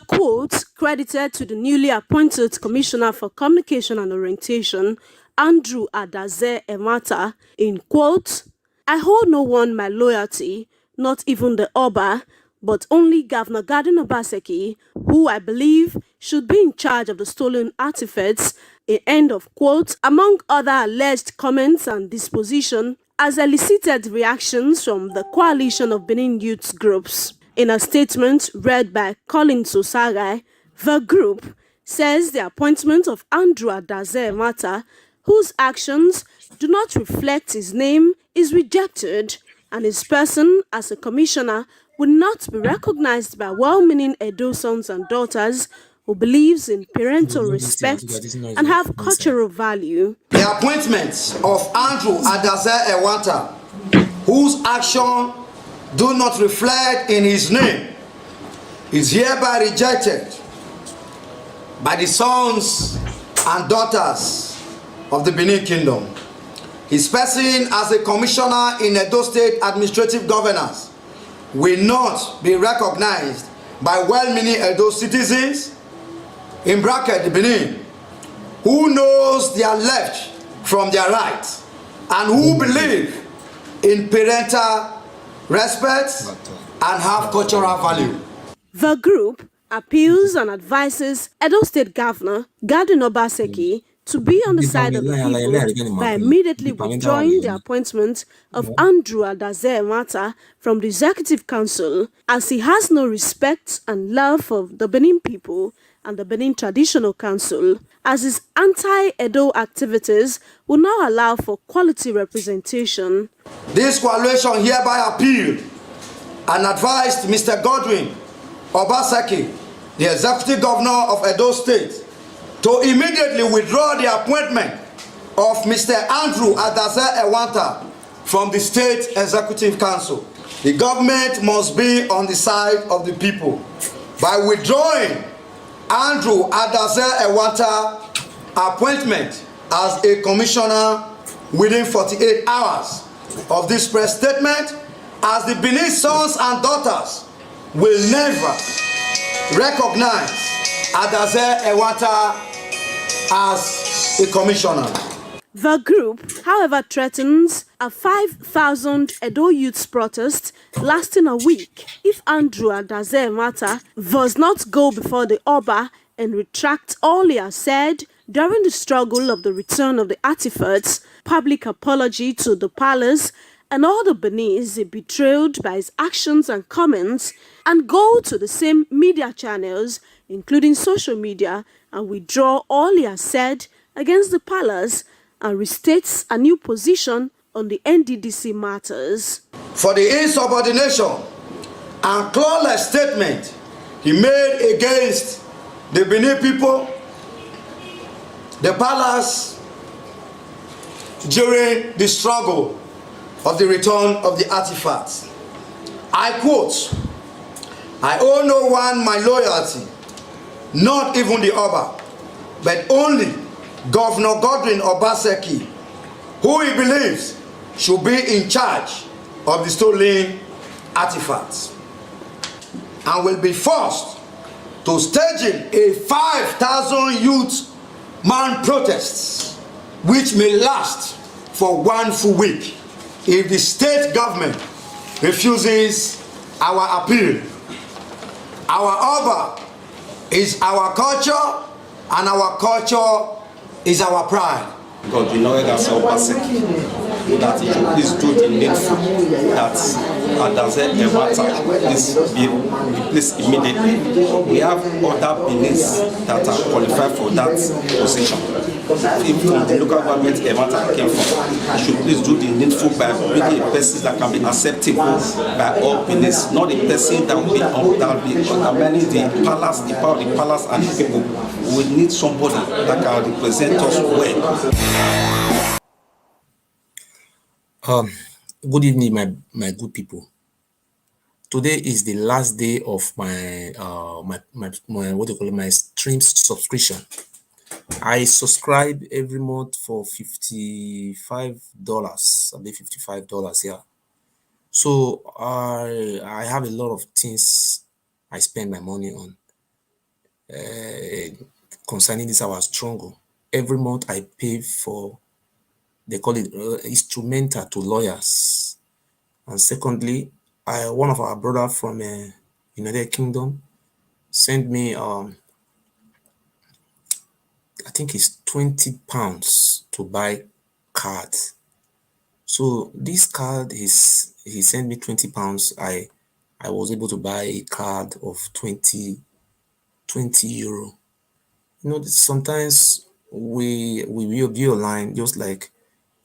quote credited to the newly appointed Commissioner for Communication and Orientation, Andrew Adaze Emata, in quote, "I hold no one my loyalty, not even the UOBA, but only Governor Gordon Obaseki, who I believe should be in charge of the stolen artifacts," end of quote, among other alleged comments and disposition, has elicited reactions from the coalition of Benin youth groups. In a statement read by Colin Sosagai, the group says the appointment of Andrew Adaze Emata, whose actions do not reflect his name, is rejected, and his person as a commissioner will not be recognized by well-meaning Edo sons and daughters who believes in parental respect and have cultural value. The appointment of Andrew Adaze Emata, whose action do not reflect in his name, is hereby rejected by the sons and daughters of the Benin Kingdom. His person as a commissioner in Edo State Administrative Governance will not be recognized by well-meaning Edo citizens, in bracket the Benin, who knows their left from their right and who believe in parental respect and have cultural value. The group appeals and advises Edo State Governor Gordon Obaseki to be on the side of the people by immediately withdrawing the appointment of Andrew Adaze Emata from the Executive Council, as he has no respect and love for the Benin people and the Benin Traditional Council, as his anti-Edo activities will not allow for quality representation. This coalition hereby appealed and advised Mr. Godwin Obaseki, the Executive Governor of Edo State, to immediately withdraw the appointment of Mr. Andrew Adaze Emata from the State Executive Council. The government must be on the side of the people. By withdrawing Andrew Adaze Emata appointment as a commissioner within 48 hours of this press statement, as the Benin sons and daughters will never recognize Adaze Emata as a commissioner. The group, however, threatens a 5,000 Edo youths protest lasting a week if Andrew Adaze Emata does not go before the UOBA and retract all he has said during the struggle of the return of the artifacts, public apology to the palace, and all the Beninese he betrayed by his actions and comments, and go to the same media channels, including social media, and withdraw all he has said against the palace and restates a new position on the NDDC matters. For the insubordination and clawless statement he made against the Benin people, the palace, during the struggle of the return of the artifacts, I quote, "I owe no one my loyalty, not even the UOBA, but only Governor Godwin Obaseki, who he believes should be in charge of the stolen artifacts, and will be forced to staging a 5,000 youth man protests, which may last for 1 full week if the state government refuses our appeal. Our UOBA is our culture, and our culture is our pride." God, we know that Obaseki, that he should please do the needful, that Adaze Emata be replaced immediately. We have other Benin's that are qualified for that position. If from the local government Emata came from, he should please do the needful by bringing a person that can be acceptable by all Benin's, not a person that will be undermining the palace, the power of the palace and the people. We need somebody that can represent us well. Good evening, my good people. Today is the last day of my what do you call it, my stream subscription. I subscribe every month for $55. I believe $55, yeah. So I have a lot of things I spend my money on. concerning this our struggle. Every month I pay for, they call it instrumental to lawyers. And secondly, one of our brother from United Kingdom sent me I think it's £20 to buy cards. So this card is, he sent me £20. I was able to buy a card of 20 euro. You know, sometimes we will be online, just like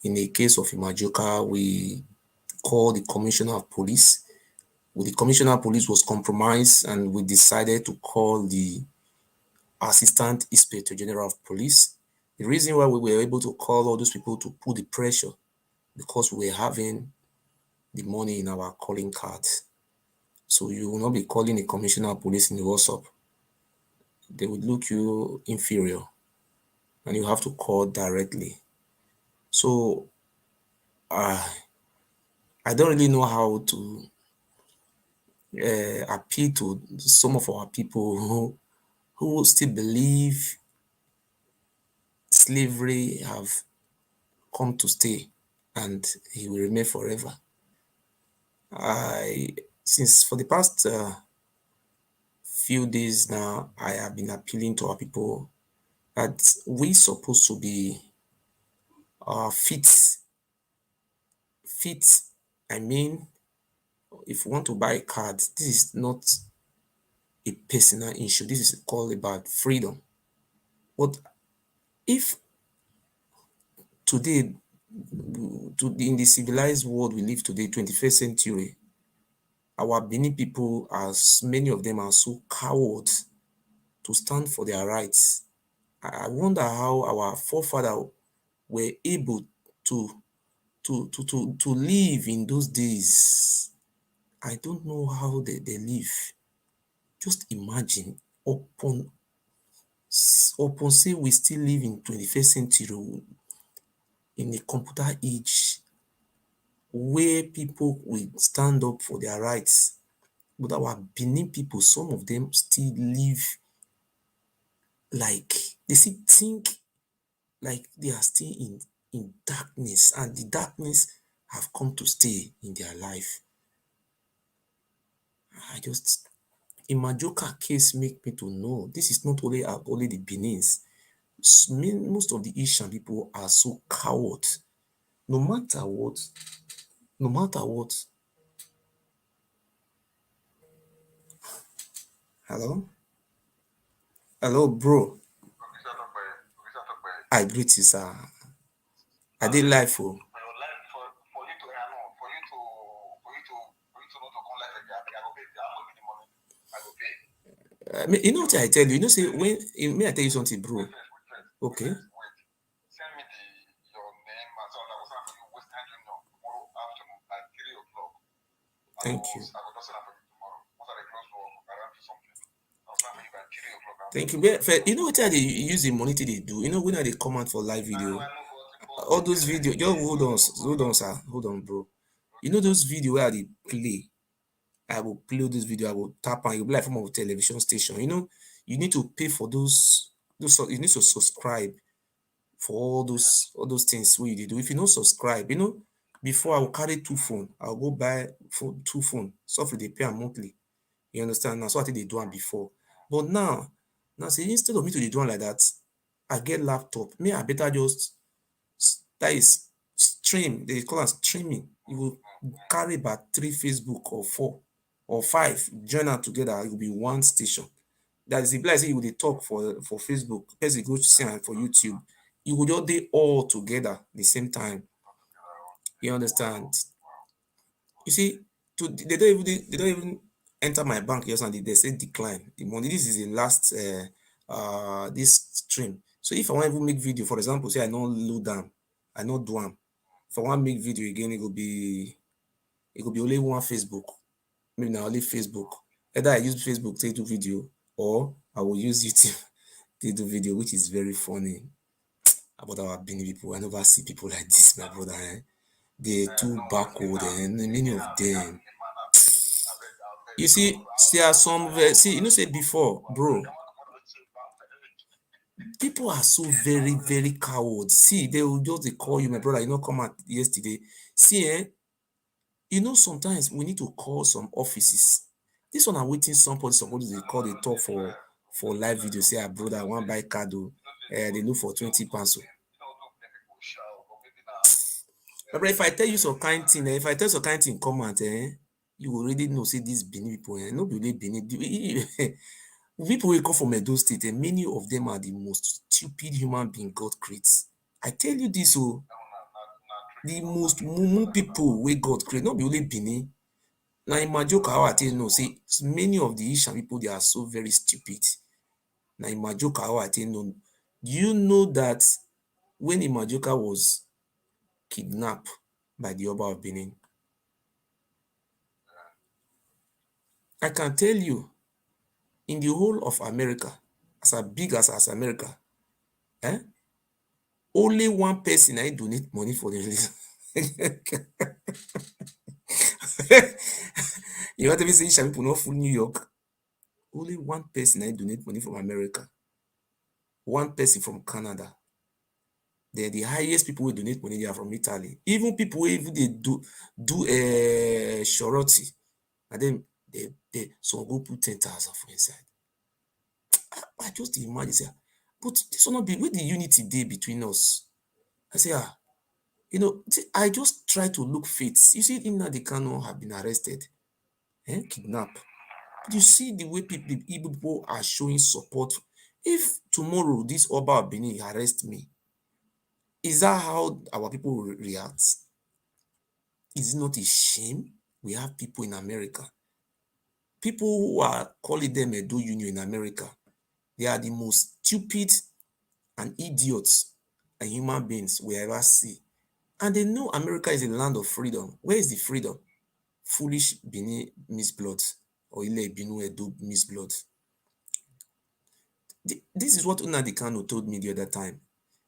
in the case of Imajoka, we call the commissioner of police. The commissioner of police was compromised, and we decided to call the assistant inspector general of police. The reason why we were able to call all those people to put the pressure, because we were having the money in our calling cards. So you will not be calling a commissioner of police in the WhatsApp. They would look you inferior, and you have to call directly. So I don't really know how to appeal to some of our people who still believe slavery have come to stay and he will remain forever. Since for the past few days now, I have been appealing to our people that we supposed to be fit. I mean, if you want to buy cards, this is not a personal issue. This is called about freedom. But if today, in the civilized world we live today, 21st century, our Benin people, as many of them are so cowards to stand for their rights. I wonder how our forefathers were able to live in those days. I don't know how they live. Just imagine, upon say we still live in 21st century, in a computer age, where people will stand up for their rights. But our Benin people, some of them still live like, they still think like they are still in darkness, and the darkness have come to stay in their life. Imajoka case make me to know this is not only the Benins. Most of the Asian people are so coward. No matter what. Hello, bro. I greet you, sir. I did live for. You know what I tell you? You know, say when may I tell you something, bro? Okay. Send me your name and so on. I will send for you West Junior tomorrow afternoon at 3 o'clock. Thank you. I will just send for you tomorrow. After I close work, around something. I'll send for you at 3 o'clock. Thank you. But you know what they use the money they do? You know when they come out for live video? All those videos, just hold on, sir. Hold on, bro. You know those videos where they play? I will play this video, I will tap and you'll be like from a television station. You know, you need to pay for those you need to subscribe for all those things where you do. If you don't subscribe, you know, before I will carry 2 phones, I'll go buy 2 phones. So if they pay monthly. You understand? Now, so I think they do it before. But now say instead of me to do it like that, I get laptop. Me, I better just that is stream. They call it streaming. You will carry about 3 Facebook or 4 or 5, join them together. It will be one station. That is if like say you will talk for Facebook, as you go to see for YouTube, you will just do all together the same time. You understand? You see, they don't even enter my bank yesterday. They say decline the money. This is the last this stream. So if I want to make video, for example, say I not load them, I not do them. If I want to make video again, it will be only one Facebook. Maybe now only Facebook. Either I use Facebook to do video, or I will use YouTube to do video, which is very funny about our Benin people. I never see people like this, my brother. They're too backward, and many of them. You see, there are some. See, you know, say before, bro. People are so very, very coward. See, they will just they call you, my brother, you know, come out yesterday. See, you know, sometimes we need to call some offices. This one I'm waiting somebody they call, they talk for live video. Say, ah, brother, I want buy card. They look for 20 pounds. But if I tell you some kind thing, if I tell you some kind thing, come out, you already know, say this Benin people, no be Benin. People will come from Edo State, and many of them are the most stupid human being God creates. I tell you this, the most mumu people wey God create, not be only Benin. Na in Majoka how I tell you know, say many of the Ishan people, they are so very stupid. Na in Majoka how I tell you know. Do you know that when Imajoka was kidnapped by the Oba of Benin, I can tell you, in the whole of America, as big as America, only one person I donate money for the release. You want to be saying Ishan people not full New York? Only one person I donate money from America. One person from Canada. They're the highest people who donate money, they are from Italy. Even people who even they do surety, and then they some go put 10,000 for inside. I just imagine, say, but this will not be with the unity day between us. I say, you know, I just try to look fit. You see, Nnamdi Kanu have been arrested, kidnapped. You see the way people are showing support. If tomorrow this Oba of Benin arrest me, is that how our people will react? Is it not a shame? We have people in America, people who are calling them Edo Union in America. They are the most stupid and idiots and human beings we ever see. And they know America is a land of freedom. Where is the freedom? Foolish Benin misblood or Ile Binu Edo misblood. This is what Nnamdi Kanu told me the other time.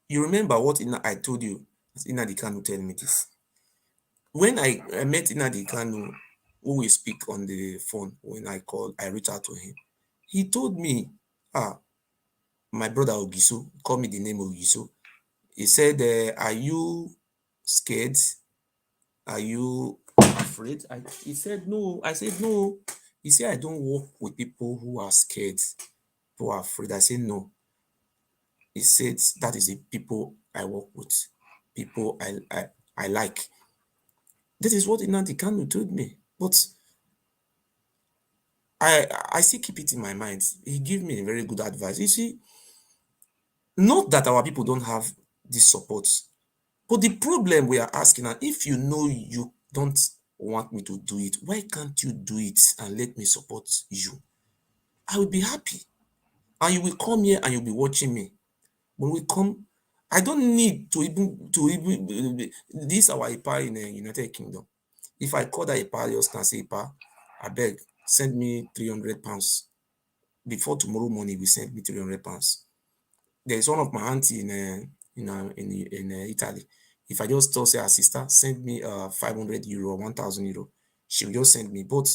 You remember what I told you? Nnamdi Kanu tell me this. When I met Nnamdi Kanu, who we speak on the phone, when I reached out to him, he told me, my brother Ogiso, call me the name Ogiso. He said, are you scared? Are you afraid? He said, no. I said, no. He said, I don't work with people who are scared, who are afraid. I said, no. He said, that is the people I work with, people I like. This is what Nnamdi Kanu told me. But I still keep it in my mind. He gave me a very good advice. You see, not that our people don't have this support, but the problem we are asking now, if you know you don't want me to do it, why can't you do it and let me support you? I will be happy. And you will come here and you'll be watching me. When we come, I don't need to even this our IPA in the United Kingdom. If I call that IPA, just can say, IPA, I beg, send me 300 pounds. Before tomorrow morning, we send me 300 pounds. There's one of my auntie in Italy. If I just tell, say, her sister, send me 500 euro, 1,000 euro, she will just send me. But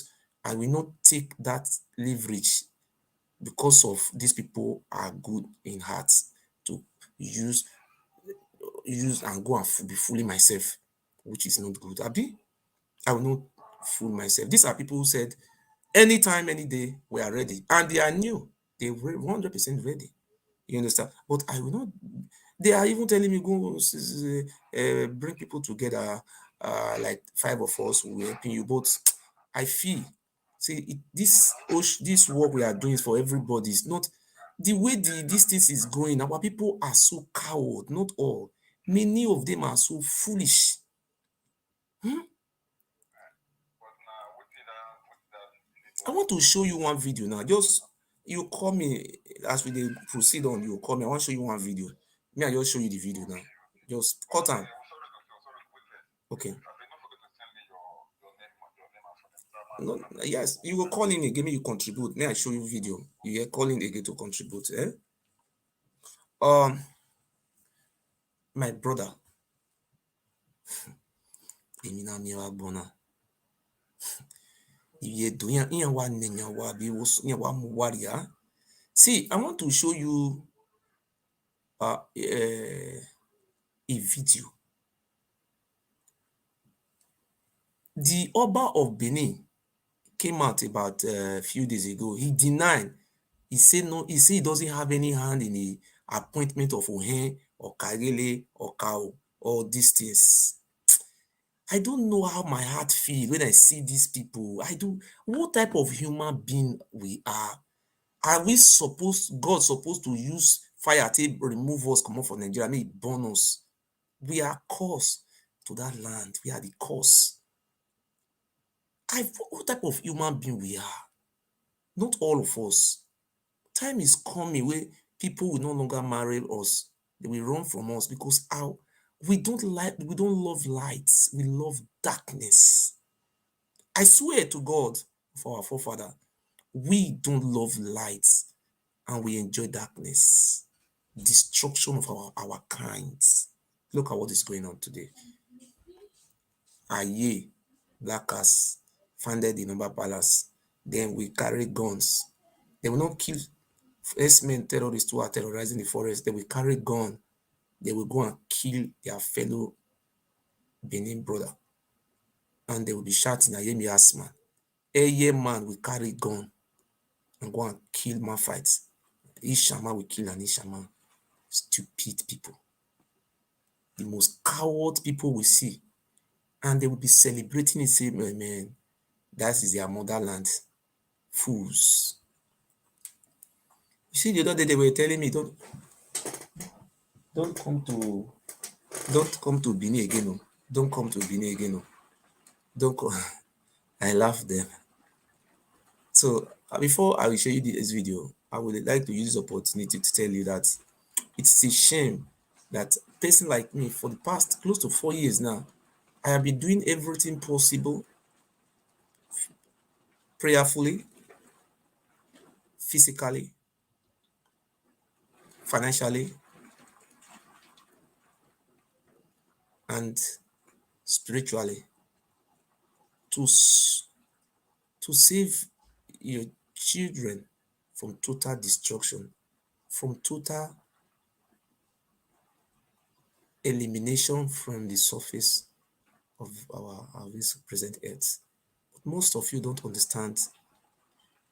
I will not take that leverage because of these people are good in heart to use and go and be fooling myself, which is not good. I will not fool myself. These are people who said, anytime, any day, we are ready. And they are new. They were 100% ready. You understand? But I will not. They are even telling me, go bring people together, like 5 of us will helping you. But I feel, see, this work we are doing is for everybody. It's not the way this thing is going. Our people are so coward. Not all. Many of them are so foolish. I want to show you one video now. Just you call me as we proceed on. You call me. I want to show you one video. Me, I just show you the video now. Just cut on. Okay. No, yes, you will call in again. Me, you contribute. May I show you video? You call in again to contribute. My brother. See, I want to show you a video. The Oba of Benin came out about a few days ago. He denied. He said no. He said he doesn't have any hand in the appointment of Ohen or Kagele or Kao or these things. I don't know how my heart feels when I see these people. What type of human being we are? Are we God supposed to use fire to remove us, come off from Nigeria, make it burn us? We are cursed to that land. We are the curse. What type of human being we are? Not all of us. Time is coming where people will no longer marry us. They will run from us because we don't love light. We love darkness. I swear to God, for our forefather, we don't love light and we enjoy darkness. Destruction of our kinds. Look at what is going on today. Aye, blackers founded the Number Palace. Then we carry guns. They will not kill S-men terrorists who are terrorizing the forest. They will carry gun. They will go and kill their fellow Benin brother. And they will be shouting, Ayemi Asman. A man will carry gun and go and kill man fights. Ishama will kill an Ishama. Stupid people. The most coward people we see. And they will be celebrating it, saying, man, that is their motherland. Fools. You see, the other day they were telling me, don't come to Benin again. No. Don't come to Benin again. No. Don't come. I laugh them. So before I will show you this video, I would like to use this opportunity to tell you that it's a shame that a person like me for the past close to 4 years now, I have been doing everything possible, prayerfully, physically, financially, and spiritually to save your children from total destruction, from total elimination from the surface of this present earth. But most of you don't understand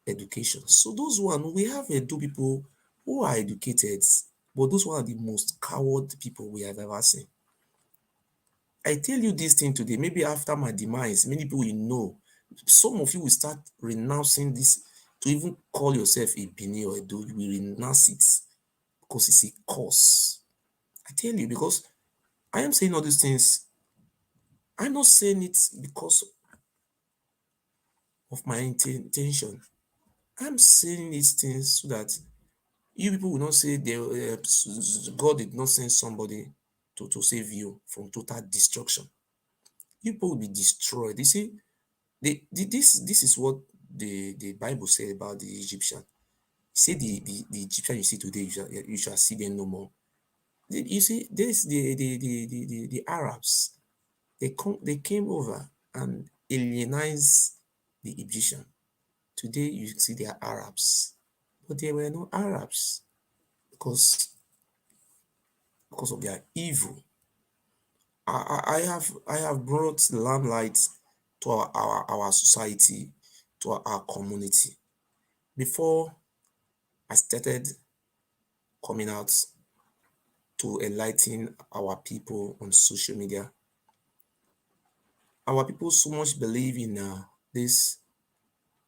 education. So those one, we have Edo people who are educated, but those one are the most coward people we have ever seen. I tell you this thing today, maybe after my demise, many people will know. Some of you will start renouncing this to even call yourself a Bini or Edo. You will renounce it because it's a curse. I tell you, because I am saying all these things. I'm not saying it because of my intention. I'm saying these things so that you people will not say God did not send somebody to save you from total destruction. You people will be destroyed. You see, this is what the Bible says about the Egyptian. Say the Egyptian you see today, you shall see them no more. You see, this the Arabs. They came over and alienized the Egyptian. Today you see they are Arabs, but they were not Arabs because of their evil. I have brought lamplight to our society, to our community. Before I started coming out to enlighten our people on social media, our people so much believe in this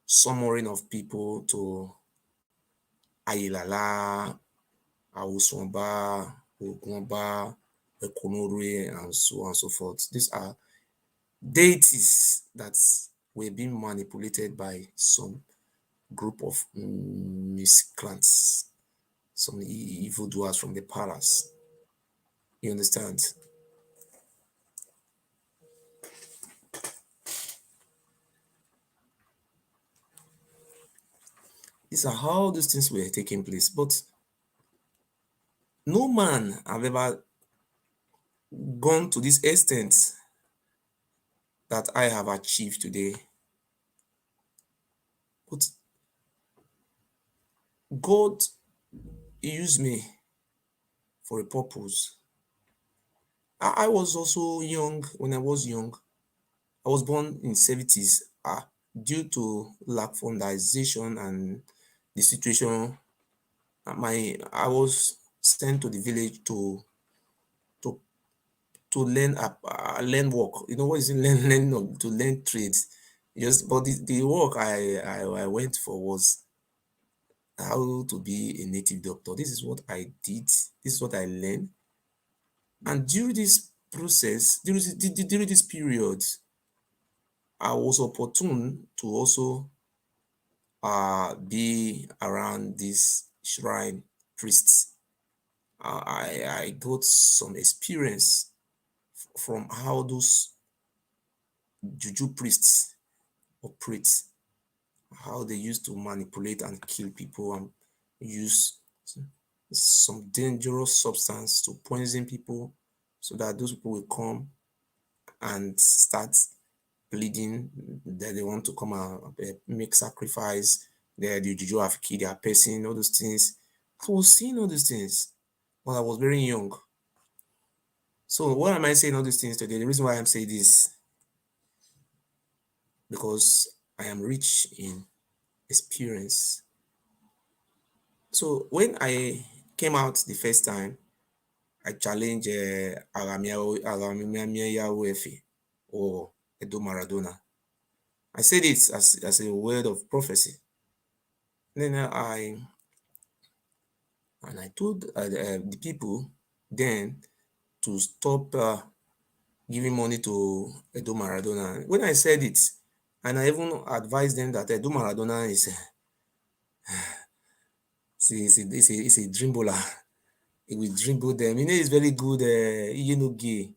summoning of people to Ayilala, Awusonba, Ogunba, Ekonore, and so on and so forth. These are deities that were being manipulated by some group of miscreants, some evildoers from the palace. You understand? These are how these things were taking place. But no man have ever gone to this extent that I have achieved today. But God used me for a purpose. I was also young when I was young. I was born in 70s. Due to lack fundization and the situation, I was sent to the village to learn work. You know what is it? To learn trades. Yes, but the work I went for was how to be a native doctor. This is what I did. This is what I learned. And during this process, during this period, I was opportune to also be around these shrine priests. I got some experience from how those juju priests operate, how they used to manipulate and kill people and use some dangerous substance to poison people so that those people will come and start bleeding, that they want to come and make sacrifice, the juju have killed their person, all those things. I was seeing all these things when I was very young. So why am I saying all these things today? The reason why I'm saying this, because I am rich in experience. So when I came out the first time, I challenged Agamia Wefe or Edo Maradona. I said it as a word of prophecy. Then I told the people then to stop giving money to Edo Maradona. When I said it, and I even advised them that Edo Maradona is a dream bowler. He will dribble them. You know, he's very good. You know, gay.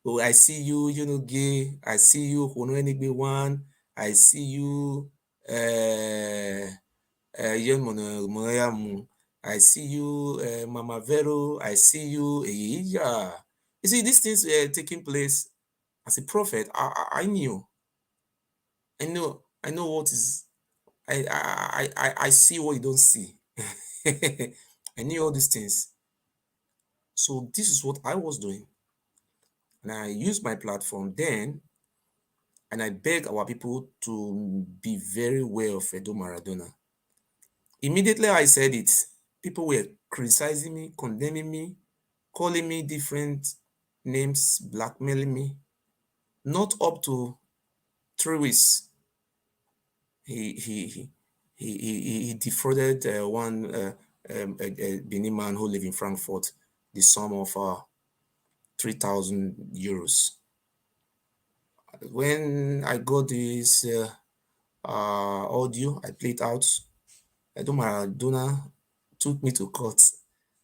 Oh, I see you. You know, gay. I see you. One. I see you. I see you. Mama Vero. I see you. Yeah. You see, these things were taking place as a prophet. I knew. I know. I know what is. I see what you don't see. I knew all these things. So this is what I was doing. And I used my platform then, and I beg our people to be very aware of Edo Maradona. Immediately I said it, people were criticizing me, condemning me, calling me different names, blackmailing me. Not up to 3 weeks, he defrauded one a Benin man who lived in Frankfurt the sum of 3,000 euros. When I got this audio, I played out. Edo Maradona took me to court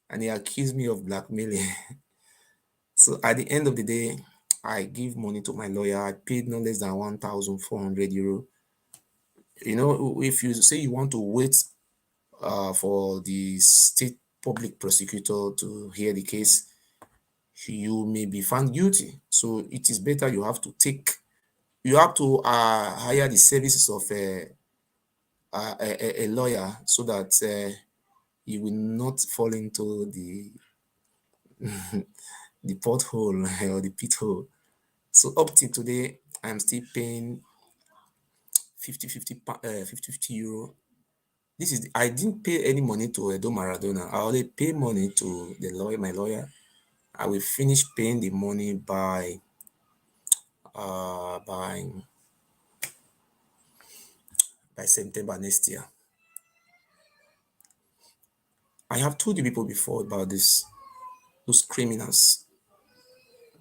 and he accused me of blackmailing. So at the end of the day, I give money to my lawyer. I paid no less than 1,400 euro. You know, if you say you want to wait for the state public prosecutor to hear the case, you may be found guilty. So it is better you have to hire the services of a lawyer so that you will not fall into the the pothole or the pit hole. So up till today, I'm still paying 50 euro. This is I didn't pay any money to Edo Maradona. I only pay money to the lawyer, my lawyer. I will finish paying the money by uh by by September next year. I have told you people before about those criminals,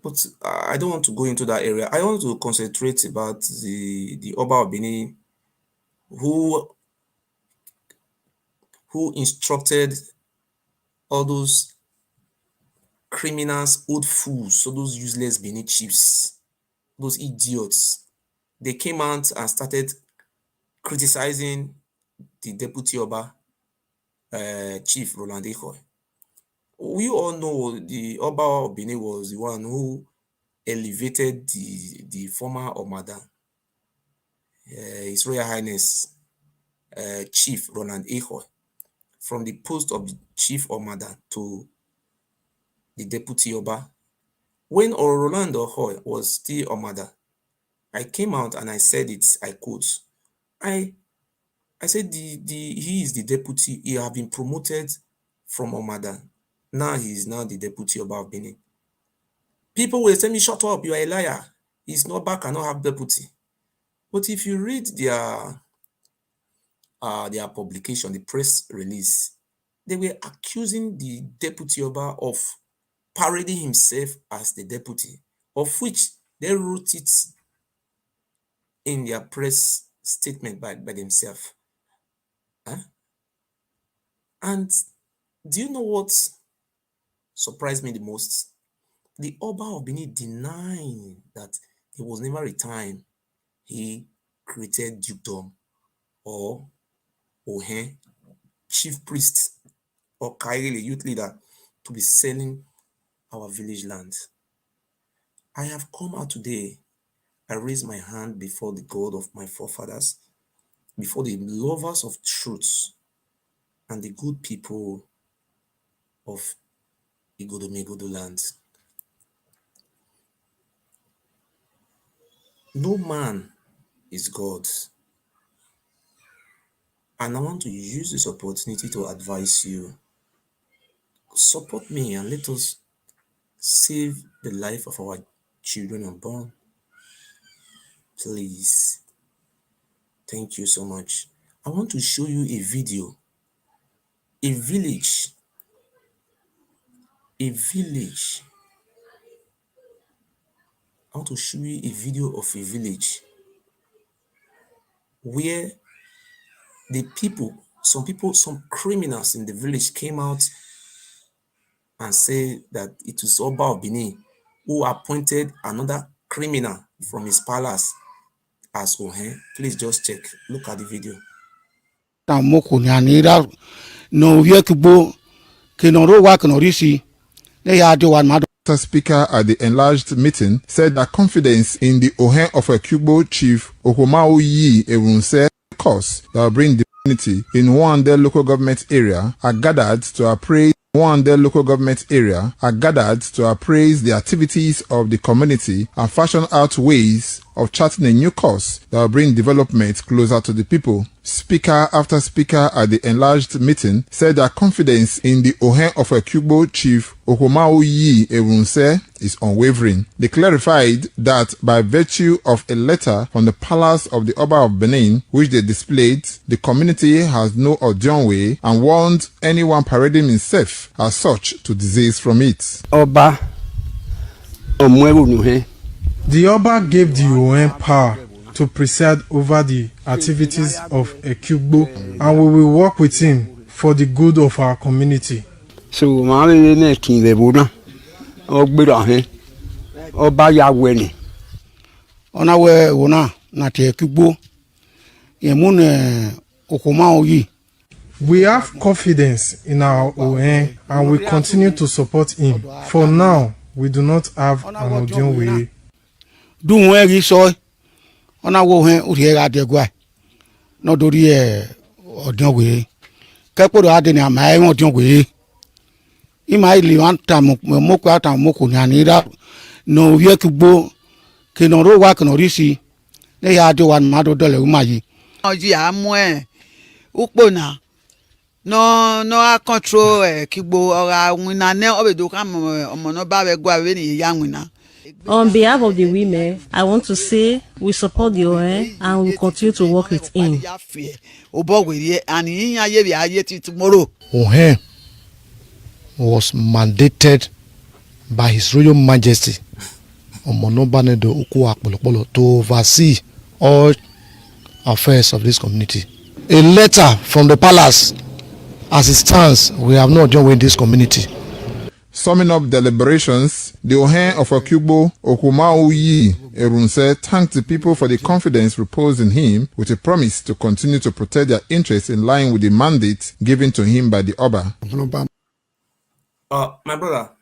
but I don't want to go into that area. I want to concentrate about the Oba of Benin who instructed all those criminals, old fools, so those useless Benin chiefs, those idiots. They came out and started criticizing the deputy Oba, Chief Roland Ekhoes. We all know the Oba of Benin was the one who elevated the former Omadan, His Royal Highness Chief Roland Ekhoes, from the post of Chief Omadan to the deputy Oba. When Roland was still Omada, I came out and I said it, I quote, I said he is the deputy, he have been promoted from Omada. Now he is now the deputy Oba of Benin. People will tell me, shut up, you are a liar. He's not back, cannot have deputy. But if you read their publication, the press release, they were accusing the deputy Oba of parading himself as the deputy, of which they wrote it in their press statement by themselves. Huh? And do you know what surprised me the most? The Oba of Benin denying that there was never a time he created dukedom or Ohen, chief priest, or Kairi, youth leader, to be selling our village land. I have come out today. I raise my hand before the God of my forefathers, before the lovers of truth and the good people of Igodomegodo land. No man is God. And I want to use this opportunity to advise you. Support me and let us save the life of our children unborn. Please. Thank you so much. I want to show you a video. A village. I want to show you a video of a village where some criminals in the village came out and said that it was Oba of Benin who appointed another criminal from his palace as Ohen. Please just check. Look at the video. The speaker at the enlarged meeting said that confidence in the Ohen of Ekhoes chief Okomaoyi Ewuare cause that will bring dignity in Ewuare local government area are gathered to appraise the activities of the community and fashion out ways of charting a new course that will bring development closer to the people. Speaker after speaker at the enlarged meeting said that confidence in the Ohen of Ekhoes chief Okomaoyi Ewuare is unwavering. They clarified that by virtue of a letter from the palace of the Oba of Benin, which they displayed, the community has no Odionwe and warned anyone parading himself as such to desist from it. Oba The Oba gave the UN power to preside over the activities of Ekhoes, and we will work with him for the good of our community. So Oba Yawene. Onawe wona na te Ekhoes yemune Okomaoyi. We have confidence in our UN and we continue to support him. For now, we do not have an Odionwe. Do we so ona wo hen uriega de gwa no dori Odionwe kepodo ade ni amai Odionwe ima ili wanta moko ata moko nyani da no wie kugbo ke no ro wa ke no risi ne ya de wan ma do dole umayi oji amwe ukpona no a control kigbo ora wina ne obedo ka omo no ba we gwa we ni ya wina. On behalf of the women, I want to say we support the ON and we continue to work with him. ON was mandated by His Royal Majesty to oversee all affairs of this community. A letter from the palace, as it stands, we have not joined this community. Summing up deliberations, the Ohen of Ekhoes, Okomaoyi Ewuare, thanked the people for the confidence reposed in him with a promise to continue to protect their interests in line with the mandate given to him by the Oba. My brother,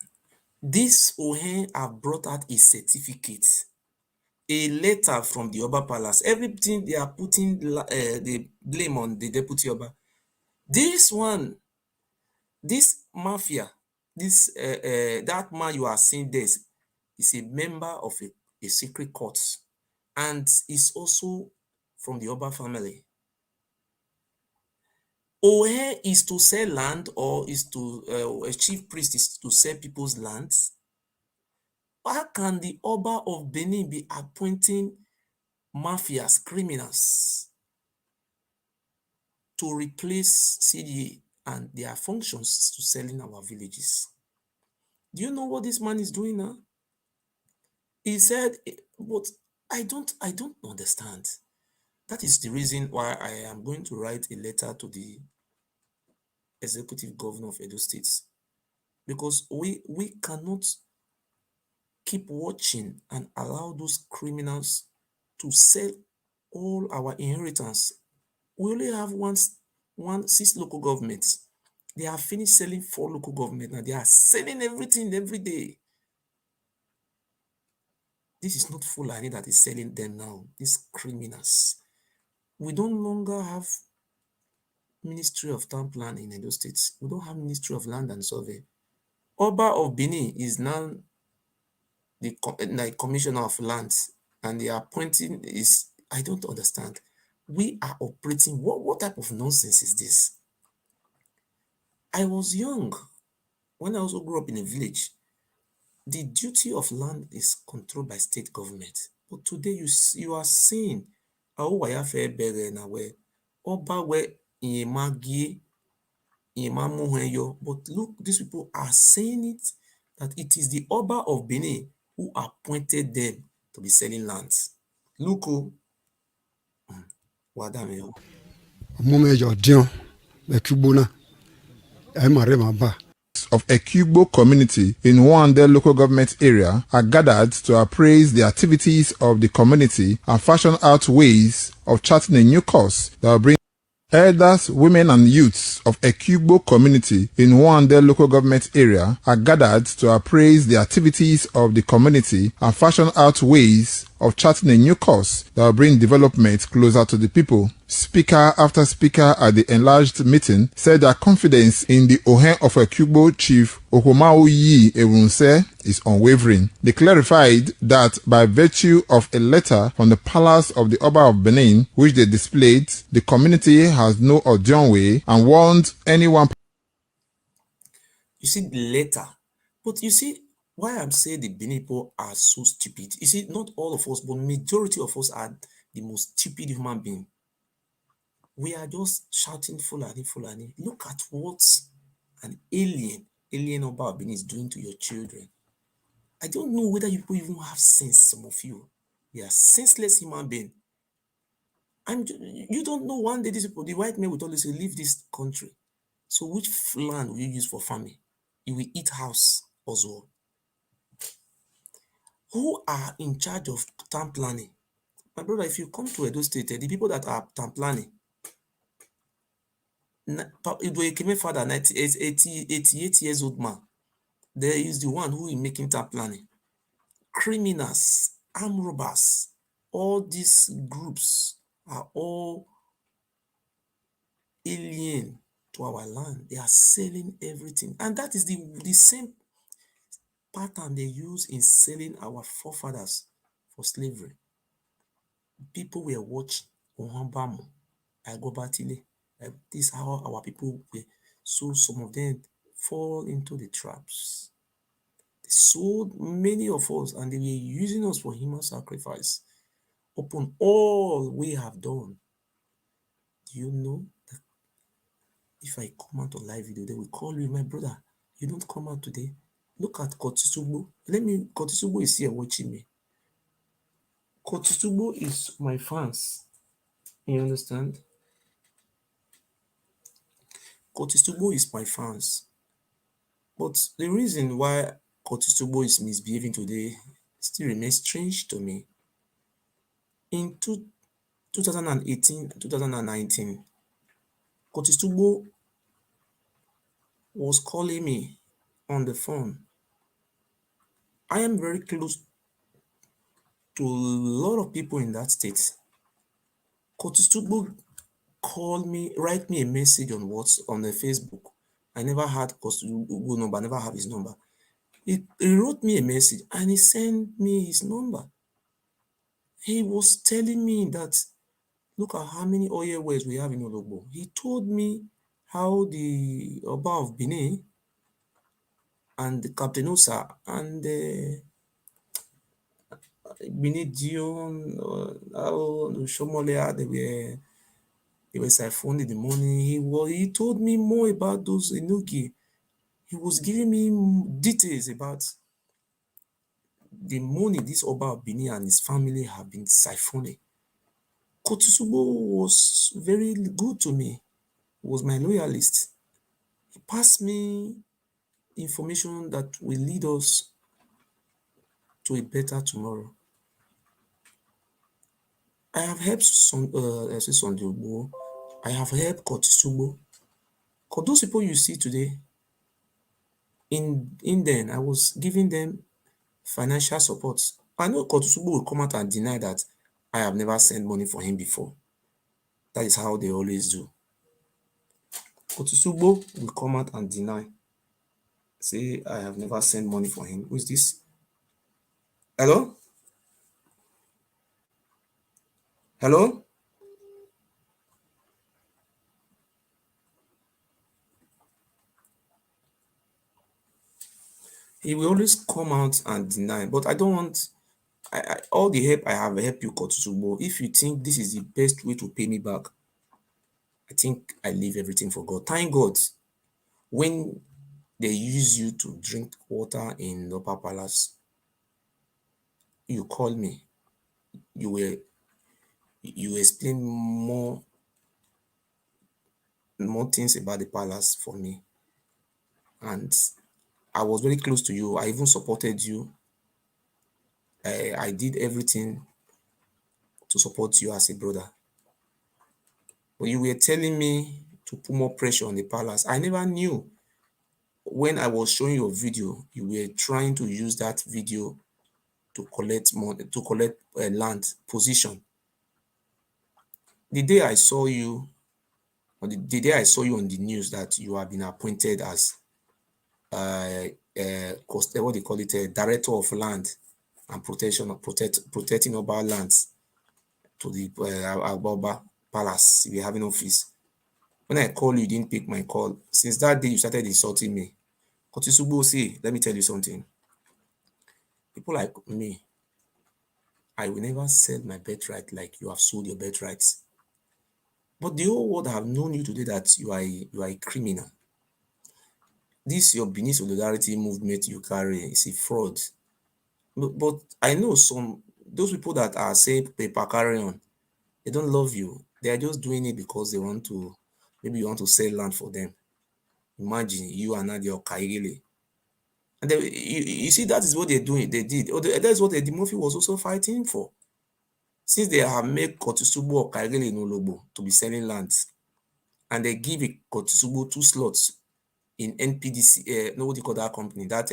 this Ohen have brought out a certificate, a letter from the Oba Palace. Everything they are putting the blame on the deputy Oba. This mafia this that man you are seeing there is a member of a secret court, and is also from the Oba family. Ohe is to sell land, or is to a chief priest is to sell people's lands. How can the Oba of Benin be appointing mafias, criminals, to replace CDA and their functions to selling our villages? Do you know what this man is doing now? He said, but I don't understand. That is the reason why I am going to write a letter to the executive governor of Edo State, because we cannot keep watching and allow those criminals to sell all our inheritance. We only have six local governments. They have finished selling 4 local governments, and they are selling everything every day. This is not Fulani that is selling them now, these criminals. We don't longer have Ministry of Town Planning in Edo State. We don't have Ministry of Land and Survey. Oba of Benin is now the commissioner of lands, and the appointing is, I don't understand. We are operating, what type of nonsense is this? I was young when I also grew up in a village. The duty of land is controlled by state government. But today you are seeing Ewuare fe bere na we Oba we Iemagie Iemamuhenyo. But look, these people are saying it, that it is the Oba of Benin who appointed them to be selling lands. Look, Wadame. Of Ekhoes community in Ewuare local government area are gathered to appraise the activities of the community and fashion out ways of charting a new course that will bring elders, women and youths of Ekhoes community in Ewuare local government area are gathered to appraise the activities of the community and fashion out ways of charting a new course that will bring development closer to the people. Speaker after speaker at the enlarged meeting said their confidence in the Ohen of Ekhoes chief Okomaoyi Ewunse is unwavering. They clarified that by virtue of a letter from the palace of the Oba of Benin, which they displayed, the community has no way and warned anyone. You see the letter, but you see why I'm saying the Benin people are so stupid. You see, not all of us, but majority of us are the most stupid human being. We are just shouting Fulani, Fulani. Look at what an alien Oba of Benin is doing to your children. I don't know whether you people even have sense, some of you. You are senseless human being. You don't know, one day these people, the white men will always say, leave this country. So which land will you use for farming? You will eat house as well. Who are in charge of town planning? My brother, if you come to Edo State, the people that are town planning, Idwe father, 88 years old man, there is the one who is making town planning. Criminals, armed robbers, all these groups are all alien to our land. They are selling everything. And that is the same pattern they use in selling our forefathers for slavery. People were watching Ohambamu, Agobatile. This is how our people were. So some of them fall into the traps. They sold many of us, and they were using us for human sacrifice. Upon all we have done, do you know that if I come out on live video, they will call you, my brother, you don't come out today. Look at Kotisugbo. Kotisugbo is here watching me. Kotisugbo is my fans. You understand? Kotisugbo is my fans. But the reason why Kotisugbo is misbehaving today still remains strange to me. In 2018, 2019, Kotisugbo was calling me on the phone. I am very close to a lot of people in that state. Kotisugbo called me, write me a message on the Facebook. I never had Kotusubo number, I never have his number. He wrote me a message and he sent me his number. He was telling me that, look at how many oil wells we have in Ologbo. He told me how the Oba of Benin and the Captain Osa and Benin Dion, how Shomolea, they were siphoned in the morning. He told me more about those Inuki. He was giving me details about the money this Oba of Benin and his family have been siphoning. Kotusubo was very good to me. He was my loyalist. He passed me information that will lead us to a better tomorrow. I have helped Sunday Ogbo. I have helped Kotusubo. Because those people you see today, in then I was giving them financial support. I know Kotusubo will come out and deny that I have never sent money for him before. That is how they always do. Kotusubo will come out and deny. Say, I have never sent money for him. Who is this? Hello? Hello? He will always come out and deny, but I don't want all the help I have helped you, Kotusubo. If you think this is the best way to pay me back, I think I leave everything for God. Thank God, when they use you to drink water in the Upper Palace, you call me. You explain more things about the palace for me. And I was very close to you. I even supported you. I did everything to support you as a brother. But you were telling me to put more pressure on the palace. I never knew. When I was showing your video, you were trying to use that video to collect money, to collect land position. The day I saw you, or the day I saw you on the news that you have been appointed as what they call it, a director of land and protection, protecting Oba lands to the Oba Palace, we have an office. When I call you, you didn't pick my call. Since that day, you started insulting me. Kotusubo, see, let me tell you something. People like me, I will never sell my birthright like you have sold your birthrights. But the whole world have known you today that you are a criminal. This your Benin solidarity movement you carry is a fraud. But I know those people that are saying paper carry on, they don't love you. They are just doing it because they want to, maybe you want to sell land for them. Imagine you and Nadia Okaigele. And you see, that is what they're doing. They did. That's what Eddie Murphy was also fighting for. Since they have made Kotusubo Okaigele in Ologbo to be selling lands, and they give Kotusubo 2 slots in NPDC, what do you call that company? That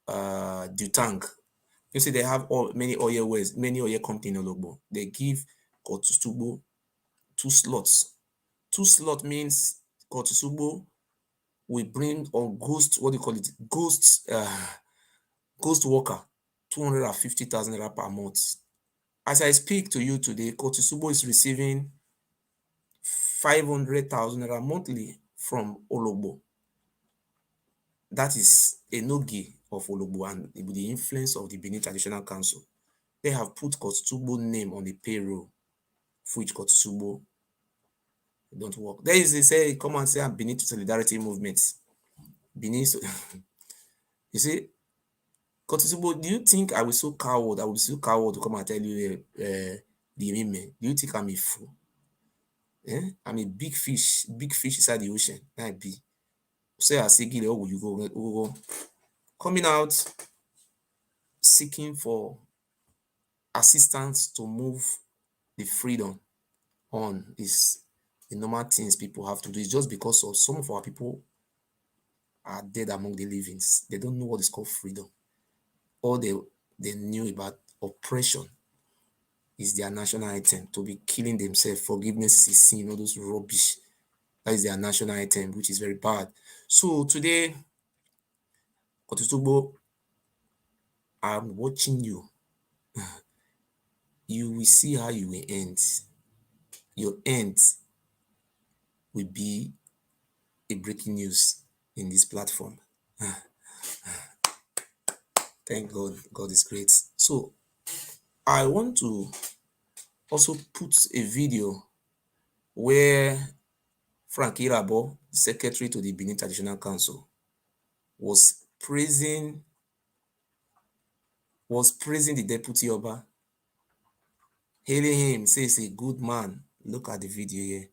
Dutang. You see, they have many oil wells, many oil companies in Ologbo. They give Kotusubo 2 slots. 2 slot means Kotusubo will bring on ghost, what do you call it? Ghost worker, 250,000 naira per month. As I speak to you today, Kotusubo is receiving 500,000 naira monthly from Ologbo. That is a no-gi of Ologbo and with the influence of the Benin Traditional Council. They have put Kotusubo name on the payroll, for which Kotusubo don't work. There is, they say, come and say, I'm Benin Solidarity Movement. Benin, you see, Kotusubo, do you think I will so coward? I will be so coward to come and tell you the women. Do you think I'm a fool? I'm a big fish inside the ocean. I be. Say I say, Gile, oh, you go. Coming out, seeking for assistance to move the freedom on is the normal things people have to do. It's just because of some of our people are dead among the livings. They don't know what is called freedom. All they knew about oppression is their national item, to be killing themselves, forgiveness is sin, all those rubbish. That is their national anthem, which is very bad. So today, Kotutubo, I'm watching you. You will see how you will end. Your end will be a breaking news in this platform. Thank God. God is great. So I want to also put a video where Frank Irabo, the secretary to the Benin Traditional Council, was praising the deputy Oba, hailing him, says a good man. Look at the video here.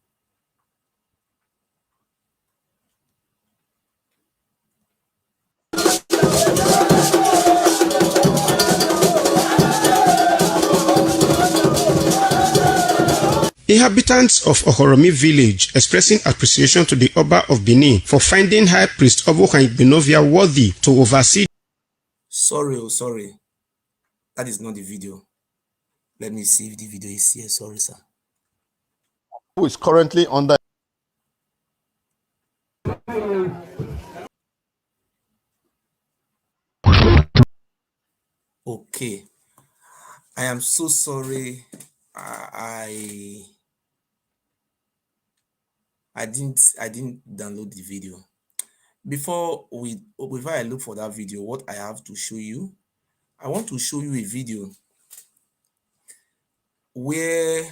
Inhabitants of Ohoromi village expressing appreciation to the Oba of Benin for finding High Priest Owohan Igbenovia worthy to oversee. Sorry. That is not the video. Let me see if the video is here. Sorry, sir. Who is currently under. Okay. I am so sorry. I didn't download the video. Before I look for that video, what I have to show you, I want to show you a video where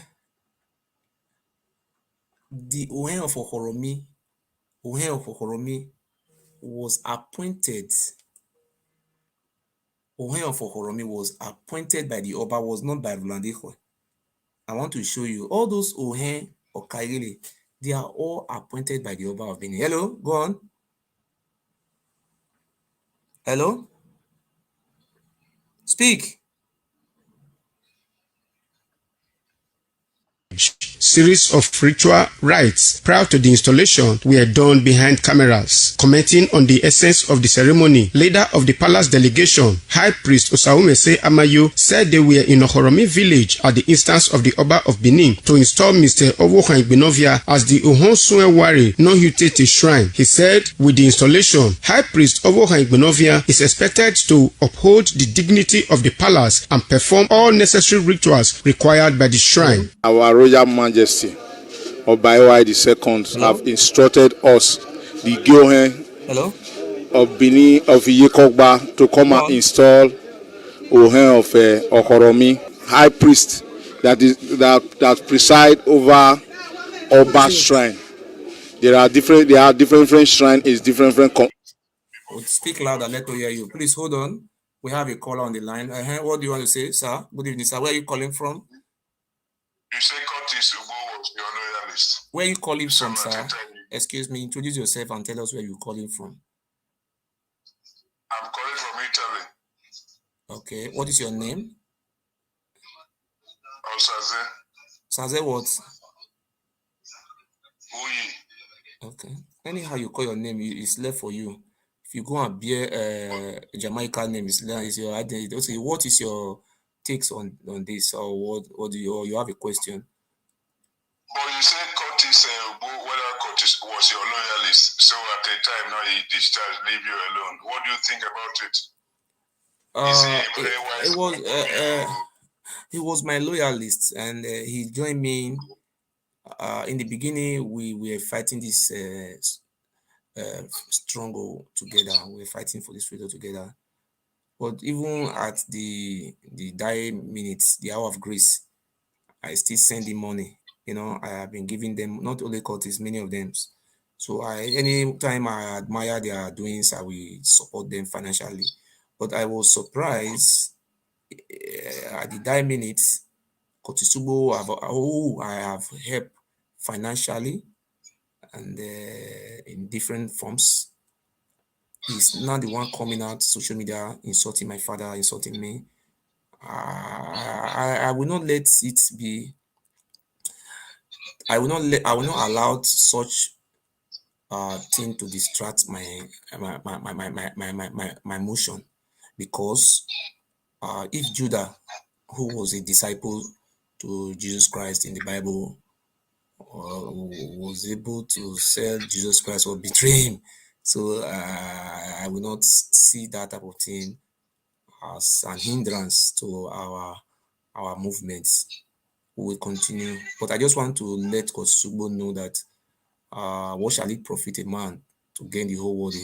the Ohen of Ohoromi was appointed. Ohen of Ohoromi was appointed by the Oba, was not by Roland Ekhoes. I want to show you all those Ohen or Kairele, they are all appointed by the Oba of Benin. Hello, go on. Hello? Speak. Series of ritual rites prior to the installation were done behind cameras. Commenting on the essence of the ceremony, leader of the palace delegation, High Priest Osawumese Amayo, said they were in Ohoromi village at the instance of the Oba of Benin to install Mr. Owohan Igbenovia as the Ewuare non-Hutete shrine. He said with the installation, High Priest Owohan Igbenovia is expected to uphold the dignity of the palace and perform all necessary rituals required by the shrine. Our Royal Majesty Oba Ewuare II have instructed us, the Gyohen of Benin of Ekhoes, to come and install Ohen of Ohoromi, High Priest that preside over Oba shrine. There are different shrine is different. Speak louder, let me hear you. Please hold on. We have a caller on the line. What do you want to say, sir? Good evening, sir. Where are you calling from? You say Curtis Ugo was your loyalist. Where are you calling from, sir? Excuse me, introduce yourself and tell us where you're calling from. I'm calling from Italy. Okay, what is your name? Saze. Saze what? Uyi. Okay. Anyhow you call your name, it's left for you. If you go and bear Jamaican name, is your identity. Okay, what is your takes on this, or what do you have a question? But you say Curtis, whether Curtis was your loyalist, so at the time now he discharged, leave you alone. What do you think about it? He was my loyalist, and he joined me. In the beginning, we were fighting this struggle together. We were fighting for this freedom together. But even at the dying minutes, the hour of grace, I still send him money. You know, I have been giving them, not only Curtis, many of them. So anytime I admire their doings, I will support them financially. But I was surprised at the dying minutes, Curtis Ugo, I have helped financially and in different forms. He's not the one coming out social media, insulting my father, insulting me. I will not let it be. I will not allow such thing to distract my motion, because if Judah, who was a disciple to Jesus Christ in the Bible, was able to sell Jesus Christ or betray him. So I will not see that type of thing as an hindrance to our movements. We will continue. But I just want to let Kotsugbo know that what shall it profit a man to gain the whole world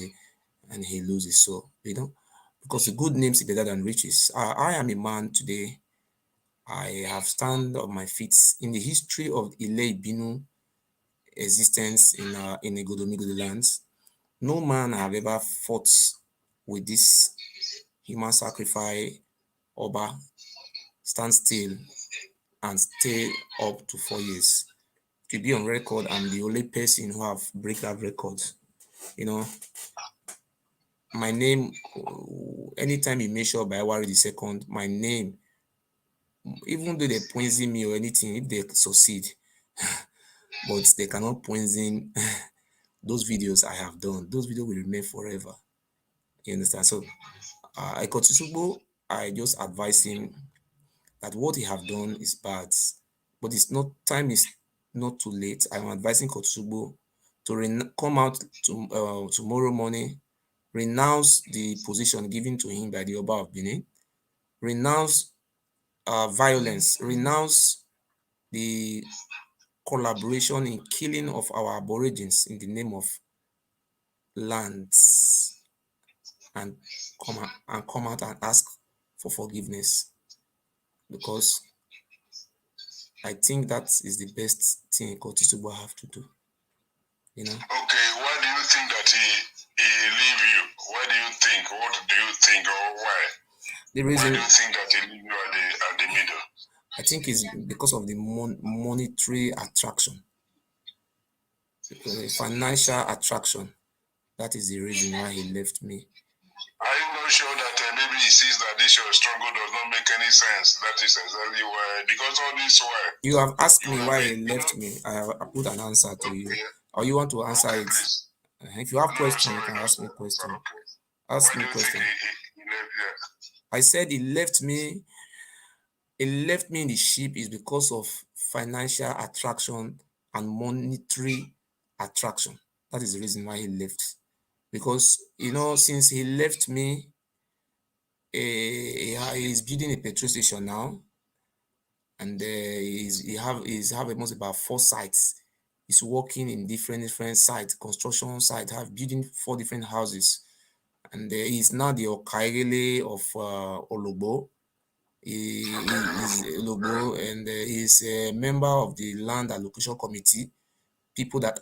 and he loses? So, because the good names is better than riches. I am a man today. I have stand on my feet in the history of Ile Binu existence in the Godomigodi lands. No man have ever fought with this human sacrifice Oba, stand still and stay up to 4 years. To be on record, I'm the only person who have break that record. My name, anytime you measure by Ewuare the second, my name, even though they poison me or anything, if they succeed, but they cannot poison those videos I have done. Those videos will remain forever. You understand? So, Ekhoes, I just advise him that what he have done is bad, but it's not, time is not too late. I'm advising Kotsugbo to come out tomorrow morning, renounce the position given to him by the Oba of Benin, renounce violence, renounce the collaboration in killing of our aborigines in the name of lands, and come out and ask for forgiveness, because I think that is the best thing Kotsugbo have to do. Okay, why do you think that he leave you? Why do you think? What do you think, or why? The reason, why do you think that he leave you at the middle? I think it's because of the monetary attraction, the financial attraction. That is the reason why he left me. Are you not sure that maybe he sees that this your struggle does not make any sense? That is exactly why. Because all this why. You have asked me why he left me. I have put an answer to you. Or you want to answer it? Please. If you have questions, you can ask me a question. Ask me a question. He left here? I said he left me. He left me in the ship is because of financial attraction and monetary attraction. That is the reason why he left. Because, since he left me, he's building a petrol station now, and he have almost about 4 sites. He's working in different sites, construction sites, have building 4 different houses, and he's now the Okaigele of Ologbo. He is Ologbo, and he's a member of the land allocation committee. People that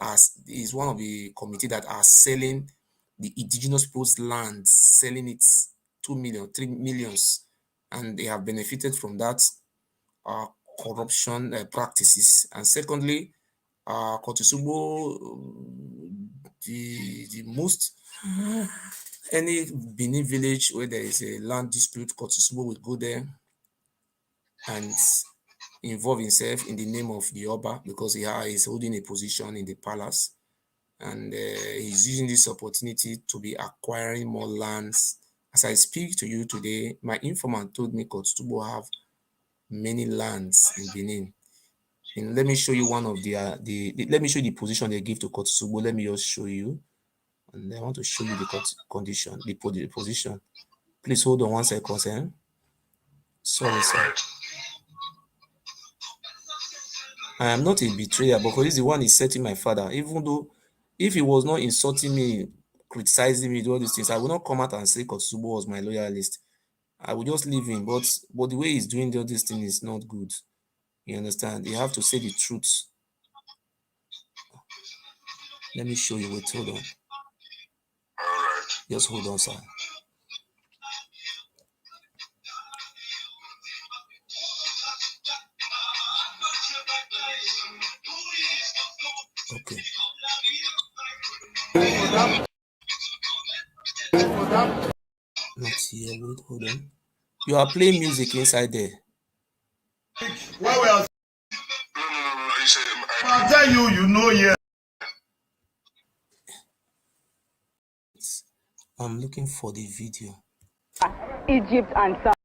is one of the committee that are selling the indigenous people's land, selling it 2 million, 3 millions, and they have benefited from that corruption practices. And secondly, Kotsugbo, the most, any Benin village where there is a land dispute, Kotsugbo will go there and involve himself in the name of the Oba, because he is holding a position in the palace, and he's using this opportunity to be acquiring more lands. As I speak to you today, my informant told me Kotsugbo have many lands in Benin. And let me show you one of the let me show you the position they give to Kotsugbo. Let me just show you, and I want to show you the condition, the position. Please hold on 1 second, sir. Sorry, sir. I am not a betrayer, because this is the one is setting my father. Even though, if he was not insulting me, criticizing me, all these things, I will not come out and say Kotsugbo was my loyalist. I will just leave him. But the way he's doing all these things is not good. You understand? You have to say the truth. Let me show you. Wait, hold on. Just hold on, sir. Okay. Not here. Wait, hold on. You are playing music inside there. No. I tell you, you know, yeah. I'm looking for the video. Egypt and South.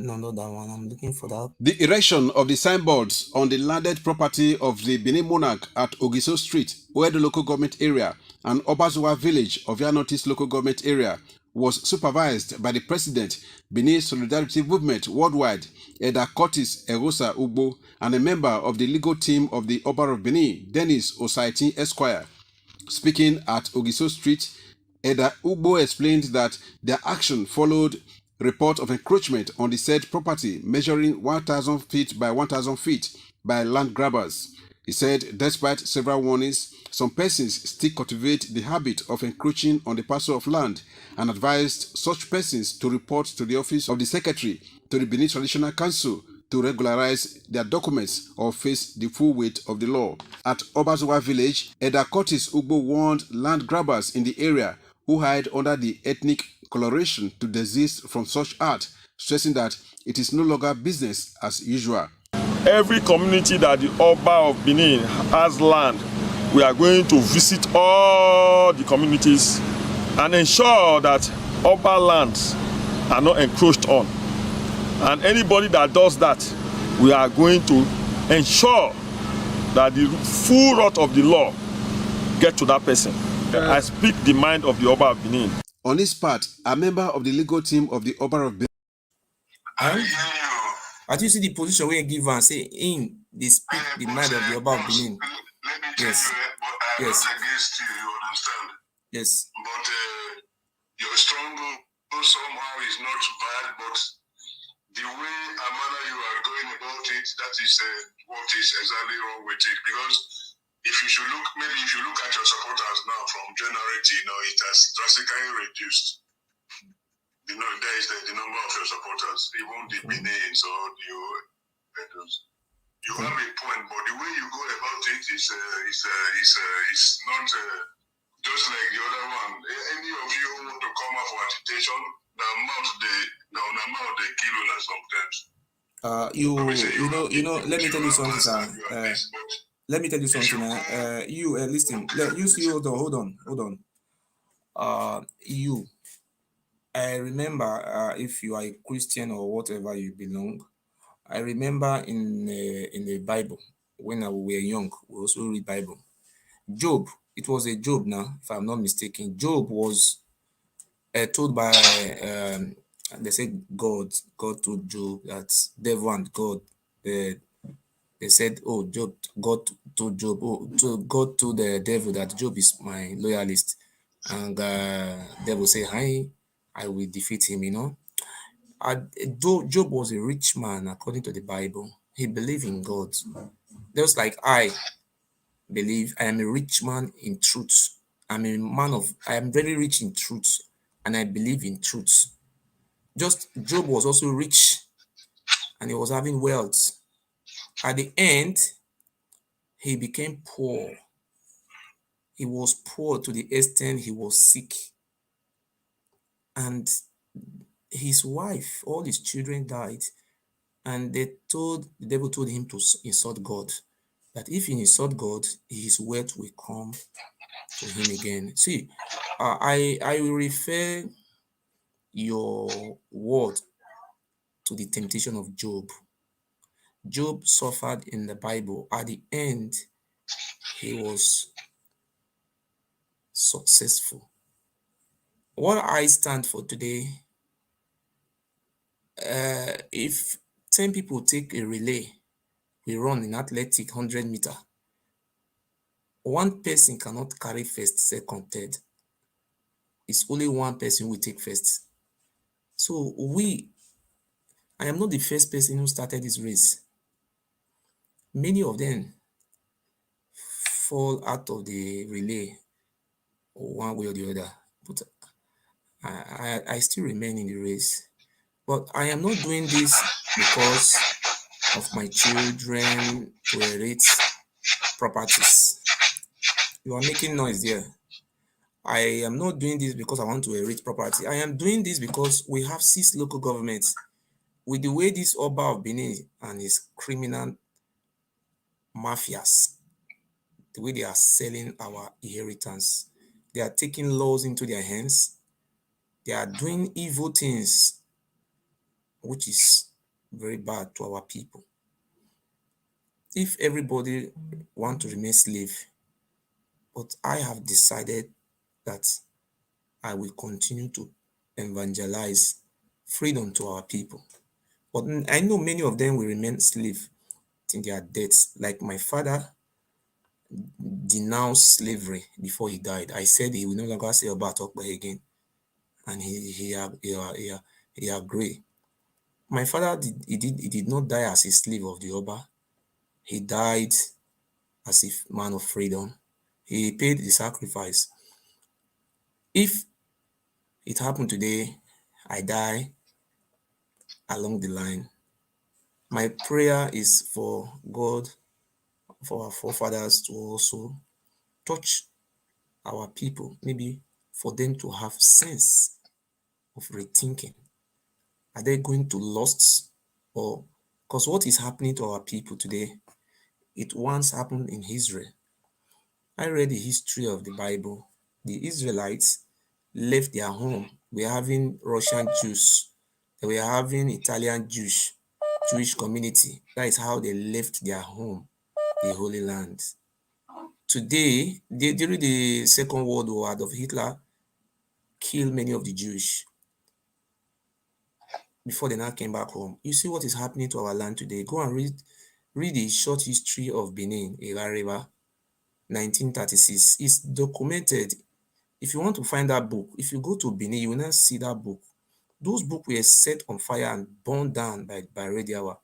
No, not that one. I'm looking for that. The erection of the signboards on the landed property of the Benin monarch at Ogiso Street, Oedo local government area, and Obazuwa village of Yanotis local government area was supervised by the president, Benin Solidarity Movement Worldwide, Eda Curtis Erosa Ugbo, and a member of the legal team of the Oba of Benin, Dennis Osaitin Esquire. Speaking at Ogiso Street, Eda Ugbo explained that their action followed report of encroachment on the said property measuring 1,000 feet by 1,000 feet by land grabbers. He said despite several warnings, some persons still cultivate the habit of encroaching on the parcel of land and advised such persons to report to the office of the secretary to the Benin Traditional Council to regularize their documents or face the full weight of the law. At Obazuwa village, Eda Curtis Ugbo warned land grabbers in the area who hide under the ethnic coloration to desist from such art, stressing that it is no longer business as usual. Every community that the Oba of Benin has land, we are going to visit all the communities and ensure that Oba lands are not encroached on. And anybody that does that, we are going to ensure that the full wrath of the law get to that person. I speak the mind of the Oba of Benin. On his part, a member of the legal team of the Oba of Benin. I do see the position where you give and say in they speak the mind of the Oba of Benin. Yes. Yes. Against you, you understand? Yes. But your struggle somehow is not bad, but the way and manner you are going about it, that is what is exactly wrong with it. Because if you should look, maybe if you look at your supporters now from January to, it has drastically reduced. There is the number of your supporters, even the Benins or the Ekhoes. You have a point, but the way you go about it is not just like the other one. Any of you who want to come out for agitation, the amount they kill you sometimes. Let me tell you something, sir. Let me tell you something. Listen. Hold on. I remember if you are a Christian or whatever you belong, I remember in the Bible when we were young, we also read Bible. Job, it was a Job now, if I'm not mistaken. Job was told by they said God told Job that devil and God. They said, "Oh, God told Job, God told the devil that Job is my loyalist," and devil say, I will defeat him." Job was a rich man according to the Bible. He believed in God. Just like I believe, I am a rich man in truth. I am very rich in truth, and I believe in truth. Just Job was also rich, and he was having wealth. At the end, he became poor. He was poor to the extent he was sick. And his wife, all his children died. And the devil told him to insult God. That if he insult God, his wealth will come to him again. See, I will refer your word to the temptation of Job. Job suffered in the Bible. At the end, he was successful. What I stand for today, if 10 people take a relay, we run in athletic 100 meter, one person cannot carry first, second, third. It's only one person who will take first. So I am not the first person who started this race. Many of them fall out of the relay one way or the other. But I still remain in the race. But I am not doing this because of my children to inherit properties. You are making noise there. I am not doing this because I want to inherit property. I am doing this because we have 6 local governments. With the way this Oba of Benin and his criminal mafias, the way they are selling our inheritance, they are taking laws into their hands. They are doing evil things, which is very bad to our people. If everybody want to remain slave, but I have decided that I will continue to evangelize freedom to our people. But I know many of them will remain slave till their deaths. Like my father denounced slavery before he died. I said he will no longer say about Okpa again. And he agreed. My father did not die as a slave of the Oba. He died as a man of freedom. He paid the sacrifice. If it happened today, I die along the line. My prayer is for God, for our forefathers to also touch our people, maybe for them to have sense of rethinking. Are they going to lust? Or because what is happening to our people today, it once happened in Israel. I read the history of the Bible. The Israelites left their home. We are having Russian Jews. We are having Italian Jewish community. That is how they left their home, the Holy Land. Today, during the Second World War, Adolf Hitler killed many of the Jews before they now came back home. You see what is happening to our land today. Go and read the short history of Benin, Ewuare, 1936. It's documented. If you want to find that book, if you go to Benin, you will not see that book. Those books were set on fire and burned down by Ewuare.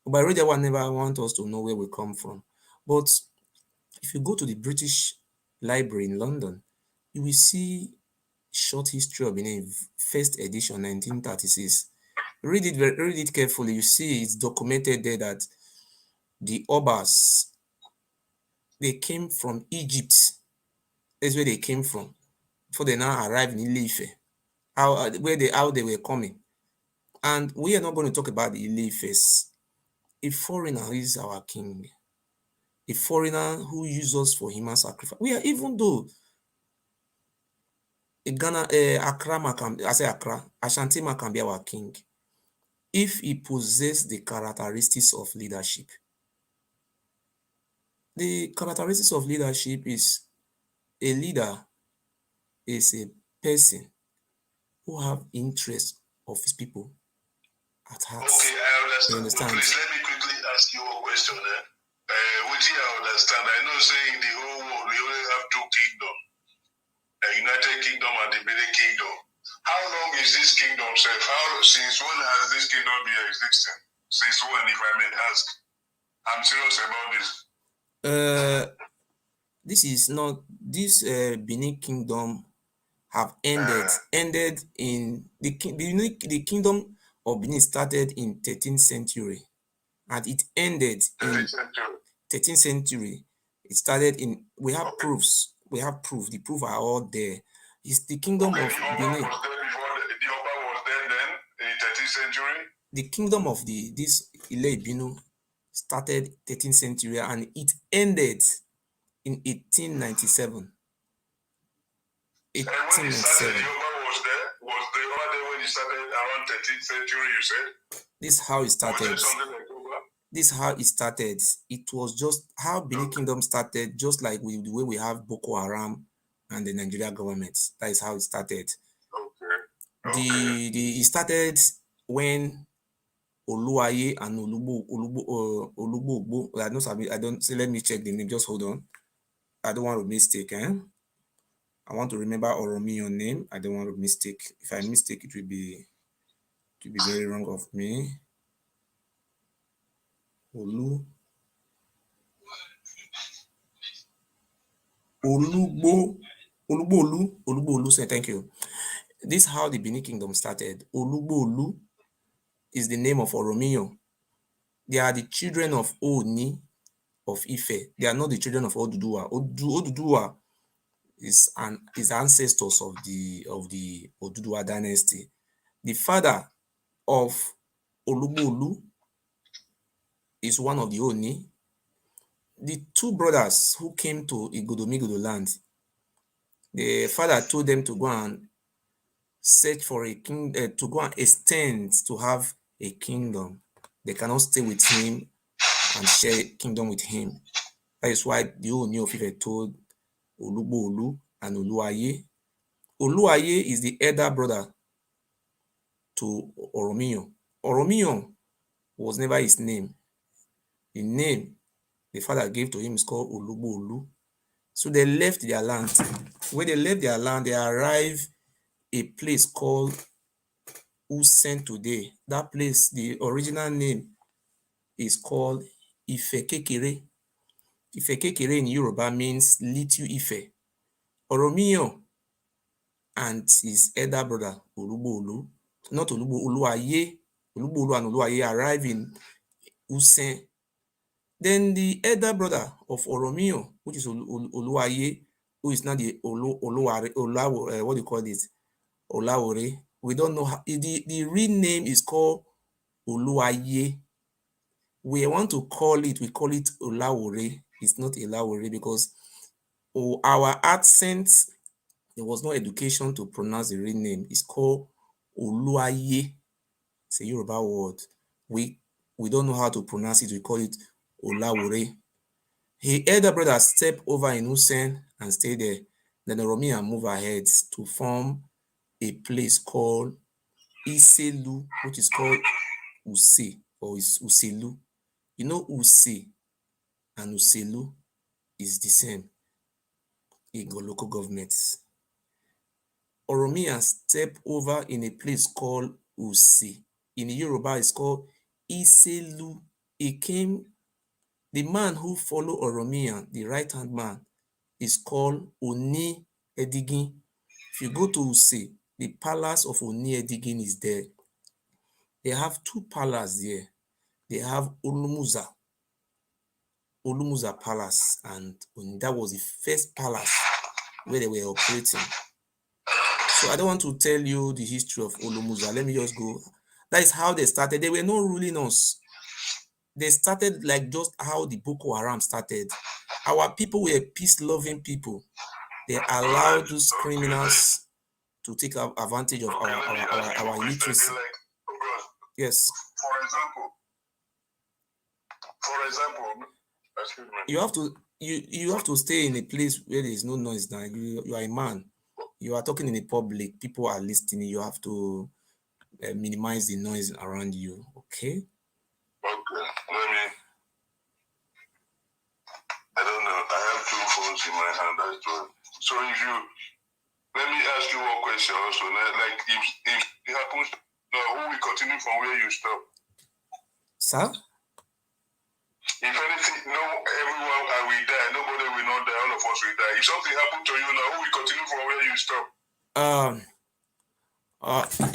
But Ewuare never want us to know where we come from. But if you go to the British Library in London, you will see short history of Benin, first edition, 1936. Read it carefully. You see it's documented there that the Obas, they came from Egypt. That's where they came from. Before they now arrived in Ile-Ife, how they were coming. And we are not going to talk about the Ile-Ifes. A foreigner is our king. A foreigner who uses us for human sacrifice. We are, even though Ashanti Man can be our king if he possesses the characteristics of leadership. The characteristics of leadership is a leader is a person who have interest of his people at heart. Okay, I understand. You understand? Please let me quickly ask you a question. Which I understand. I know saying the whole world we only have two kingdoms, the United Kingdom and the Benin Kingdom. How long is this kingdom, sir? Since when has this kingdom been existing? Since when, if I may ask? I'm serious about this. This Benin Kingdom have ended in the kingdom of Benin started in 13th century and it ended in 13th century. It started in, we have proofs. We have proof. The proof are all there. It's the kingdom of Benin. The Oba was there then in 13th century. The kingdom of this Ile-Ibinu started 13th century and it ended in 1897. 1897. The Oba was there? Was the Oba there when it started around 13th century, you said? This is how it started. Was there something like Oba? This is how it started. It was just how Benin Kingdom started, just like the way we have Boko Haram and the Nigerian government. That is how it started. It started when Oluwaye and Olugbo. I don't say. Let me check the name. Just hold on. I don't want to mistake. I want to remember Oromiyo name. I don't want to mistake. If I mistake, it will be very wrong of me. Olugbo, say thank you. This is how the Benin Kingdom started. Olugbo is the name of Oromiyo. They are the children of Oni of Ife. They are not the children of Oduduwa. Oduduwa is ancestors of the Oduduwa dynasty. The father of Olugbo is one of the Oni. The two brothers who came to Igodomigodo land, the father told them to go and search for a king, to go and extend to have a kingdom. they cannot stay with him and share kingdom with him. That is why the Ooni of Ife told Olugboolu and Oluwaye. Oluwaye is the elder brother to Oromiyan. Oromiyan was never his name. The name the father gave to him is called Olugboolu. So they left their land. When they left their land, they arrived a place called Usen today. That place, the original name is called Ife Kekere. Ife Kekere in Yoruba means Little Ife. Oromiyan and his elder brother Olugboolu, not Oluwaye, Olugboolu and Oluwaye arrive in Usen. Then the elder brother of Oromiyan, which is Oluwaye, who is now the Oluware, what do you call this? Olawore. We don't know how, the real name is called Oluwaye. We want to call it, we call it Olawore. It's not Olawore because our accent, there was no education to pronounce the real name. It's called Oluwaye. It's a Yoruba word. We don't know how to pronounce it. We call it Olawore. His elder brother stepped over in Usen and stayed there. Then Oromiyan moved ahead to form a place called Iselu, which is called Use or is Uselu. You know, Use and Uselu is the same in local governments. Oromiyan stepped over in a place called Use. In Yoruba, it's called Iselu. The man who followed Oromiyan, the right-hand man, is called Oni Edigin. If you go to Use, the palace of Oni Edigin is there. They have two palaces there. They have Olumuza Palace, and that was the first palace where they were operating. So I don't want to tell you the history of Olumuza. Let me just go. That is how they started. They were not ruling us. They started like just how the Boko Haram started. Our people were peace-loving people. They allowed those criminals to take advantage of our illiteracy. Yes. For example, excuse me. You have to stay in a place where there is no noise. Now you are a man. You are talking in the public. People are listening. You have to minimize the noise around you. Okay. Okay. I don't know. I have two phones in my hand. That's all. So let me ask you one question also. Like if it happens, who will continue from where you stop? Sir? If anything, everyone will die. Nobody will not die. All of us will die. If something happened to you now, who will continue from where you stop?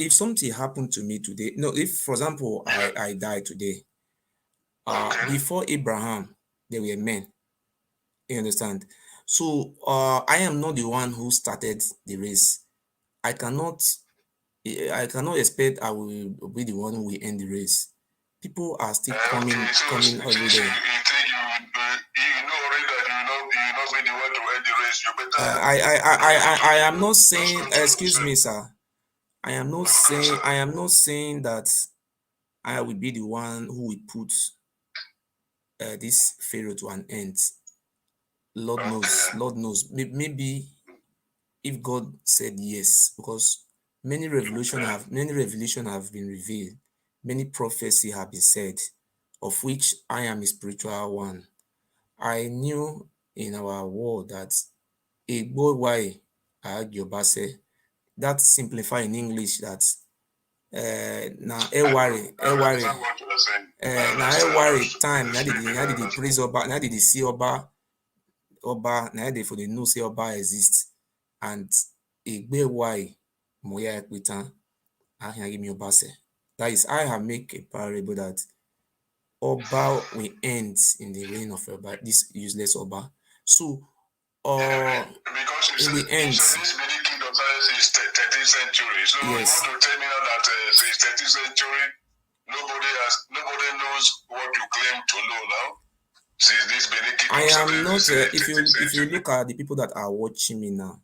If something happened to me today, if for example I die today, before Abraham, there were men. You understand? So I am not the one who started the race. I cannot expect I will be the one who will end the race. People are still coming every day. You know already that you not be the one to end the race. You better. I am not saying. Excuse me, sir. I am not saying that I will be the one who will put this Pharaoh to an end. Lord knows. Maybe if God said yes, because many revelation have been revealed, many prophecy have been said, of which I am a spiritual one. I knew in our world that Ewuare Agiobase, that simplify in English that now Ewuare time now did the praise Oba, now did the see Oba now they for the know say Oba exists, and Ewuare Moya Ekwitan Ahiyagimi Obase. That is, I have make a parable that Oba will end in the reign of Oba, this useless Oba. So because in the end, this Benin kingdom is 13th century. So yes. You want to tell me now that since 13th century, nobody knows what you claim to know now. Since this Benin kingdom I am not. If you look at the people that are watching me now,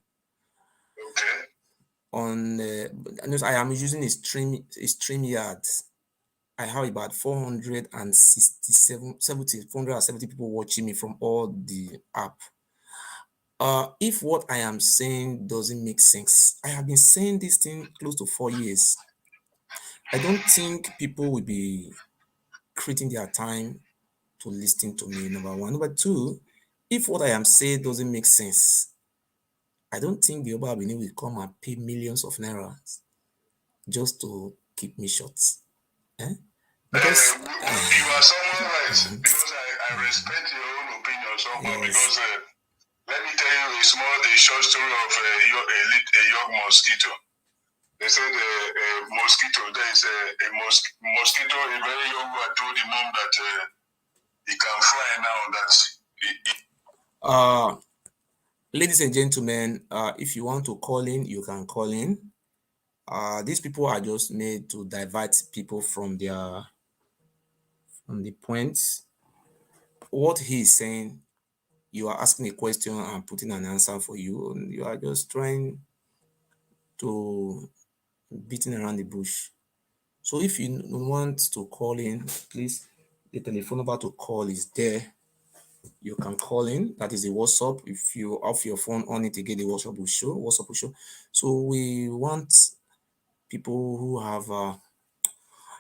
okay. I am using a StreamYard. I have about 470 people watching me from all the app. If what I am saying doesn't make sense, I have been saying this thing close to 4 years. I don't think people will be creating their time to listen to me, number one. Number two, if what I am saying doesn't make sense, I don't think the UOBA Benin will come and pay millions of naira just to keep me short. Because you are somewhat right, because I respect your own opinion somewhat, because let me tell you a short story of a young mosquito. They said a mosquito, there is a mosquito, a very young one told the mom that he can fly now, that ladies and gentlemen, if you want to call in, you can call in. These people are just made to divert people from the points. What he is saying, you are asking a question and putting an answer for you, and you are just trying to beating around the bush. So if you want to call in, please, the telephone number to call is there. You can call in. That is the WhatsApp. If you off your phone on it again, the WhatsApp will show. So we want people who have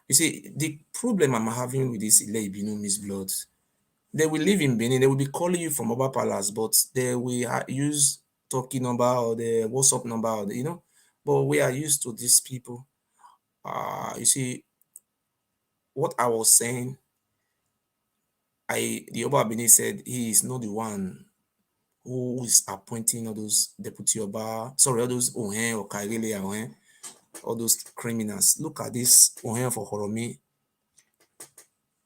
you see, the problem I'm having with this Ile Miss Blood, they will live in Benin, they will be calling you from Oba Palace, but they will use talking number or the WhatsApp number, or the, but we are used to these people. You see, what I was saying, the Oba Benin said he is not the one who is appointing all those deputy Oba, all those Ohen or Kairele Ohen, all those criminals. Look at this Ohen for Horomi,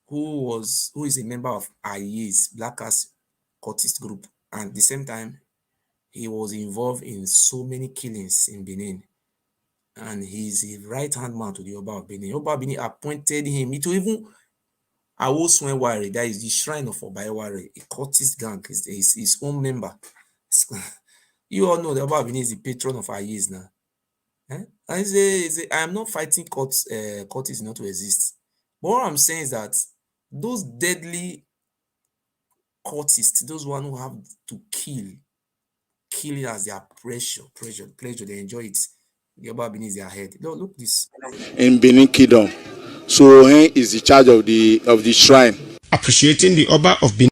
who is a member of IE's Black Ass Cultist group, and at the same time he was involved in so many killings in Benin, and he's a right-hand man to the Oba of Benin. Oba of Benin appointed him to even Ewuare, that is the shrine of Ewuare, a cultist gang, is his own member. You all know the Oba of Benin is the patron of IE's now. I am not fighting cultists not to exist. But what I'm saying is that those deadly cultists, those one who have to kill it as their pleasure, they enjoy it. The Oba Benin is their head. Look this. In Benin Kingdom, so he is the charge of the shrine. Appreciating the Oba of Benin.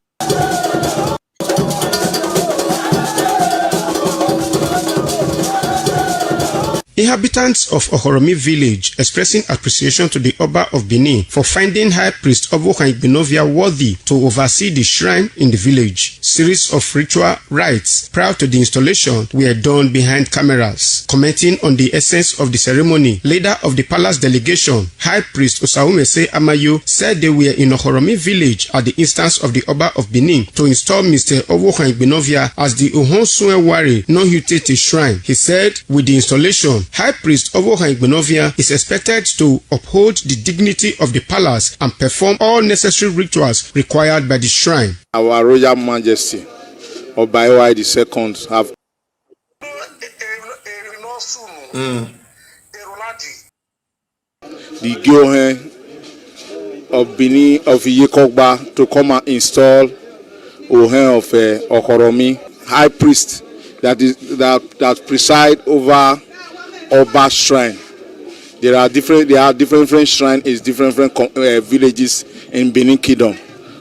Inhabitants of Ohoromi village expressing appreciation to the Oba of Benin for finding High Priest Owohan Igbenovia worthy to oversee the shrine in the village. Series of ritual rites prior to the installation were done behind cameras. Commenting on the essence of the ceremony, leader of the palace delegation, High Priest Osawumese Amayo, said they were in Ohoromi village at the instance of the Oba of Benin to install Mr. Owohan Igbenovia as the Ewuare non-Hutete shrine. He said with the installation, High Priest Owohan Igbenovia is expected to uphold the dignity of the palace and perform all necessary rituals required by the shrine. Our Royal Majesty, Oba Ewuare II, have the EKHOE of Benin of EKHOE to come and install Ohen of Ohoromi, High Priest that preside over Oba shrine. There are different shrines in different villages in Benin Kingdom.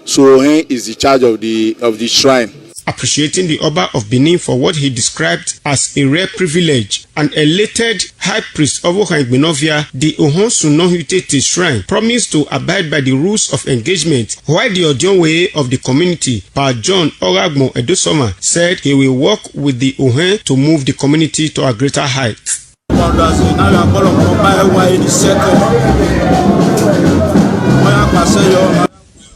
So he is the charge of the shrine. Appreciating the Oba of Benin for what he described as a rare privilege, and elated High Priest Owohan Igbenovia, the Ohonsu non-Hutete shrine, promised to abide by the rules of engagement, while the Odionwe of the community, Pa John Oragmo Edosoma, said he will work with the Ohen to move the community to a greater height.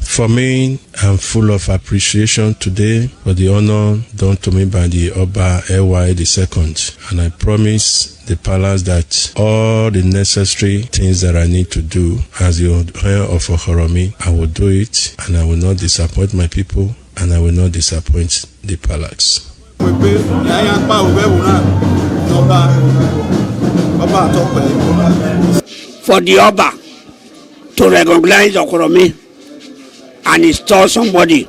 For me, I'm full of appreciation today for the honor done to me by the Oba Ewuare II, and I promise the palace that all the necessary things that I need to do as the Ohen of Ohoromi, I will do it, and I will not disappoint my people, and I will not disappoint the palace. For the Oba to recognize Okoromi and install somebody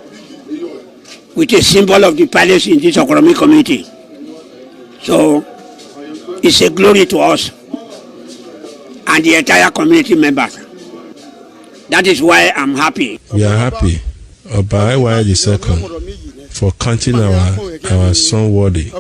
with a symbol of the palace in this Okoromi community. So it's a glory to us and the entire community members. That is why I'm happy. We are happy by Ewuare II for counting our son worthy.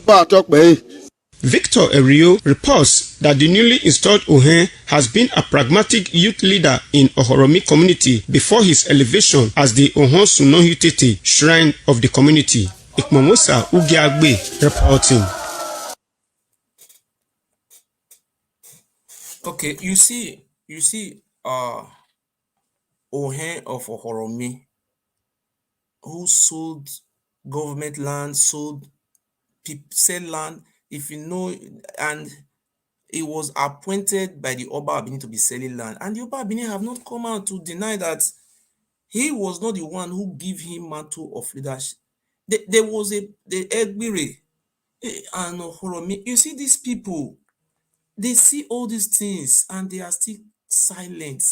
Victor Erio reports that the newly installed Ohen has been a pragmatic youth leader in Ohoromi community before his elevation as the Ohon Sunohutete Shrine of the community. Ikmomosa Ugiagbe reporting. Okay, you see, Ohen of Ohoromi, who sold government land, sell land, if you know, and he was appointed by the Oba Benin to be selling land, and the Oba Benin have not come out to deny that he was not the one who gave him mantle of leadership. There was the Ewuare and Ohoromi. You see, these people, they see all these things and they are still silent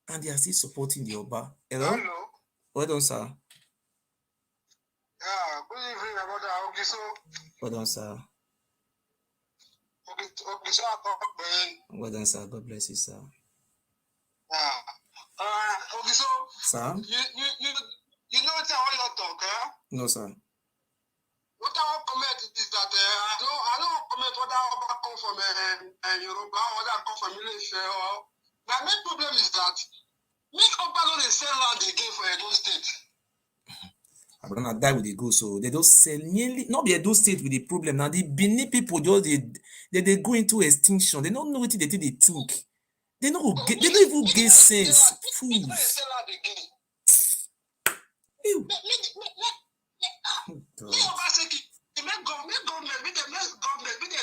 and they are still supporting the Oba. Hello? Well done, sir. Yeah, good evening, my brother. Okay, so. Well done, sir. Okay, so well done, sir. God bless you, sir. Yeah. Okay, so. Sir? You know what I want to talk, eh? No, sir. What I want to comment is that I don't comment what I come from Yoruba, what I come from Malaysia. My main problem is that make Oba no dey sell land again for Edo State. I'm gonna die with the go, so they don't sell nearly not be Edo State with the problem. Now the Benin people just they go into extinction. They don't know what they think. They don't even get sense. Fools. Make government,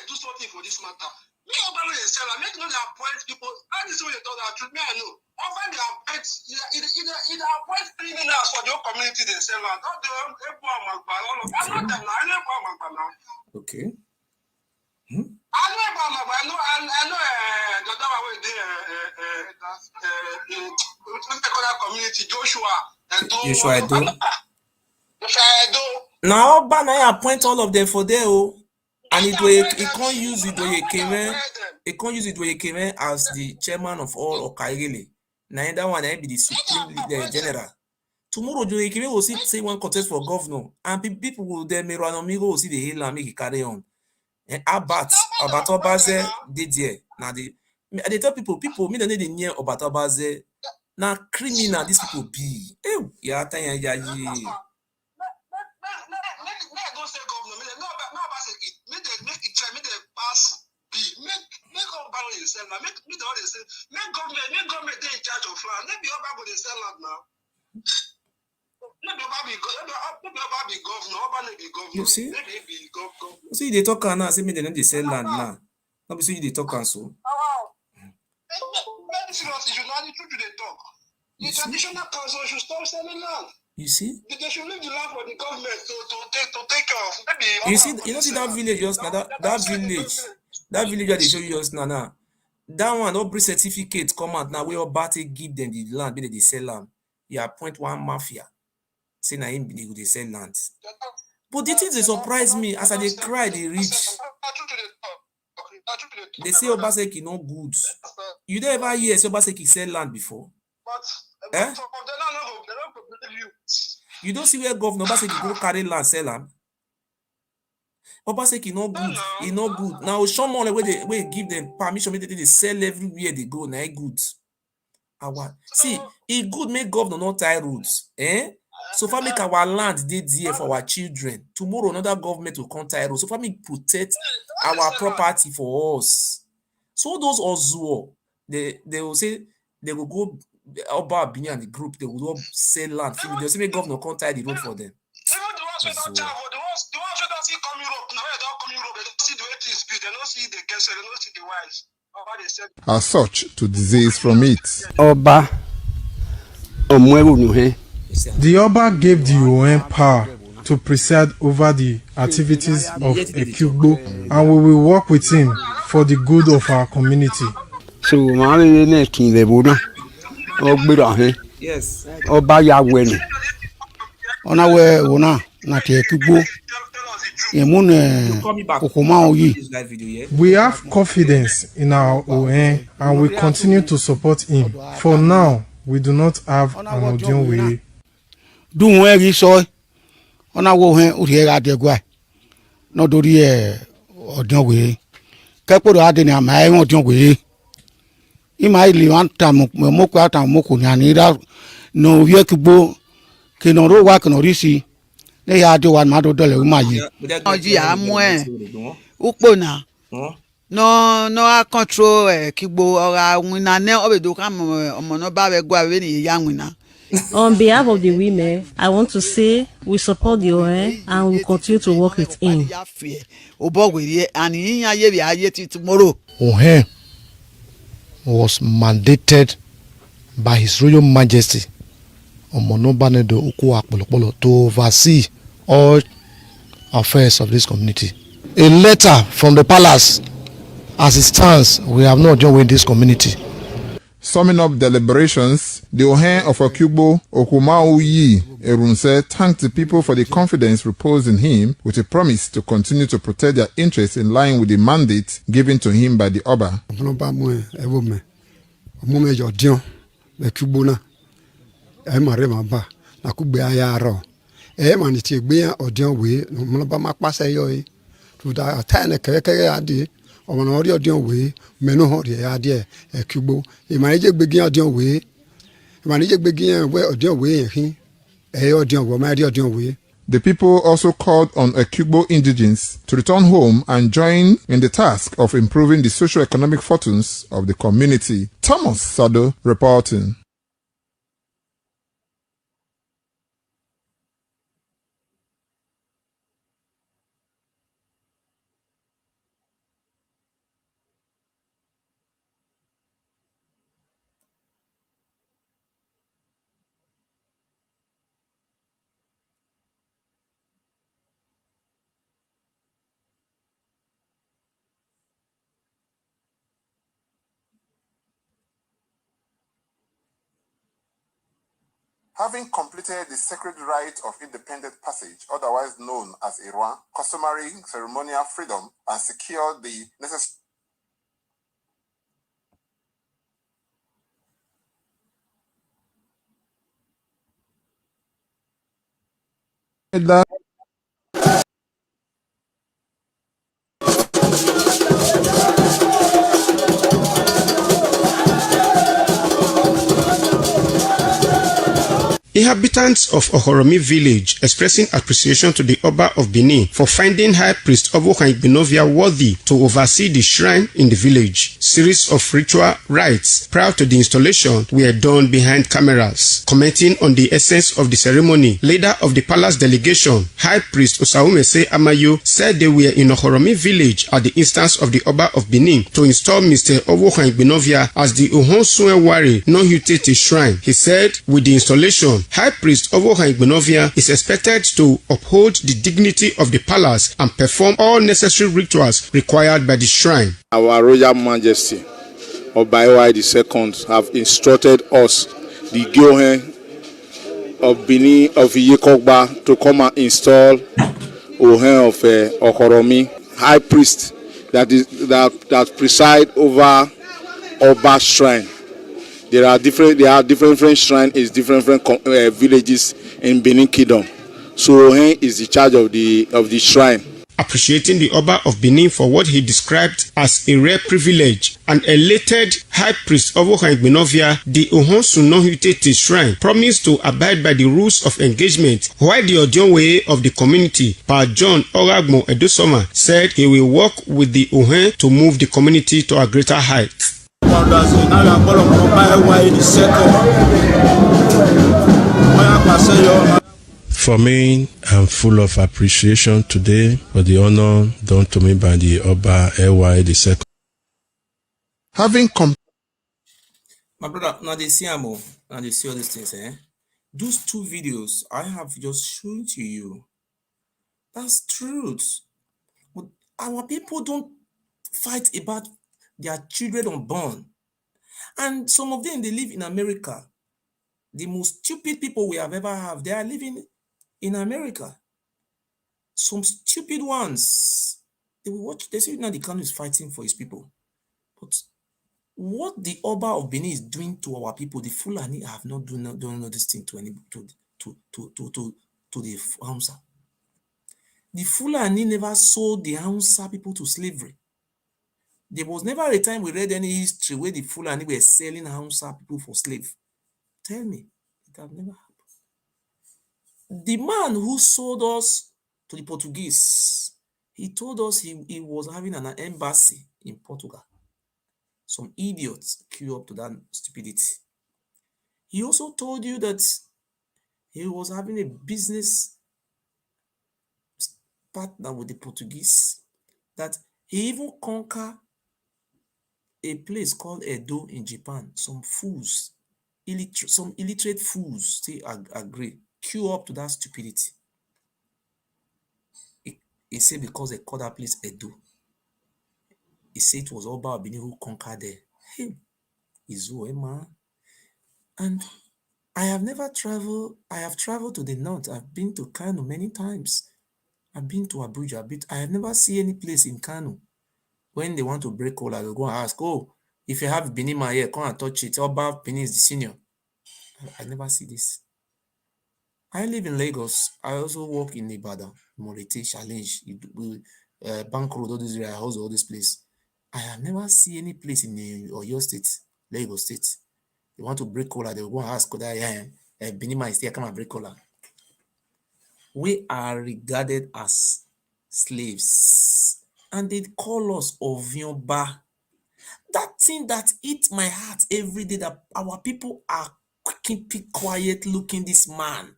do something for this matter. Me Oba no dey sell land, make no dey appoint people. How this way they talk that truth? Me I know. Oba dey appoint either appoint criminals for the whole community they sell land. Not the I'm not them now. I know. Okay. I know the other way the community Joshua Edo. Now Oba na appoint all of them for there, and he can't use it as the chairman of all Okaigele. Now that one be the supreme leader general. Tomorrow Joyekeme will say one contest for governor, and people will then will see the hill and make it carry on. And Obatobaze did there. Now they tell people me don't need near Obatobaze. Now criminal these people be. Yeah. Make government they in charge of land. Maybe Oba go dey sell land now. Maybe Oba be governor. You see? See they talk now. Say me they don't dey sell land now. Not be so you dey talk and so. Seriously, you know the truth they talk. The traditional council should stop selling land. You see? They should leave the land for the government to take care of. Maybe you see that village just now. That village that they show you just now. That one, no bring certificate come out now. We all party give them the land, but they sell land. You appoint one mafia. Say na him they sell land. But the things they surprise me as they cry, they reach. They say Obaseki no good. You don't ever hear say Obaseki sell land before? Eh? You don't see where Governor Obaseki go carry land, sell land? Obaseki no good. He no good. Now show more where they give them permission, they sell everywhere they go. Now good. See, it good make governor not tie roads. So far make our land they there for our children. Tomorrow another government will come tie roads. So far make protect our property for us. So those Ozuo, they will say they will go Oba Bini and the group, they will go sell land. They'll say make governor come tie the road for them. Even the ones who don't see come Europe, now they don't come Europe, they don't see the way things be, they don't see the guests, they don't see the wives. As such, to disease from it. Oba The Oba gave the UN power to preside over the activities of Ekhoes, and we will work with him for the good of our community. So, ogbirahe Yes. oba ya wenu ona we wona na te kugbo yemune okoma oyi. We have confidence in our ON and we continue to support him. For now, we do not have an Odion. Do we so ona wo hen uri ga de gwa no dori Odion we keporo ade ni ama e Odion we ima ili wanta mo kwa ta mo ko ni anira no wie kugbo ke no ro wa ke no risi ne ya de wa ma do dole ma yi oji amwe ukpona no a control kigbo ora wina ne obedo ka omo no ba we gwa we ni ya wina. On behalf of the women, I want to say we support the ON and we continue to work with him. ON was mandated by His Royal Majesty Omonobanedo Ukuakpolopolo to oversee all affairs of this community. A letter from the palace, as it stands, we have not joined with this community. Summing up deliberations, the Ohen of Okugbo, Okumauyi Erunse, thanked the people for the confidence reposed in him with a promise to continue to protect their interests in line with the mandate given to him by the Oba. Ọmọ ori odion we menu ho ri ade ekugbo imanije gbegin odion we imanije gbegin we odion we hin odion wo ma ri odion we. The people also called on Ekugbo indigenes to return home and join in the task of improving the socio-economic fortunes of the community. Thomas Sado reporting. Having completed the sacred rite of independent passage, otherwise known as Ewuare, customary ceremonial freedom, and secured the necessary Inhabitants of Ohoromi village expressing appreciation to the Oba of Benin for finding High Priest Owokan worthy to oversee the shrine in the village. Series of ritual rites prior to the installation were done behind cameras. Commenting on the essence of the ceremony, leader of the palace delegation, High Priest Osaumese Amayo, said they were in Ohoromi village at the instance of the Oba of Benin to install Mr. Owokan as the Ewuare non-heritage shrine. He said with the installation, High Priest Owokan is expected to uphold the dignity of the palace and perform all necessary rituals required by the shrine. Our Royal Majesty Oba Ewuare II have instructed us, the Ekhoes of Benin of EKHOE, to come and install Ohen of Ohoromi, High Priest that preside over Oba shrine. There are different shrines in different villages in Benin Kingdom. So Ohen is the charge of the shrine. Appreciating the Oba of Benin for what he described as a rare privilege, and elated High Priest Owokan the Ohonsu non-heritage shrine promised to abide by the rules of engagement, while the Odionwe of the community, Pa John Oragmo Edosoma, said he will work with the Ohen to move the community to a greater height. For me, I'm full of appreciation today for the honor done to me by the Oba Ewuare II. Having My brother, now they see Amo, now they see all these things, eh? Those two videos I have just shown to you. That's truth. But our people don't fight about their children unborn. And some of them, they live in America. The most stupid people we have ever had, they are living in America. Some stupid ones. They will watch, they say now the country is fighting for his people. But what the Oba of Benin is doing to our people, the Fulani have not done this thing to any to the Hausa. The Fulani never sold the Hausa people to slavery. There was never a time we read any history where the Fulani were selling Hausa people for slave. Tell me, it have never happened. The man who sold us to the Portuguese, he told us he was having an embassy in Portugal. Some idiots queue up to that stupidity. He also told you that he was having a business partner with the Portuguese, that he even conquered a place called Edo in Japan. Some fools, some illiterate fools still agree, queue up to that stupidity. He said because they called that place Edo. He said it was Oba Benin who conquered there. Him is man. And I have never traveled. I have traveled to the north. I've been to Kano many times. I've been to Abuja. I have never seen any place in Kano. When they want to break cola, they'll go and ask, oh, if you have Benin man here, come and touch it. Oba Benin is the senior. I never see this. I live in Lagos. I also work in Ibadan, Morete, Challenge, Bank Road, all this area, house, all this place. I have never seen any place in Oyo State, Lagos State. They want to break cola, they will go and ask, Benin man is there, come and break cola. We are regarded as slaves, and they call us Ovionba. That thing that eats my heart every day, that our people are keeping quiet looking this man.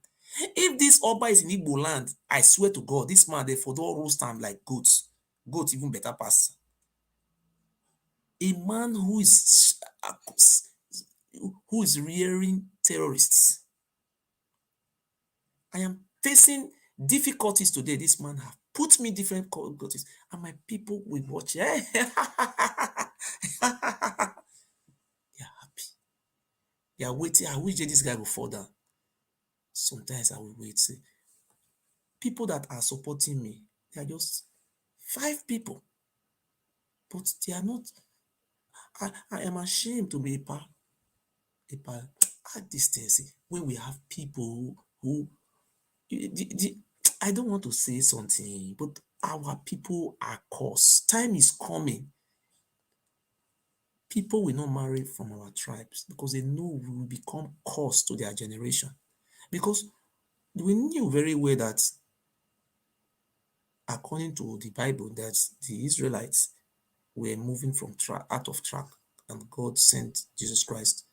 If this Oba is in Igbo land, I swear to God, this man, they for don't roast time like goats. Goats even better pass. A man who is rearing terrorists. I am facing difficulties today. This man have put me different difficulties, and my people will watch. They are happy. They are waiting. I wish this guy will fall down. Sometimes I will wait. Say, people that are supporting me, they are just 5 people, but they are not. I am ashamed to be a part at this stage when we have people who I don't want to say something, but our people are cursed. Time is coming. People will not marry from our tribes because they know we will become cursed to their generation. Because we knew very well that according to the Bible, that the Israelites were moving from out of track, and God sent Jesus Christ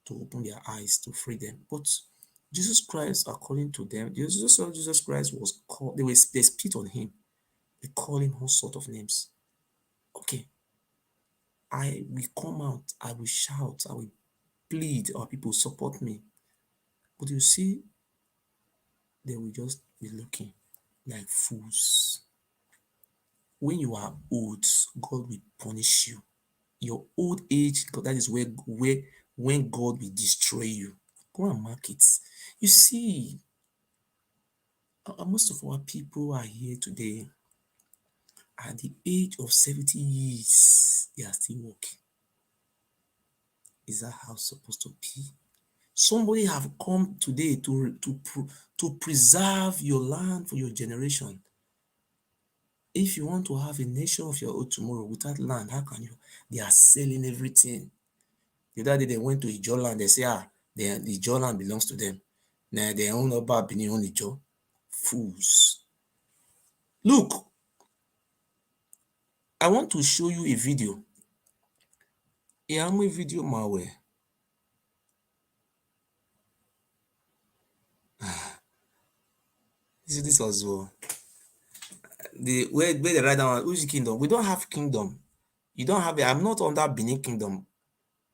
to open their eyes to free them. But Jesus Christ, according to them, Jesus Christ was called, they spit on him. They call him all sorts of names. Okay. I will come out, I will shout, I will plead, our people support me. But you see, they will just be looking like fools. When you are old, God will punish you. Your old age, that is where when God will destroy you. Go and mark it. You see, most of our people are here today. At the age of 70 years, they are still working. Is that how it's supposed to be? Somebody have come today to preserve your land for your generation. If you want to have a nation of your own tomorrow without land, how can you? They are selling everything. The other day they went to Ijo land, they say, the Ijo land belongs to them. Now they own Oba Benin own Ijo. Fools. Look, I want to show you a video. A video malware. This was where they write down who's the kingdom. We don't have kingdom. You don't have it. I'm not under Benin kingdom.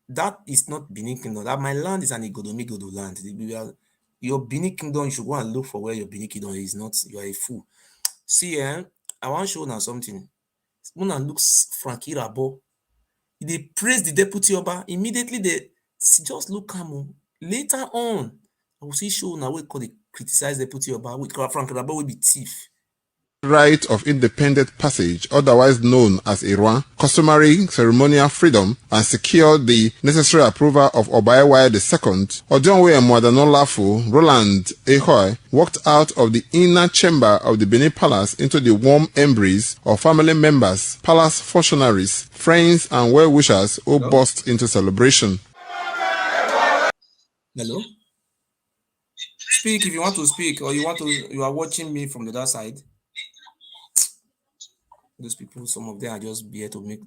That is not Benin kingdom. That my land is an Igodomigodo land. Your Benin kingdom, you should go and look for where your Benin kingdom is. Not you are a fool. See, I want to show now something. When I look Frankie Rabo, they praise the deputy Oba. Immediately they just look at him. Later on, I will see show now we call they criticize Deputy Oba, we call Frank Rabo will be thief. Right of independent passage, otherwise known as Iran, customary ceremonial freedom, and secured the necessary approval of Oba Ewuare II, Odionwe Mwadanolafu, Roland, Ekhoes, walked out of the inner chamber of the Benin Palace into the warm embrace of family members, palace functionaries, friends, and well-wishers who burst into celebration. Hello? Speak if you want to speak, or you are watching me from the other side. Those people, some of them are just here to make.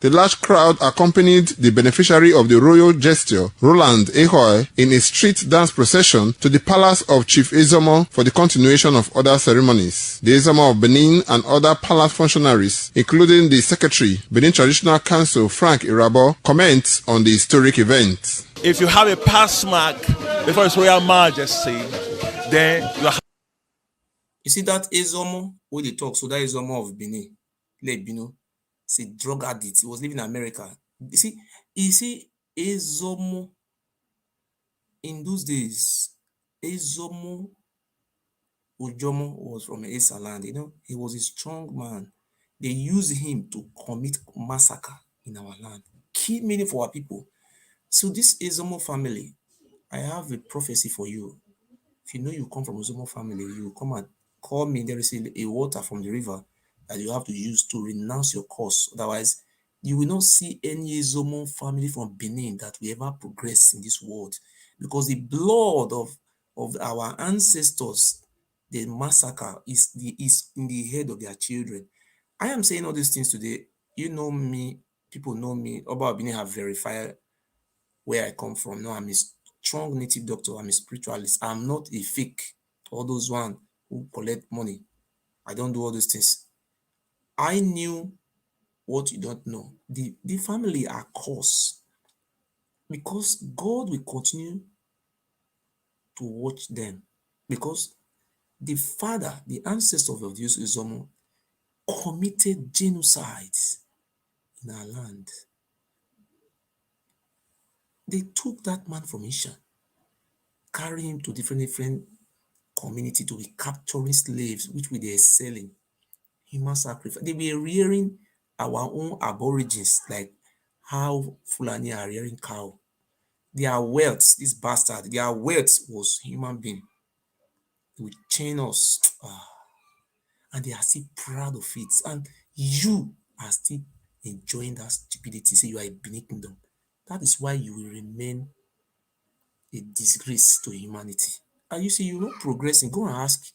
The large crowd accompanied the beneficiary of the royal gesture, Roland, Ekhoes, in a street dance procession to the palace of Chief Ezomo for the continuation of other ceremonies. The Ezomo of Benin and other palace functionaries, including the secretary, Benin Traditional Council, Frank Irabo, comments on the historic event. If you have a pass mark before His Royal Majesty, then you are. You see that Ezomo where they talk, so that Ezomo of Benin, Lebino, it's a drug addict. He was living in America. You see, Ezomo in those days, Ezomo Ujomo was from Esa land. He was a strong man. They used him to commit massacre in our land, kill many for our people. So this Ezomo family, I have a prophecy for you. If you know you come from Ezomo family, you come and call me. There is a water from the river that you have to use to renounce your cause. Otherwise, you will not see any Ezomo family from Benin that will ever progress in this world, because the blood of our ancestors, the massacre is in the head of their children. I am saying all these things today. You know me, people know me. Oba Benin have verified where I come from. No, I'm a strong native doctor. I'm a spiritualist. I'm not a fake. All those one who collect money. I don't do all those things. I knew what you don't know. The family are cursed because God will continue to watch them, because the father, the ancestors of this Ezomo, committed genocide in our land. They took that man from Isha, carry him to different community to be capturing slaves, which we were selling. Human sacrifice. They were rearing our own aborigines, like how Fulani are rearing cow. Their wealth, this bastard, their wealth was human being. They would chain us. And they are still proud of it. And you are still enjoying that stupidity. Say you are a Benin kingdom. That is why you will remain a disgrace to humanity. And you see, you're not progressing. Go and ask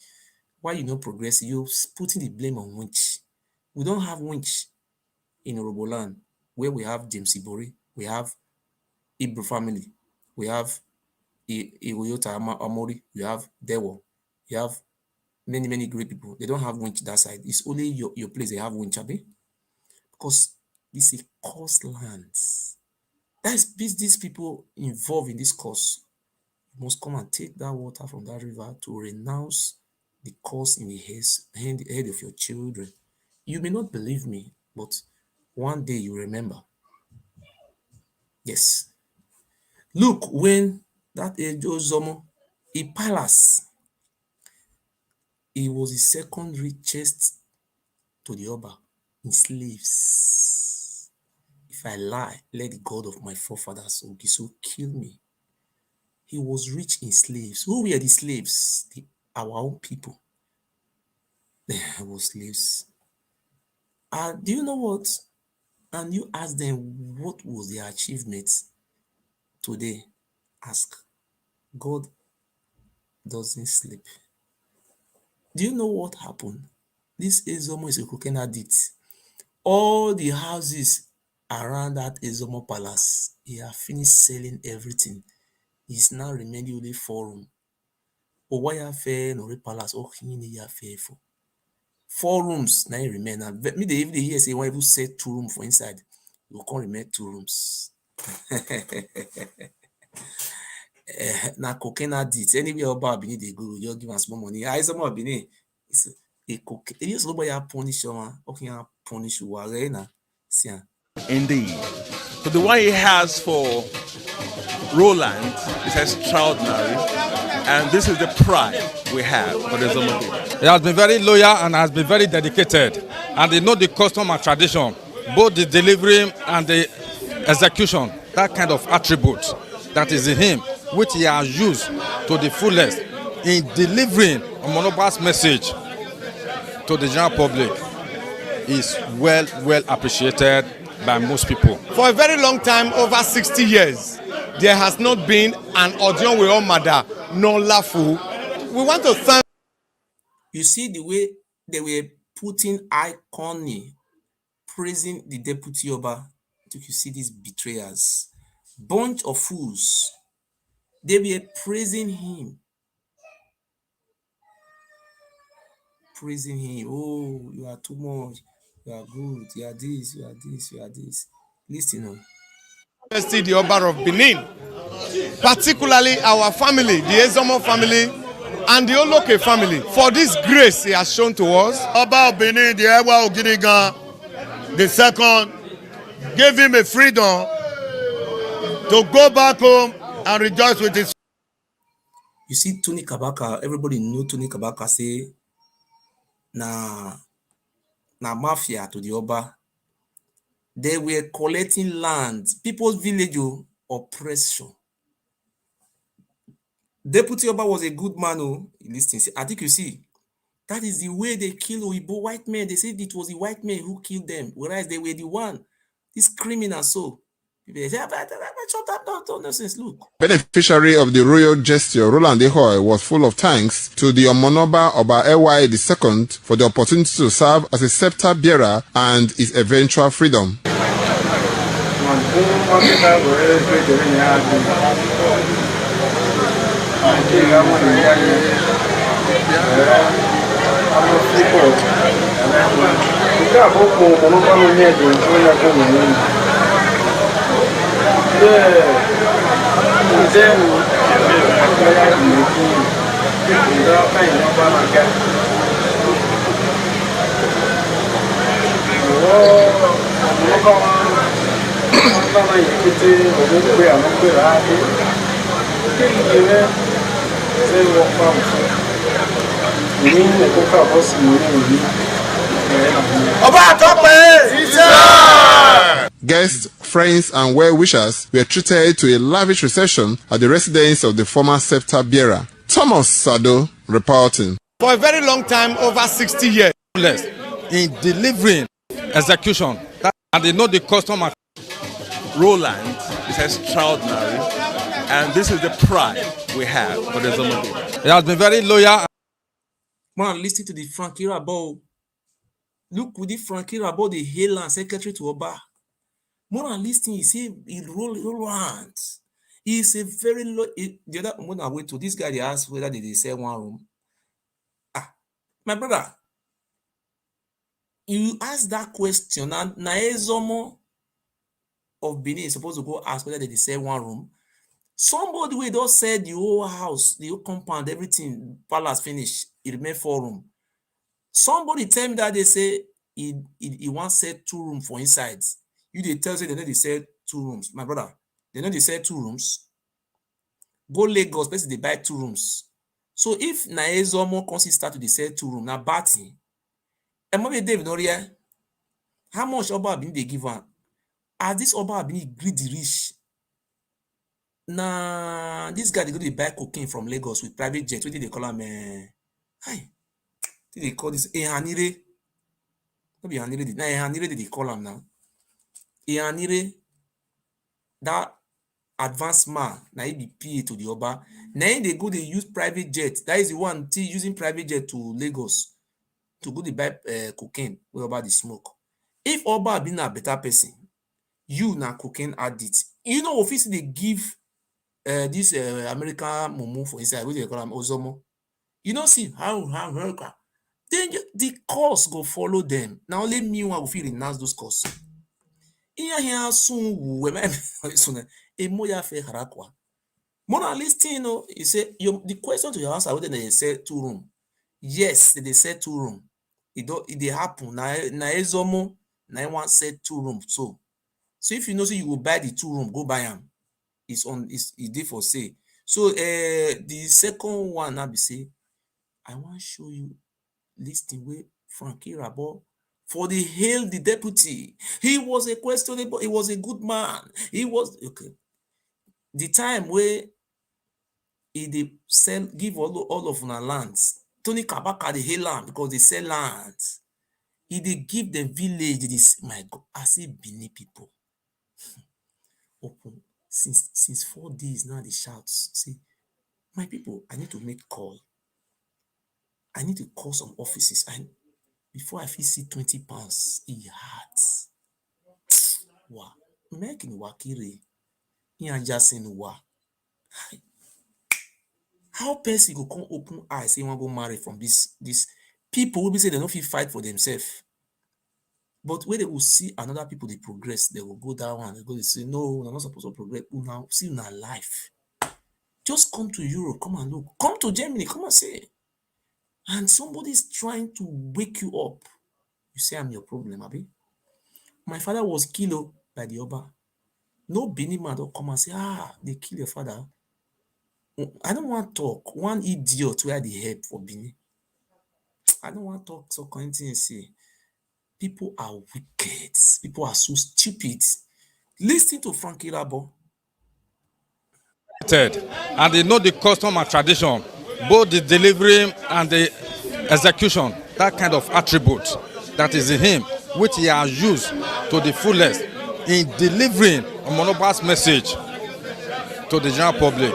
why you're not progressing. You're putting the blame on winch. We don't have winch in Roland, where we have James Ibori, we have Ibro family, we have Iwoyota Amori, we have Dewo, we have many great people. They don't have winch that side. It's only your place they have winch, because this is coast lands. That's these people involved in this course. You must come and take that water from that river to renounce the cause in the head of your children. You may not believe me, but one day you remember. Yes. Look, when that Ezomo, a palace, he was the second richest to the Oba in slaves. If I lie, let the God of my forefathers, Ogiso, kill me. He was rich in slaves. Who were the slaves? Our own people. They were slaves. Do you know what? And you ask them what was their achievement today. Ask. God doesn't sleep. Do you know what happened? This Ezomo is a cocaine addict. All the houses around that Ezomo palace, he have finished selling everything. He's now remaining only 4 rooms. Owaya fair no palace or ya fair for 4 rooms now remain. And me they even hear say one even say 2 rooms for inside. You can't remain 2 rooms. Now cocaine addict. Anywhere about Benin they go, you give us more money. I some more Benin. a cocaine. If you nobody punish you, okay, punish you. Indeed. So the one he has for Roland is extraordinary, and this is the pride we have for the Zombie. He has been very loyal and has been very dedicated, and they know the custom and tradition, both the delivery and the execution, that kind of attribute that is in him, which he has used to the fullest in delivering Omonoba's message to the general public, is well appreciated by most people. For a very long time, over 60 years, there has not been an Odionwe Mada, no Lafu. We want to thank. You see the way they were putting iconic, praising the deputy Oba. You see these betrayers, bunch of fools. They were praising him. Praising him. Oh, you are too much. You are good. You are this. You are this. You are this. Listen. The Oba of Benin, particularly our family, the Ezomo family, and the Oloke family, for this grace he has shown to us. Oba of Benin, the Ewa Oginigan, the second, gave him a freedom to go back home and rejoice with his. You see, Tony Kabaka, everybody knew Tony Kabaka say, na mafia to the Oba. They were collecting land, people's village, oppression. Deputy Oba was a good man, listen, I think you see, that is the way they kill Oyibo white men. They said it was the white men who killed them, whereas they were the one, this criminal. So, people say, look. Beneficiary of the royal gesture, Roland Ekhoes, was full of thanks to the Omonoba Oba Ewuare II for the opportunity to serve as a scepter bearer and his eventual freedom. Guests, friends, and well-wishers were treated to a lavish reception at the residence of the former scepter bearer. Thomas Sado reporting. For a very long time, over 60 years, in delivering execution, and they know the custom. Roland is extraordinary, and this is the pride we have for the Zombie. He has been very loyal. Man, listen to the Frankie Rabo. Look with the Frankie Rabo, the Hailand secretary to Oba. More than listening, he say Roland. He is a very low. The other one I went to this guy, they asked whether they sell one room. My brother, you ask that question, and Naezomo of Benin is supposed to go ask whether they sell one room. Somebody will just said the whole house, the whole compound, everything, palace finished. It remained 4 rooms. Somebody tell me that they say he wants to sell 2 rooms for inside. You they tell say they know they sell 2 rooms. My brother, they know they sell 2 rooms. Go Lagos, basically they buy 2 rooms. So if Naezomo consists start to they sell 2 rooms, now Batty, and maybe David Noria, how much Oba been they give one? As this Oba been greedy rich. Nah, this guy they go to buy cocaine from Lagos with private jet. What did they call him? Hi, did they call this Ehanire? Not be Ehanire. Nah, Ehanire did they call him now? Ehanire, that advanced man. Now he be PA to the Oba. Now they go they use private jet. That is the one using private jet to Lagos to go to buy cocaine. Where Oba the smoke. If Oba been a better person, you na cocaine addict. You know, obviously they give. This American mumu for inside, what they call them Ozomo. You know, see how America. Then the course go follow them. Now only me one will feel renounce those courses. Here soon we a moya fe harakwa. More listing, you know, you say the question to your answer whether they say 2 rooms. Yes, they say 2 rooms. it dey happen. Na ezomo na one set 2 room so. So if you know say you go buy the 2 room, go buy am. It's dey for sale. So the second one now be say I wan show you listing wey Frankie Rabo for the hail the deputy. He was a questionable, he was a good man. He was okay. The time where he dey sell, give all of una lands. Tony Kabaka dey hail am because they sell lands. He dey give the village this. My God, I see Benin people. Open since 4 days now. They shout, say, my people, I need to make call. I need to call some offices. And before I fit see £20, e hard. Wow, make in wakire. He just saying wow. How person go come open eye say wan go marry from this people will be say they no fit fight for themselves. But when they will see another people they progress, they will go that one. They go, they say, no, we're not supposed to progress. Now see in our life. Just come to Europe, come and look. Come to Germany, come and see. And somebody's trying to wake you up. You say I'm your problem, Abi. My father was killed by the Oba. No Benin man don't come and say, they kill your father. I don't want to talk. One idiot where they help for Benin. I don't want to talk so anything say. People are wicked. People are so stupid. Listen to Frankie Rabo. And they know the custom and tradition, both the delivery and the execution, that kind of attribute that is in him, which he has used to the fullest in delivering a monopolist message to the general public,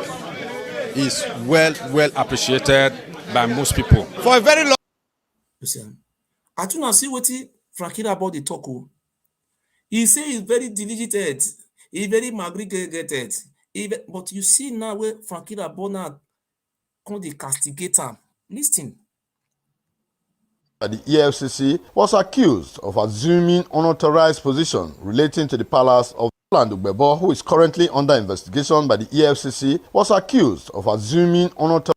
is well appreciated by most people. For a very long Listen, I do not see what Frankie about the talk. He say he's very diligent, he's very magnificated. But you see now where Frankie Rabona come the castigator. Listen. The EFCC was accused of assuming unauthorized position relating to the palace of Roland, who is currently under investigation by the EFCC, was accused of assuming unauthorized.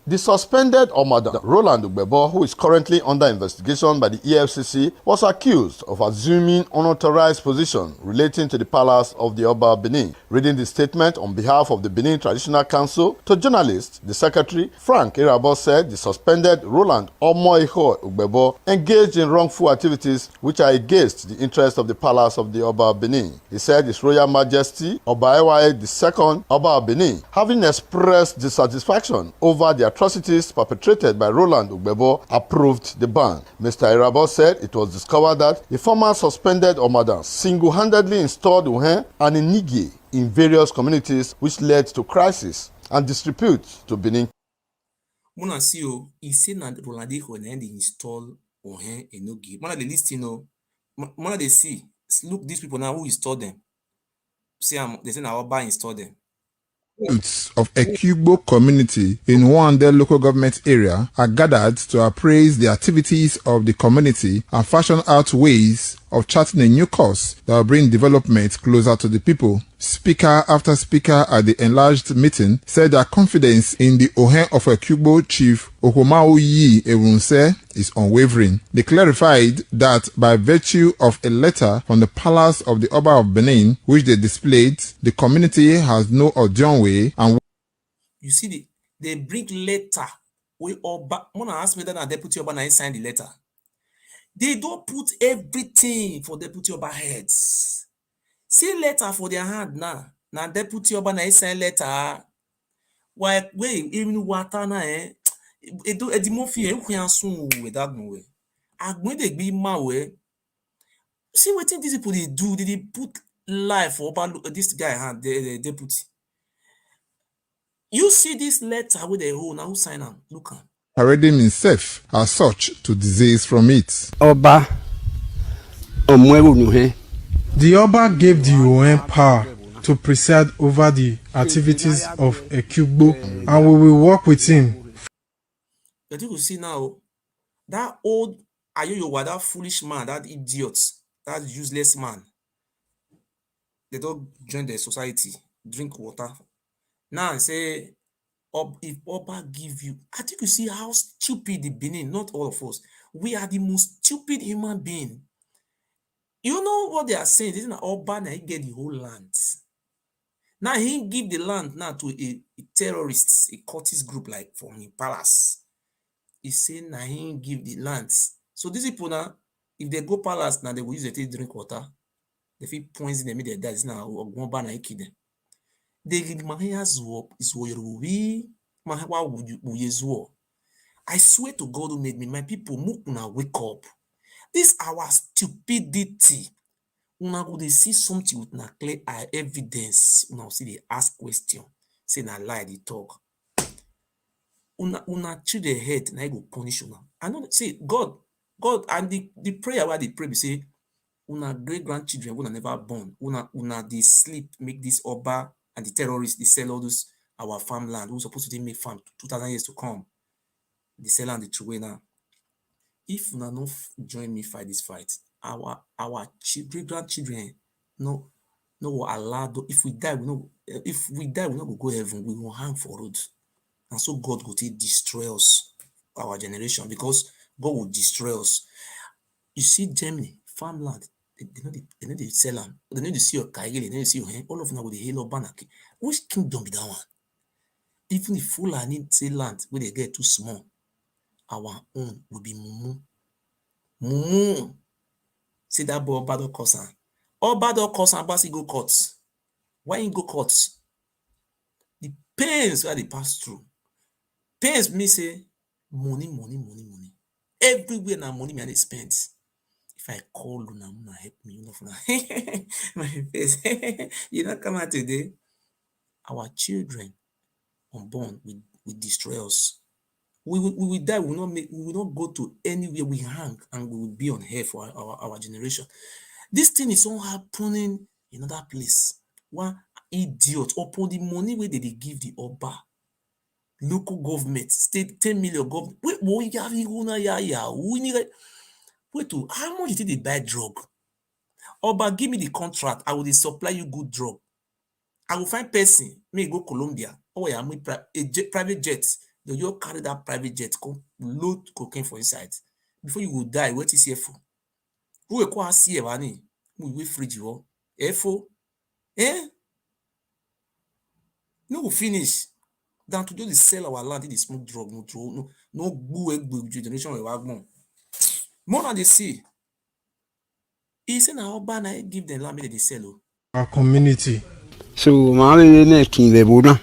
The suspended Omadan Roland, who is currently under investigation by the EFCC, was accused of assuming unauthorized position relating to the palace of the Oba Benin. Reading the statement on behalf of the Benin Traditional Council to journalists, the secretary, Frank Irabo, said the suspended Roland Ekhoes engaged in wrongful activities which are against the interest of the palace of the Oba Benin. He said His Royal Majesty Oba Ewuare II, Oba Benin, having expressed dissatisfaction over the atrocities perpetrated by Roland Ugbebo, approved the ban. Mr. Irabo said it was discovered that the former suspended Omadan single-handedly installed Uhen and Inigi in various communities, which led to crisis and dispute to Benin. Muna see you, he said that Roland Ekhoes and they install Uhen and Inigi. Muna they list, Muna they see, look these people now who installed them. See, they say now Oba installed them. Youths of Ekhoes community in Ewuare local government area are gathered to appraise the activities of the community and fashion out ways of charting a new course that will bring development closer to the people. Speaker after speaker at the enlarged meeting said their confidence in the Ohen of Ekhoes chief Okomaoyi Ewunse is unwavering. They clarified that by virtue of a letter from the palace of the Oba of Benin, which they displayed, the community has no audion way and you see they bring letter. We Oba, Mona ask me that Deputy Oba na sign the letter. They don't put everything for Deputy Oba heads. See letter for their hand now. Now Deputy Oba na sign letter. Why wait even water na do edimofi e soon with that no way. Agbe dey be ma way. See what these people they do? They put life for Oba this guy hand the deputy. You see this letter with the hold now who sign am? Look am. parading himself as such to disease from it. The Oba gave the UN power to preside over the activities of Ekhoes, and we will work with him. But you will see now, that old Ayoyowa, that foolish man, that idiot, that useless man, they don't join the society, drink water. Now say, if Oba give you, I think you see how stupid the Benin, not all of us. We are the most stupid human being. You know what they are saying? This is an Oba, he get the whole land. Now he give the land now to a terrorist, a cultist group like from his palace. He say now he give the lands. So these people now, if they go palace now, they will use it to drink water. They feel poison them, they die. This now one ban I kill them. They give mahaya zuo is woyorubi mahawa wuyezuo. I swear to God who made me, my people, mukuna wake up. This our stupidity. Una go dey see something with na clear evidence. Una see they ask question. Say na lie they talk. Una treat the head na go punish una. I know say God and the prayer where they pray be say una great grandchildren una never born. Una they sleep make this Oba and the terrorists they sell all those our farmland who supposed to make farm 2,000 years to come. They sell and the true way now. If una no join me fight this fight, our great grandchildren no allow. If we die, we no go heaven. We will hang for road, and so God go take destroy us, our generation, because God will destroy us. You see, Germany farmland, they know they sell them. They know they see your Kaigele, they know they see your hand. All of them with the halo banner. Which kingdom be that one? Even the Fulani say land where they get too small, our own will be mumu. Mumu. See that boy Oba don cause am. Oba don cause am, Basi go court. Why he go court? The pains where they pass through. Pains me say money. Everywhere now money me and they spend. If I call una help me, you know, my face. You not come out today. Our children unborn will destroy us. We will die. We will not go to anywhere. We hang and we will be on here for our generation. This thing is all happening in another place. One idiot upon the money where they give the Oba, local government, state 10 million government. Wait, to how much did they buy drug? Oba, give me the contract. I will supply you good drug. I will find person. May go Colombia. Oh yeah, private jet. You carry that private jet, come load cocaine for inside. Before you will die, what is here for? Who will call see money? We will fridge you. Efo? No, we finish. Than to do the sell our land in the smoke drug, no good generation we have more. More than they see. He said now Oba give them land they sell. Our community. So màá ní kí n lè bó náà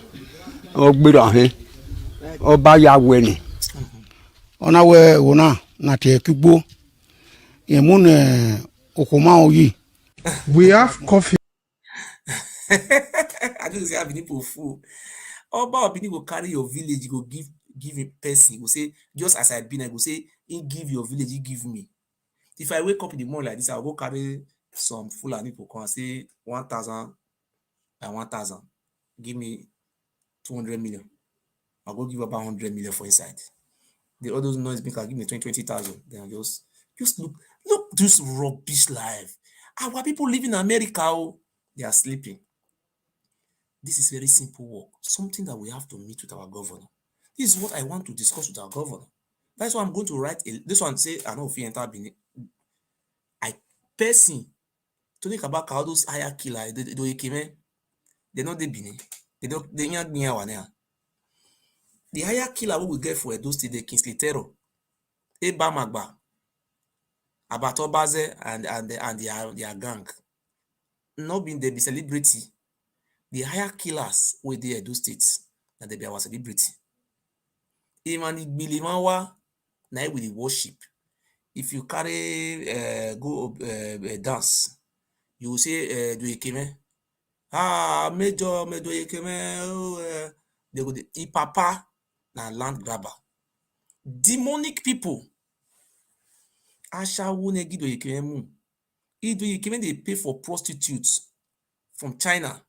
ó gbéra hẹn ọba ya wẹ ni ọ̀nà wẹ wò náà nà tiẹ̀ kí gbó yẹn mú nà okòmá yìí. We have coffee. I don't say Abini for fool. Oba Abini go carry your village, go give a person. Go say just as I been, I go say he give your village, he give me. If I wake up in the morning like this, I'll go carry some Fulani people come and say 1,000 and 1,000. Give me 200 million. I'll go give about 100 million for inside. The others noise maker give me 20,000. Then just look this rubbish life. Our people live in America, they are sleeping. This is very simple work. Something that we have to meet with our governor. This is what I want to discuss with our governor. That's why I'm going to write this one. Say I know if you enter Benin. I person to think about all those higher killer. They know they Benin. They not near one here. The higher killer we will get for those the Kingsley Terror, Eba Magba, Abato Baze and their gang. Not being they be celebrity. The higher killers with the Edo states that they be our celebrity. Even the Bilimawa, now with the worship. If you carry go dance, you will say do you came? Major Yekeme, they go the Ipapa na land grabber. Demonic people. Asha wone Gido Yekeme. Ido Yekeme they pay for prostitutes from China.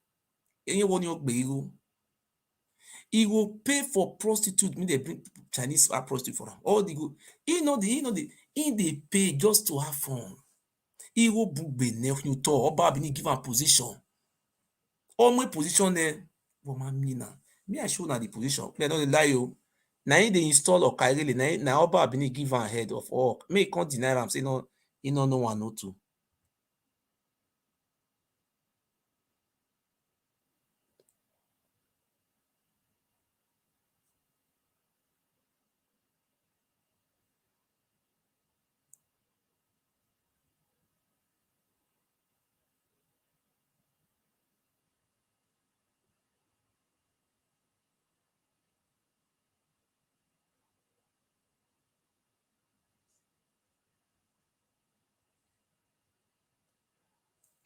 Anyone you he will pay for prostitute. Mean they bring Chinese prostitute for them. All the good. They pay just to have fun. He will book Benin you talk about being given position. All my position there. Me I show now the position. Me I don't lie you. Now they install or Kairili, now Oba Bini give her head of all. May can't deny them, say no, you know no one no two.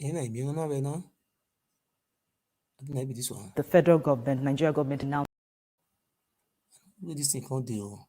The federal government, Nigeria government now. This thing can't deal.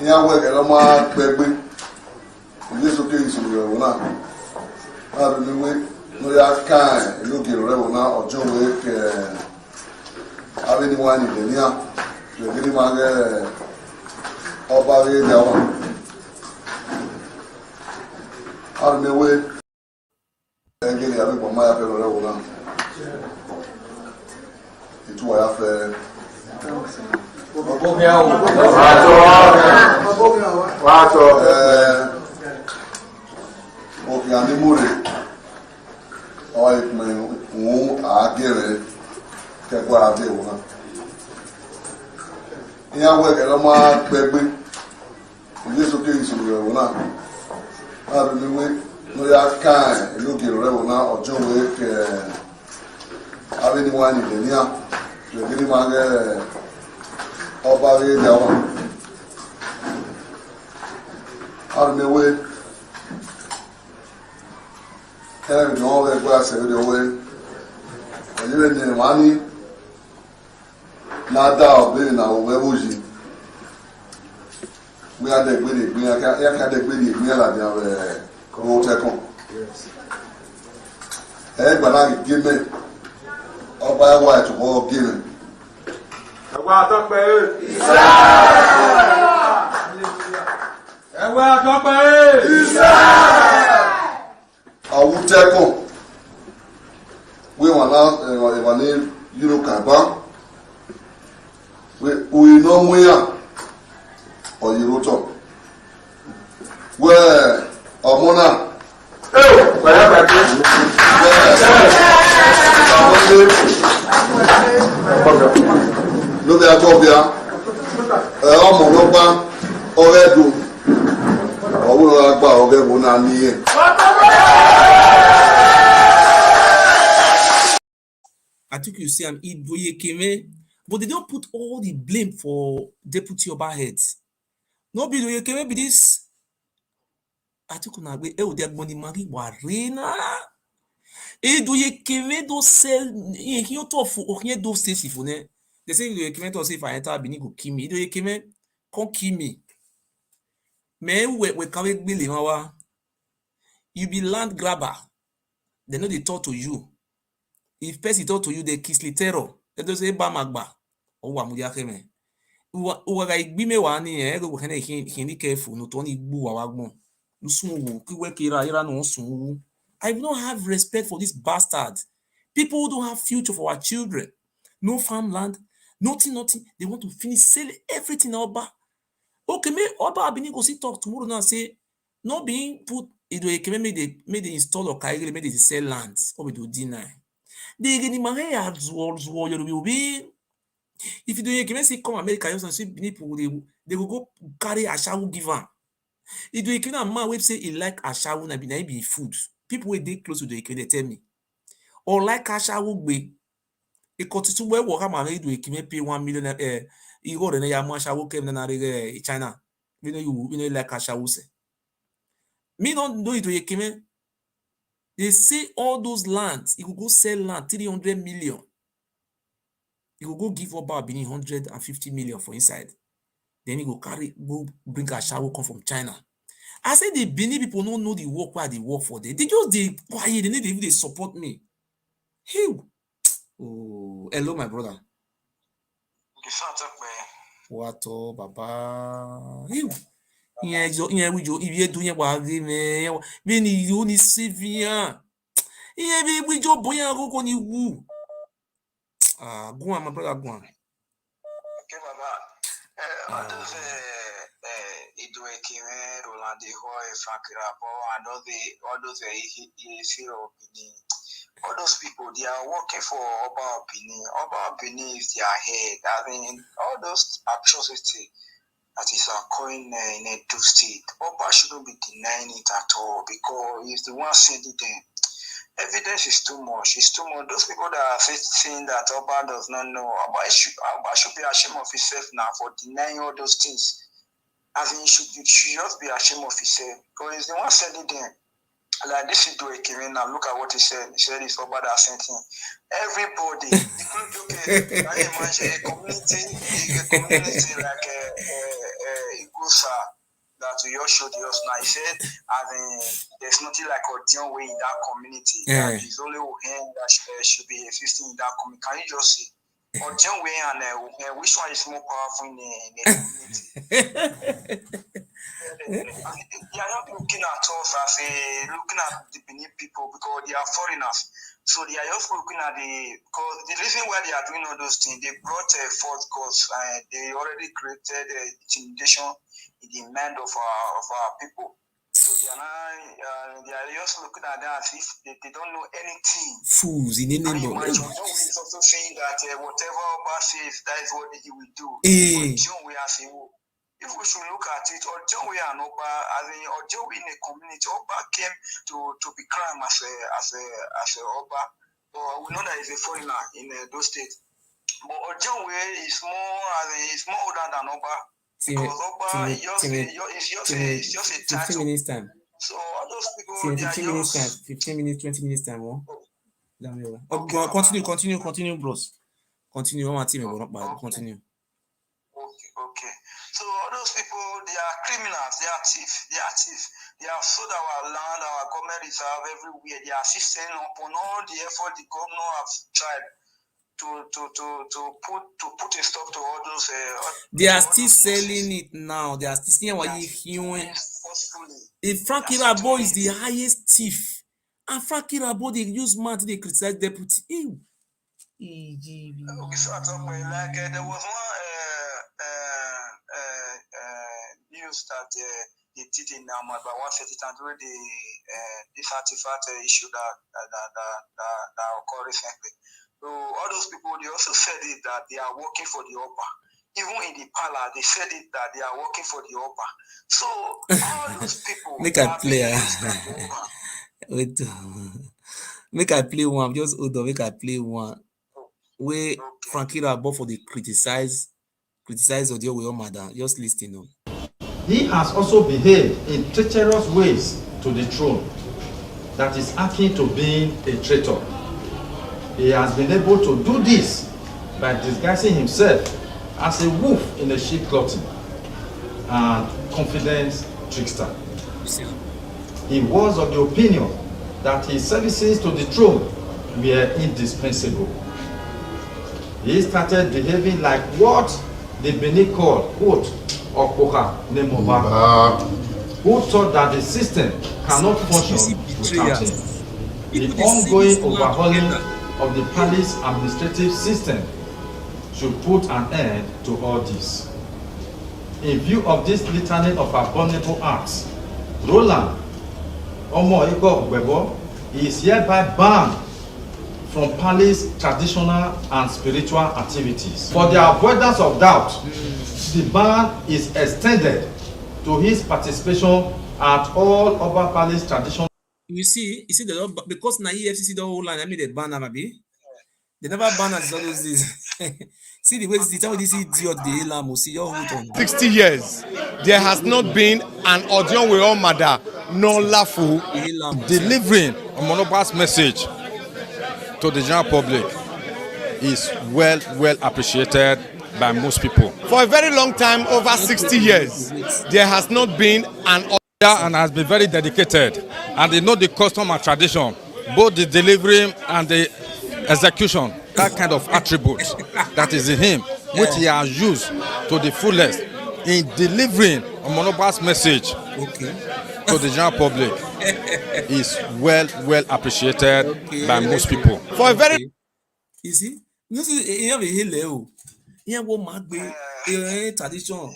ìyàwó ẹ̀kẹ́ lọ́ máa gbẹgbẹ́ ilé sókè ìṣòro rẹ̀ wò náà láti ní wé lórí akáàn ìlókè rẹ̀ wò náà ọjọ́ wé kẹ́ abẹ́niwá ní ìdẹ̀níà lẹ́gbẹ́ ní máa gẹ́ ọba rẹ̀ ní àwọn láti ní wé ẹgbẹ́ ní abẹ́gbọ̀n máa yàfẹ́ rẹ̀ wò náà ìtúwà yàfẹ́ òkè ànímúre ọwọ́ ìpínlẹ̀ òun àágẹ̀rẹ̀ kẹgbọ́ àbẹ̀ òun náà ìyàwó ẹ̀kẹ́ lọ́ máa gbẹgbẹ́ ilé sókè ìṣòro rẹ̀ òun náà láti ní wé lórí akáàn ìlókè rẹ̀ òun náà ọjọ́ wé kẹ abẹ́niwá ní ìdẹ̀níà lẹ́gbẹ́ ní máa gẹ́ ọba rẹ̀ ní àwọn armewe ẹ̀rìn ní wọ́n rẹ̀ gbé àṣẹ̀rẹ̀ owó ẹ̀yẹ́rẹ̀ ní ìwọ̀n ní náà dá ọ̀bẹ̀rẹ̀ náà òwe wòjì gbé adẹ́gbé ní ìgbín yákàdẹ́gbé ní ìgbín àlàdé àwọn owó tẹ́kùn ẹ̀ẹ́gbà náà gímẹ̀ ọba ẹwà ẹ̀tùbọ̀ gímẹ̀ ẹ̀wà àtọ́pẹ́ ẹ̀wẹ́ àtọ́pẹ́ àwùtẹ́kùn wí wọn ní yúrò kàbá wí iná múyà ọ̀yẹ̀rọ̀tọ̀ wẹ́ ọ̀múnà lóbi agbọ́bíà ọmọlọ́gbà ọ̀rẹ́dùn ọ̀wúrọ̀ agbá ọ̀rẹ́ wọn náà níyẹn. I think you see an Iboye Keme, but they don't put all the blame for deputy Oba heads. No be Iboye Keme be this. I think una be their money mari warena. Iboye Keme do sell he to for okin do say sifone. They say Iboye Keme to say if I enter Benin go kill me. Iboye Keme come kill me. Men we carry billing our you be land grabber. They know they talk to you. If person talk to you, they kiss terror. They don't say bamagba. Oh, wamudia keme. Uwa igbime wani go hene hindi careful. No toni bu wagmo. Lusumu kiwe kira ira no sumu. I don't have respect for this bastard. People who don't have future for our children. No farmland, nothing. They want to finish sell everything Oba. Okay, me Oba Abini go see talk tomorrow now say not being put made they install or carry made they sell lands or we do deny. They get the money as well you be. If you do you say come America, you see people they will go carry ashawu give am. If do you man wey say he like ashawu na be food. People wey dey close to the they tell me. Or like ashawu gbe. E continue where work am do you pay 1 million you go na ya mo ashawu kem na China. You know like ashawu say. Me don't do it to Ekime. They say all those lands, you could go sell land 300 million. You could go give Oba Benin 150 million for inside. Then you go bring a shower come from China. I say the Benin people don't know the work where they work for. They just they quiet. They need they support me. Hey. Oh, hello, my brother. What oh, Baba? Hey. Yeah, we do. If you do what me, Benin you ni severe. Yeah, we just boy and go on you. Go on, my brother, go on. Okay, Baba. Roland, and all those all those people, they are working for UOBA Benin. UOBA Benin is their head. I mean, all those atrocities that is occurring in Edo State, UOBA shouldn't be denying it at all because he's the one sending them. Evidence is too much. It's too much. Those people that are saying that UOBA does not know, UOBA should be ashamed of himself now for denying all those things. As in, you should just be ashamed of himself because he's the one sending them. Like this is Ekhoes now. Look at what he said. He said it's UOBA that sent him. Everybody, including a community like Ekhoes that we all showed us now. He said, there's nothing like EKHOE in that community. Yeah. There's only EKHOE that should be existing in that community. Can you just see? EKHOE and EKHOE, which one is more powerful in the community? They are not looking at us as looking at the Benin people because they are foreigners. So they are just looking at because the reason why they are doing all those things, they brought false gods. They already created intimidation in the mind of our people. So they are just looking at that as if they don't know anything. Fools in the name of God. Is also saying that whatever UOBA says, that is what he will do. If we should look at it, EKHOE and UOBA, EKHOE in a community, UOBA came to be crime as a UOBA. But we know that he's a foreigner in those states. But EKHOE is more older than UOBA. Because UOBA is just a title. 15 minutes time. So all those people, 15 minutes time. 15 minutes, 20 minutes time. Continue, bros. Continue. Continue. Okay. So all those people, they are criminals, they are thieves. They have sold our land, our government reserve everywhere. They are assisting upon all the effort the governor have tried to put a stop to all those. They are still selling it now. They are still seeing what you hearing. If Frankie Rabo is the highest thief, and Frankie Rabo they use man to criticize deputy. Okay, so like there was one news that they did in Namad by 130 where this artifact issue that occurred recently. So all those people, they also said it that they are working for the UOBA. Even in the palace, they said it that they are working for the UOBA. So all those people make I play. Wait, make I play one. Just hold on. Make I play one. Where Frankie Rabo for the criticize Odiowe Omada. Just listen on. He has also behaved in treacherous ways to the throne, that is akin to being a traitor. He has been able to do this by disguising himself as a wolf in a sheep clothing and confidence trickster. He was of the opinion that his services to the throne were indispensable. He started behaving like what the Benin called, quote, Okoha Nemoba, who thought that the system cannot function without him. The ongoing overhauling of the palace administrative system should put an end to all this. In view of this litany of abominable acts, Roland Ekhoes is hereby banned from palace traditional and spiritual activities. For the avoidance of doubt, the ban is extended to his participation at all other palace traditional. You see the because na EFCC the whole line. I mean they ban them, they never ban us all those days. See the way this idiot the Elam see your hold on. 60 years, there has not been an Odionwe Omada nor Lafu delivering a monopass message to the general public is well appreciated by most people. For a very long time, over 60 years, there has not been an And has been very dedicated, and they know the custom and tradition, both the delivery and the execution, that kind of attribute that is in him, which he has used to the fullest in delivering a monopolist message to the general public, is well appreciated by most people. For a very, you see, you have a hill, you have one tradition,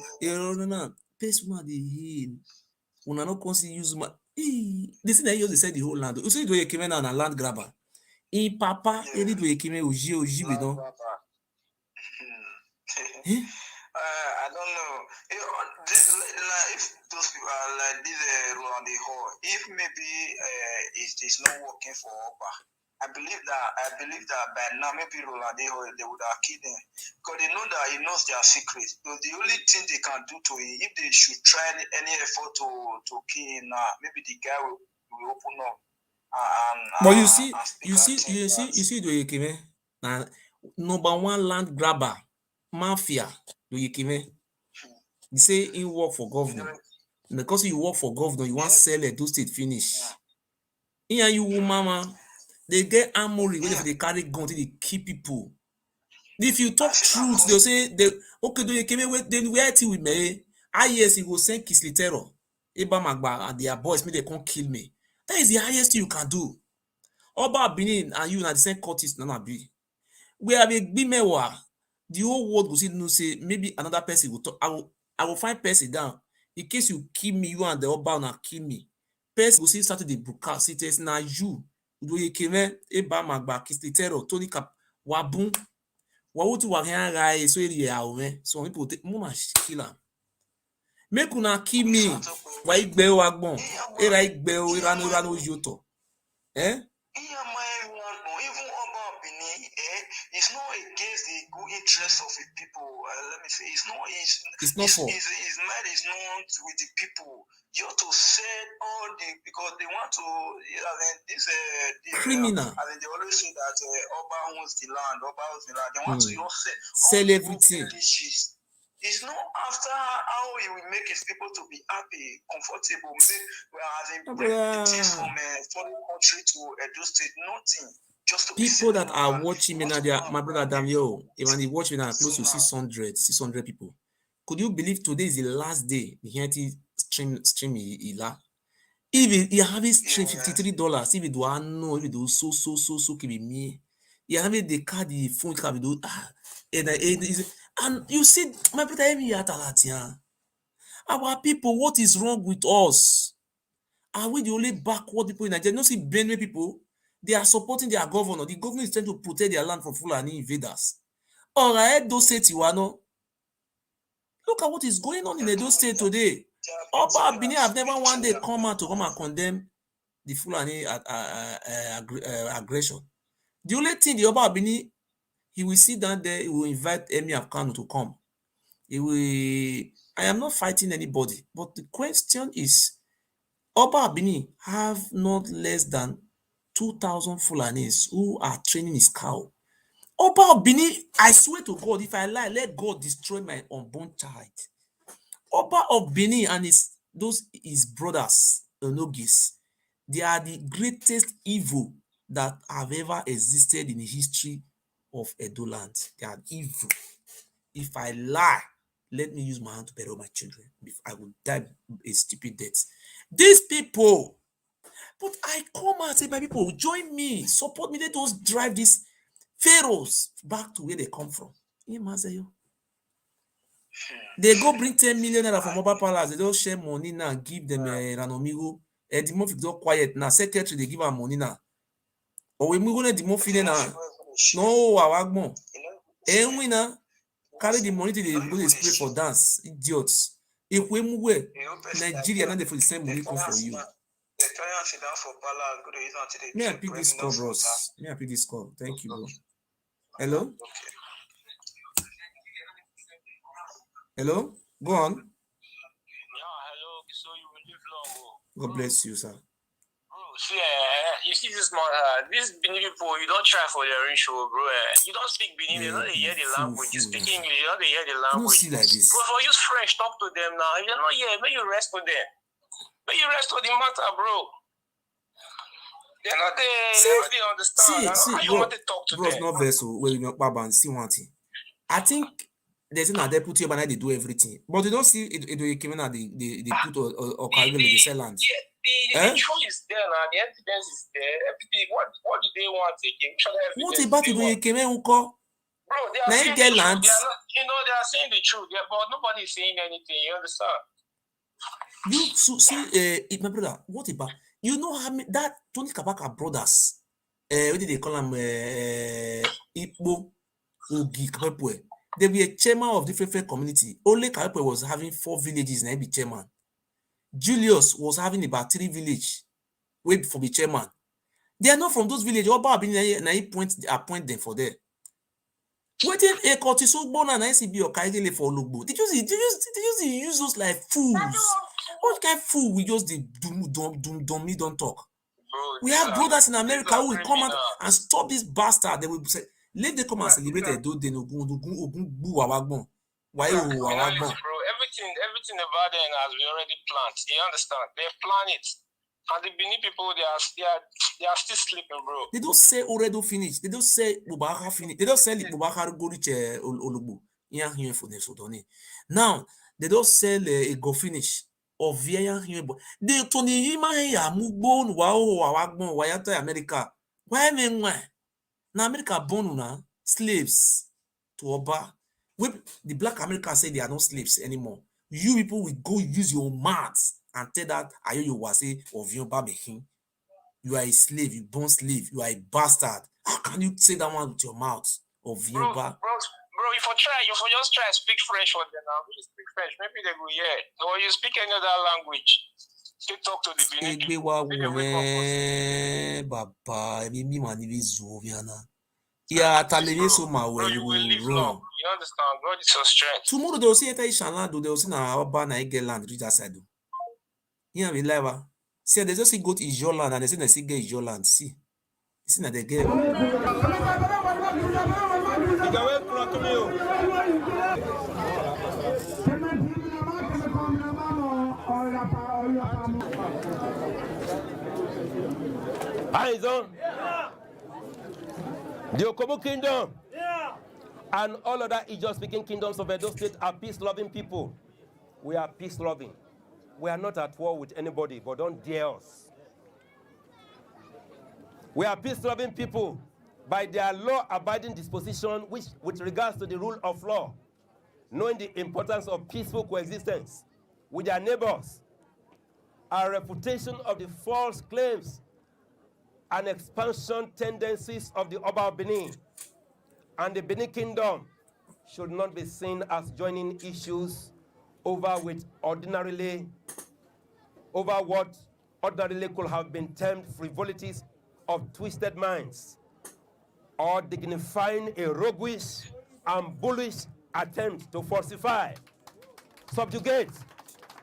person the hill. Una no consider use my this thing they said the whole land. You see do came na land grabber. In papa, ele do came oji we don. I don't know. If those people are like this Roland, if maybe it is not working for Oba, I believe that by now maybe Roland they would have killed him because they know that he knows their secrets. So the only thing they can do to him, if they should try any effort to kill him now, maybe the guy will open up. But you see, do you came na number one land grabber mafia do you came. You say he work for governor. Because you work for governor, you want sell a do state finish. Here you mama. They get armory when they carry gun till they kill people. If you talk truth, they'll say okay, do you came away then where till we may yes, he will send Kislitero, Eba Magba and their boys, may they can't kill me. That is the highest you can do. Oba Benin and you na the same courtist nana be. We have a bimewa. The whole world will see no say maybe another person will talk. I will find person down. In case you kill me, you and the Oba na kill me. Person will see start to the broadcast. It is na you. Do you keme eba magba Kislitero Tony Cap wabun wawutu warian rai so eri awe so people take mama kill am. Make una kill me. Wa igbe o agbon. Era igbe o irano yoto. It's not against the good interest of the people. Let me say, it's not for. His mind is not with the people. You have to sell all because they want to. This criminal. They always say that Oba owns the land. They want to sell everything. It's not after how he will make his people to be happy, comfortable, bring the things from a foreign country to Edo State. Nothing. People that are watching me now, my brother Damio, even they watch me now close to 600 people. Could you believe today is the last day the Henty stream ila? If you have it stream $53, if you do know, if you do so can be me. You have it the card, the phone card, do and you see my brother me at Alatia. Our people, what is wrong with us? Are we the only backward people in Nigeria? You don't see Benin people. They are supporting their governor. The governor is trying to protect their land from Fulani invaders. All right, those states you are no. Look at what is going on in Edo State today. Oba Benin have never one day come out to come and condemn the Fulani aggression. The only thing the Oba Benin, he will sit down there, he will invite Emir of Kano to come. I am not fighting anybody, but the question is, Oba Benin have not less than 2,000 Fulanis who are training his cow. Oba Benin, I swear to God, if I lie, let God destroy my unborn child. Oba of Benin and his brothers, Onogis, they are the greatest evil that have ever existed in the history of Edo land. They are evil. If I lie, let me use my hand to bury my children. If I will die a stupid death. These people. But I come and say, my people, join me, support me, let us drive these pharaohs back to where they come from. They go bring 10 million naira from Oba Palace, they don't share money now, give them Ranomigo. The month is quiet now, secretary, they give her money now. Or we move on the month now. No, I want more. And we now carry the money to the go spray for dance, idiots. If we move Nigeria, now they for the same money come for you. May I pick this call, bros? May I pick this call? Thank you, bro. Hello? Hello? Go on. Hello. So you will live long. God bless you, sir. So you see this Benin people, you don't try for their own show, bro. You don't speak Benin, they don't hear the language. You speak English, you don't hear the language. I don't see like this. Bro, use French, talk to them now. If they're not here, make you rest with them. But you rest of the matter, bro. They're not they understand. See, You want to talk to bros, them. not vessel where you know Baba see one thing. I think there's an deputy but they do everything. But you don't see it came in they put or calculate the sell land. The truth is there now, the evidence is there. Everything. What do they want again? What about it came in Bro, they are saying the truth. They are land. not, they are saying the truth. But nobody is saying anything. You understand? You see, my brother, what about you know how many that Tony Kabaka brothers? What did they call them? Igbo, Ogi, Kapepwe. They were a chairman of different community. Only Kapepwe was having 4 villages and be chairman. Julius was having about 3 villages. Wait for the chairman. They are not from those villages. Appoint them for there. Waiting a cortisol bone and ICB or Kaigele for Lugbo. Did you use those like fools? What kind of fool we just don't talk? We have brothers in America who will come out and stop this bastard. They will say, let them come and celebrate a do they no go why Everything about them has been already planned. You understand? They plan it. And the Benin people, they are still sleeping, bro. They don't say already finished. They don't say Bubaka finished. They don't say Bubaka go reach Olugbo. Now they don't sell a go finish or via here. They Tony Yima Mubon Wagbon Wayata America. Why mean why? Now America born na slaves to Oba. The black America say they are not slaves anymore. You people will go use your mouths and tell that Ayo Wase of Yoba Mehin. You are a slave, you born slave, you are a bastard. How can you say that one with your mouth of Yoba? Bro, if you just try to speak French for them now, you speak French, maybe they go, yeah. Or you speak any other language. You talk to the Benin people. Yeah, so my way you will live long. You understand? God is your strength. Tomorrow they'll see Ishaland, they'll see na Oba na get land reach that side. Yeah, we live. See, they just see go to Ijo land and they say they see get Ijo land. See that they get. Eyes on. The Okobo Kingdom and all other Ijaw-speaking kingdoms of Edo State are peace-loving people. We are peace-loving. We are not at war with anybody, but don't dare us. We are peace-loving people by their law-abiding disposition with regards to the rule of law, knowing the importance of peaceful coexistence with their neighbors, our refutation of the false claims and expansion tendencies of the Oba of Benin and the Benin Kingdom should not be seen as joining issues over what ordinarily could have been termed frivolities of twisted minds, or dignifying a roguish and bullish attempt to falsify, subjugate,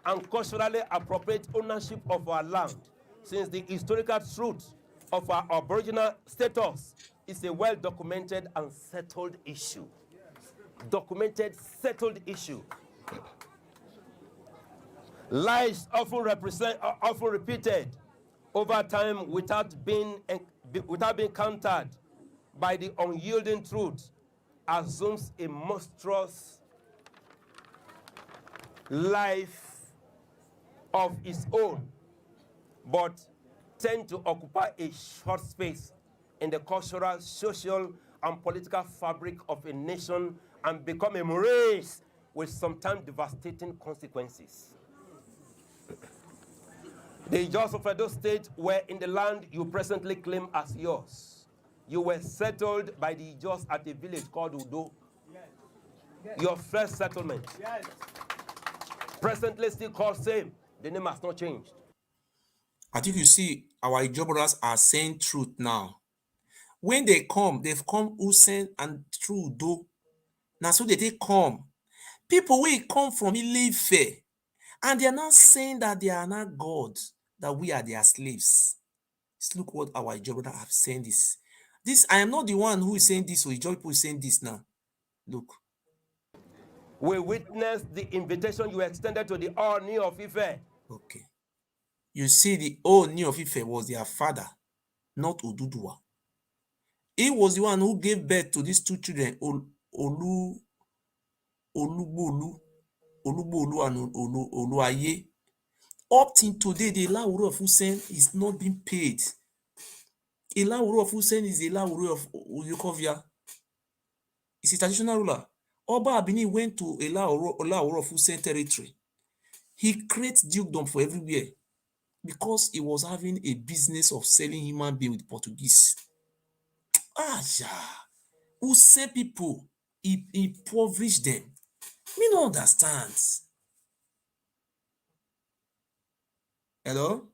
and culturally appropriate ownership of our land, since the historical truth of our Aboriginal status is a well-documented and settled issue. Documented, settled issue. Lies often repeated over time without being countered by the unyielding truth assumes a monstrous life of its own, but tend to occupy a short space in the cultural, social, and political fabric of a nation and become a morass with sometimes devastating consequences. The Ijaws of Edo State were in the land you presently claim as yours. You were settled by the Ijaws at a village called Udo. Your first settlement. Presently still called same. The name has not changed. I think you see, our Ijaw brothers are saying truth now. When they come, they've come Usen and through Udo. Now, so they come. People will come from Ile-Ife, and they are not saying that they are not God, that we are their slaves. Let's look what our Ijaw brothers have saying this. I am not the one who is saying this, or Ijaw people is saying this now. Look. We witnessed the invitation you extended to the Oni of Ife. Okay. You see, the Ooni of Ife was their father, not Oduduwa. He was the one who gave birth to these two children, Olugbolu and Oluaye. Up till today, the Ilawuru of Hussein is not being paid. Ilawuru of Hussein is the Ilawuru of Oyokovia. He's a traditional ruler. Oba Abini went to Ilawuru of Hussein territory. He creates dukedom for everywhere because he was having a business of selling human being with Portuguese. Hussein people, he impoverished them. Me no understand. Hello?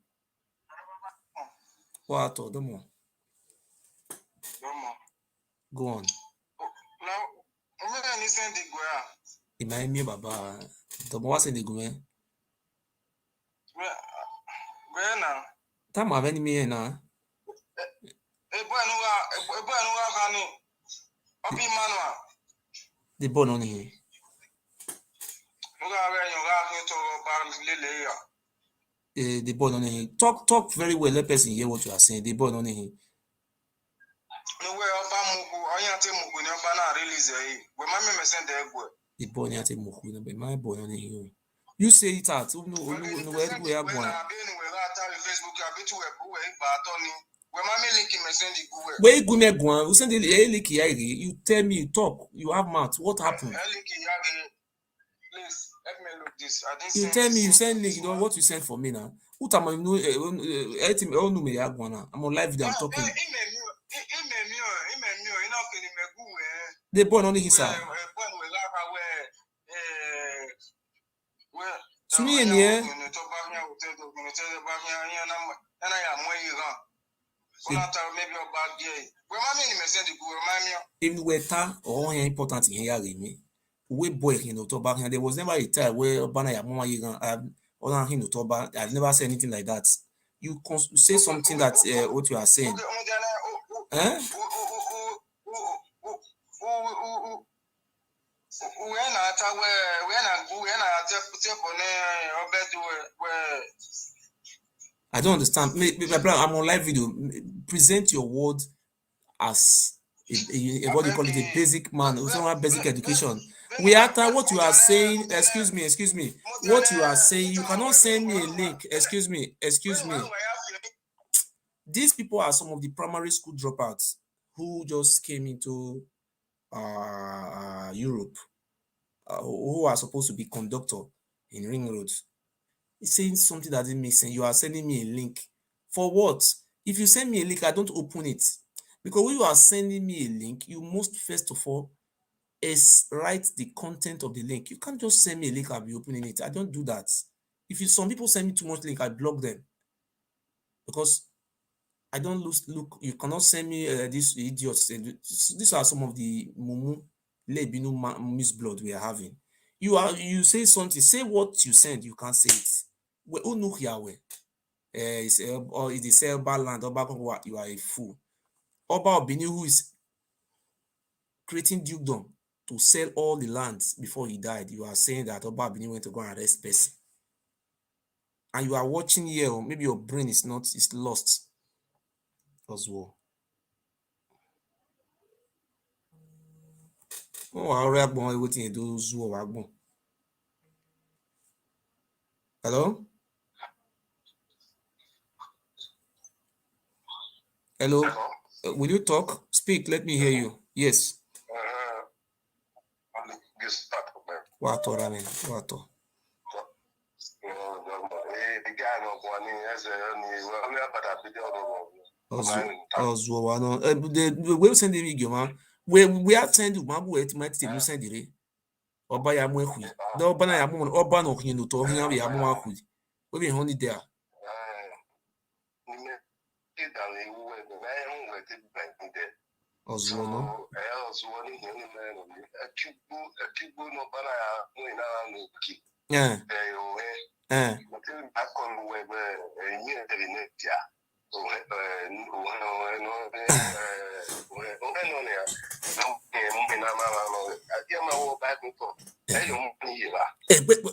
What? Don't go on. Imagine Baba. Don't want to say the gume. Where now? Time have any me now. The born on here. The born on here. Talk very well. Let person hear what you are saying. The born on here. The born here to muku. But my born on here. You say it out. No, where we are going. Where you go? You send the link here. You tell me. You talk. You have mouth. What happened? Please let me look this. You tell me. You send link. You know what you send for me now. I'm on live video. I'm talking. They born on his side. To me, yeah. Even weta or important in here me. We boy in October, and there was never a time where Banaya Mama Yigan or in October. I've never said anything like that. You say something that what you are saying. Eh? I don't understand. I'm on live video. Present your word as what you call it, a basic man who don't have basic education. We after what you are saying. Excuse me. What you are saying, you cannot send me a link. Excuse me. These people are some of the primary school dropouts who just came into Europe, who are supposed to be conductor in Ring Road. It's saying something that didn't make sense. You are sending me a link. For what? If you send me a link, I don't open it. Because when you are sending me a link, you must first of all write the content of the link. You can't just send me a link, I'll be opening it. I don't do that. Some people send me too much link, I block them. Because I don't look, you cannot send me these idiots. These are some of the mumu, lebinu, miss blood we are having. You say something, say what you send, you can't say it. We all know Yahweh. It's the Selba land, Oba, you are a fool. Oba Benin, who is creating dukedom to sell all the lands before he died. You are saying that Oba Benin went to go and arrest person. And you are watching here, or maybe your brain is lost as well. Oh, I'll react on everything you do. Hello? Hello? Will you talk? Speak, let me hear you. Yes. What? The way send the video, man. We are sending Mabu at my team, send it. Or by a Mwehui. The Obana Yamun, Obano, you know, to him, Yamuaku. We'll be only there. Ozuono. Yeah.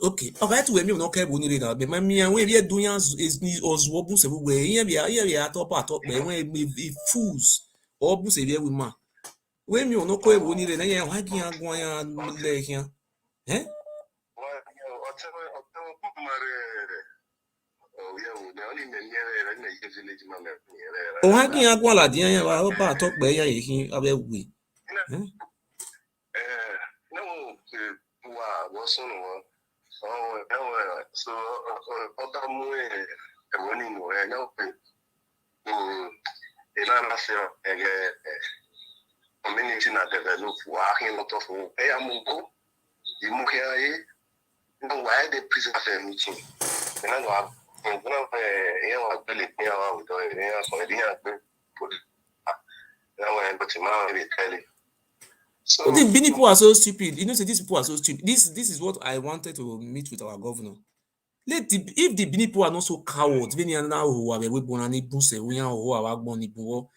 okay. Alright, we me no care boni reda. Be me and we be doing is ozwo bu se we here be atop be when be fools or bu se be we ma. We me no ko boni reda yan wa gi agwan ya le here. Eh? O ha gi agwan la dia yan wa ba atop be yan yin abe we. So other more running more now community na develop wa hin lot of e amungo imu here no why they preserve meeting na no no e wa bele pe wa o do e so e dia pe put na wa but ma be tell you. So the Benin people are so stupid. You know, say these people are so stupid. This is what I wanted to meet with our governor. If the Benin people are not so cowards, Benin now who are we born and buse we are who are born in buo.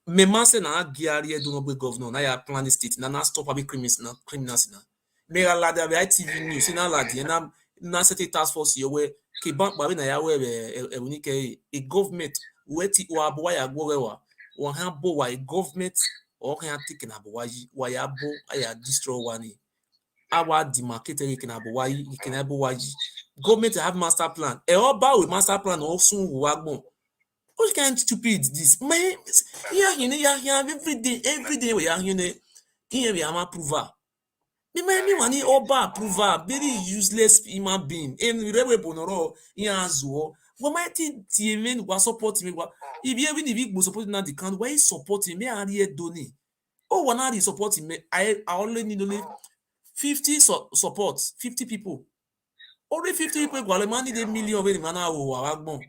Me man say na giari do not be governor. Na ya plan the state. Na stop abi criminals na. Me la la the ITV news. Na la the na set a task force here where ke bank ba na ya we a government weti wa boy ya go we ha bo wa a government or can take na bowaji wa ya bo aya destroy one our demarcated can abowaji can abowaji government have master plan e oba with master plan also wagbon what kind of stupid this man here every day we are here we am approval me wani oba approval very useless human being and we bonoro here azuo we might even wa support me if you even if you support na the count why support me and here donate. Oh, one are supporting me. I only need only 50 support, 50 people. Only 50 people go man need a million of any man agbon.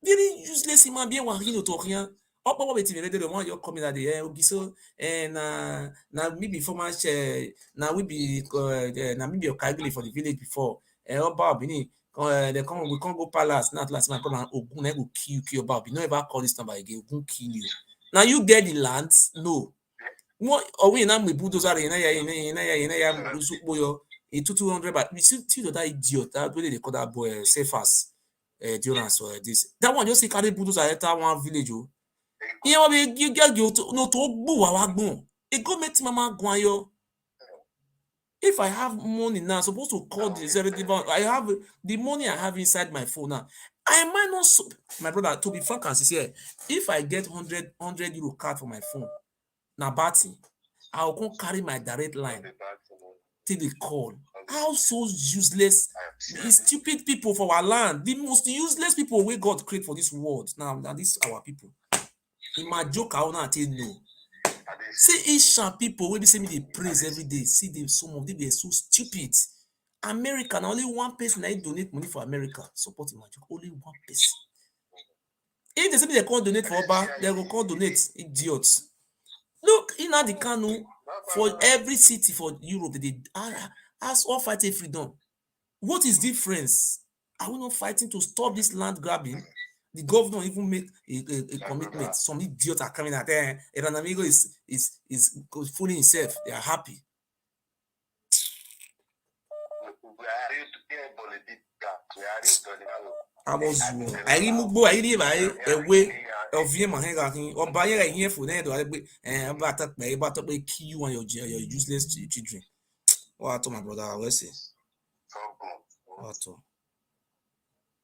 Very useless human being wa hin to rien. Up about wetin me dey want you come that day ogiso na me be former na we be na me be okagili for the village before. Oba Benin they come we can't go palace not last man come and ogun na go kill Oba Benin. No ever call this number again, ogun kill you. Now you get the land? No. What or we na me bulldozer ya 200 but we see that idiot that way they call that boy safe as endurance or this that one just say carry bulldozer enter one village oh here we you get you no to gbo wa gbon e go make mama gwan yo. If I have money now, I'm supposed to call the executive. I have the money I have inside my phone now. I might not, my brother, to be frank and sincere, if I get 100 euro card for my phone, now Batty, I'll go carry my direct line till they call. How so useless? These stupid people for our land, the most useless people we God create for this world. Now this our people. In my joke, I will not tell no. See Asian people when they say me they praise every day. See them, some of them they are so stupid. America, now only one person that donate money for America. Supporting my joke, only one person. If they say they can't donate for Oba, they will call donate idiots. Look, in the Kanu, for every city for Europe, they ask all fighting freedom. What is difference? Are we not fighting to stop this land grabbing? The governor even make a commitment. Some idiots are coming out there. And an amigo is fooling himself. They are happy. I remove away of your man or buy a here for that about you and your useless children. What my brother? I will say.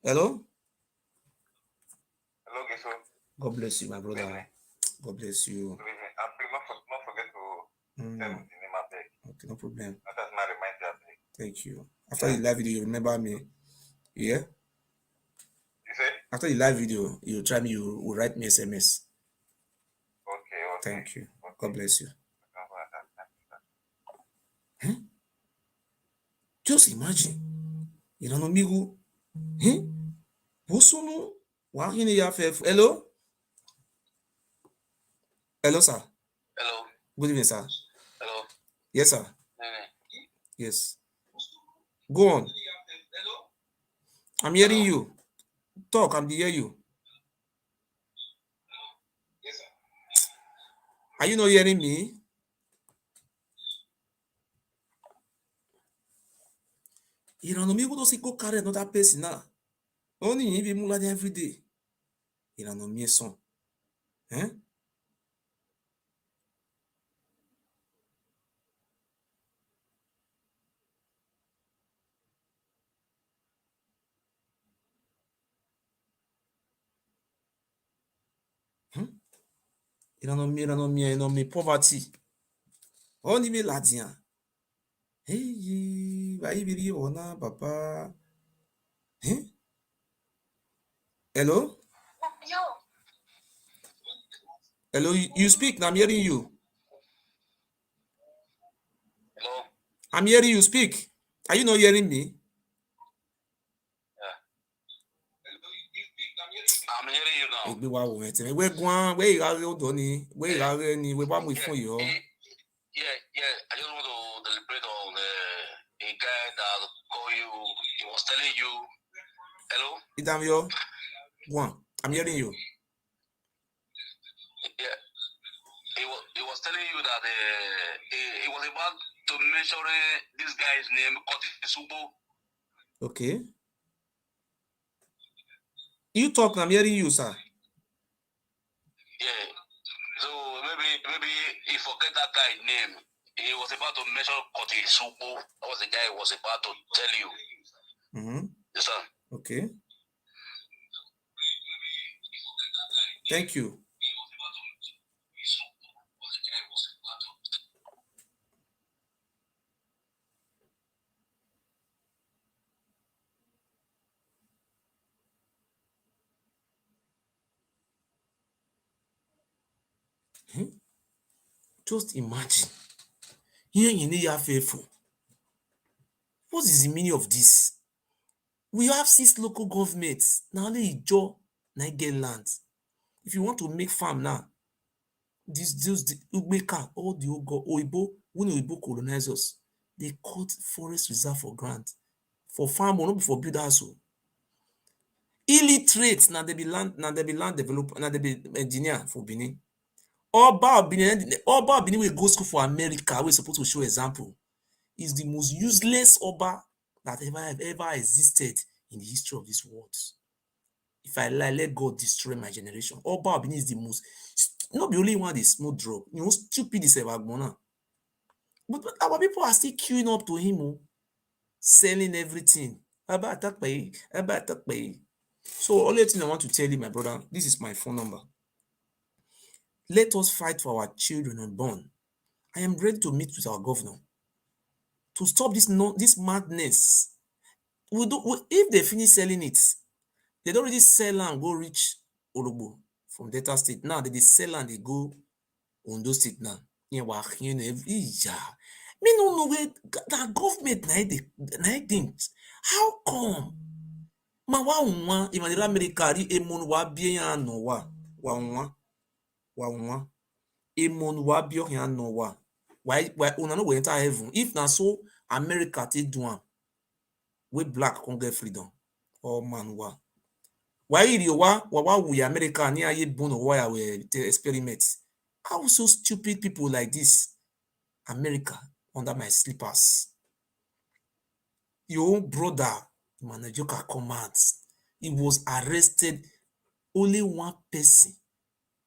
Hello? God bless you, my brother. God bless you. Okay, no problem. Thank you. After the live video, you remember me. Yeah? You say? After the live video, you try me, you will write me SMS. Okay. Thank you. God bless you. Just imagine. You don't know me who? Hello? Hello, sir. Hello. Good evening, sir. Hello. Yes, sir. Yes. Go on. I'm hearing you. Talk, I'm hearing you. Yes, sir. Are you not hearing me? You know, me go see go carry another person now. Only you be mulad every day. You know, me son. Eh? You know me poverty. Only me ladian. Hey, why be you ona papa? Eh? Hello? Hello, you speak, now I'm hearing you. Hello? I'm hearing you speak. Are you not hearing me? I'm hearing you now. Egbe wa wo ete. We gwan, we irare odo ni, we irare ni, we ba mo fun yo. Yeah. I just want to deliberate on a guy that called you. He was telling you, hello? Idam yo. Gwan, I'm hearing you. Yeah. He was telling you that he was about to mention this guy's name, Kotisubo. Okay. You talk, I'm hearing you, sir. Yeah. So maybe he forget that guy's name. He was about to mention Kotisubo. That was the guy he was about to tell you. Mm-hmm. Yes, sir. Okay. Thank you. Just imagine. Here in the faithful. What is the meaning of this? We have 6 local governments. Now only Ijo na get land. If you want to make farm now, this the Ugbeka, all the Oibo, when Oibo colonizers, they cut forest reserve for grant. For farm, or not be for builders. Illiterate, now they be land developer, now they be engineer for Benin. Oba Benin will go school for America. We're supposed to show example. Is the most useless Oba that ever existed in the history of this world. If I lie, let God destroy my generation. Oba Benin is the most, not the only one is small drug. You know, stupid is ever gonna. But our people are still queuing up to him, selling everything. So only thing I want to tell you, my brother, this is my phone number. Let us fight for our children unborn. I am ready to meet with our governor to stop this madness. If they finish selling it, they don't really sell and go reach Ologbo from Delta State. Now they sell and they go Ondo State now. Me no know where that government na think. How come? Ma wa unwa imanira America ri emon wa bie yan no wa unwa emon wa bie yan no wa. Why una no go enter heaven? If na so America take do am, we black can get freedom. Oh man wa. Why you wa we America ni aye bono wa we experiment. How so stupid people like this? America under my slippers. Your own brother, Manajoka commands. He was arrested. Only one person.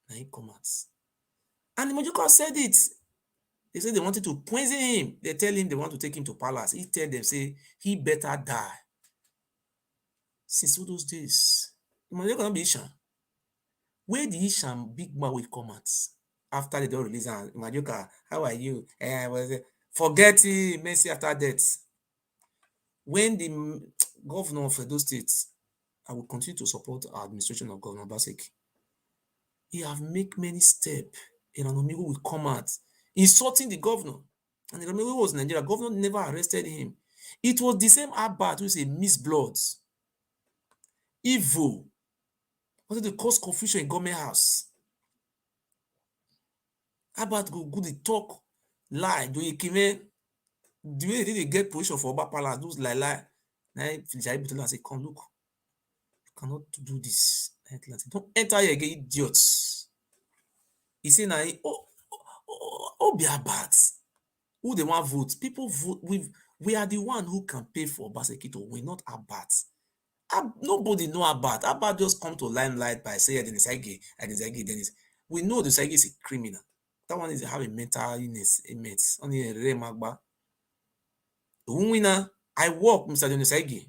Now he commands. And the Majoka said it. They said they wanted to poison him. They tell him they want to take him to palace. He tell them, say, he better die. Since all those days, Majoka not be Ishan. Where the Ishan big man will commands? After they don't release him, Majoka, how are you? Forget it, mercy after death. When the governor of Edo State, I will continue to support our administration of Governor Basek. He have made many steps. Iranomigo will come out insulting the governor. And Iranomigo was Nigeria. Governor never arrested him. It was the same Abbat who say Miss Bloods. Evil. Wanted to cause confusion in government house. Abbat go good to talk, lie, do you come the way they get position for Oba Palace, those lie. Now Jaibu tell us say, come look. Cannot do this. Don't enter here again, idiots. He say now, be a bad. Who they want vote? People vote. We We are the one who can pay for Obaseki to win, not Abat. Nobody know Abat. Abat just come to limelight by saying Dennis. We know the Segi is a criminal. That one is having mental illness. Only a rare magba. Winner, I work, Mr. Denisegi.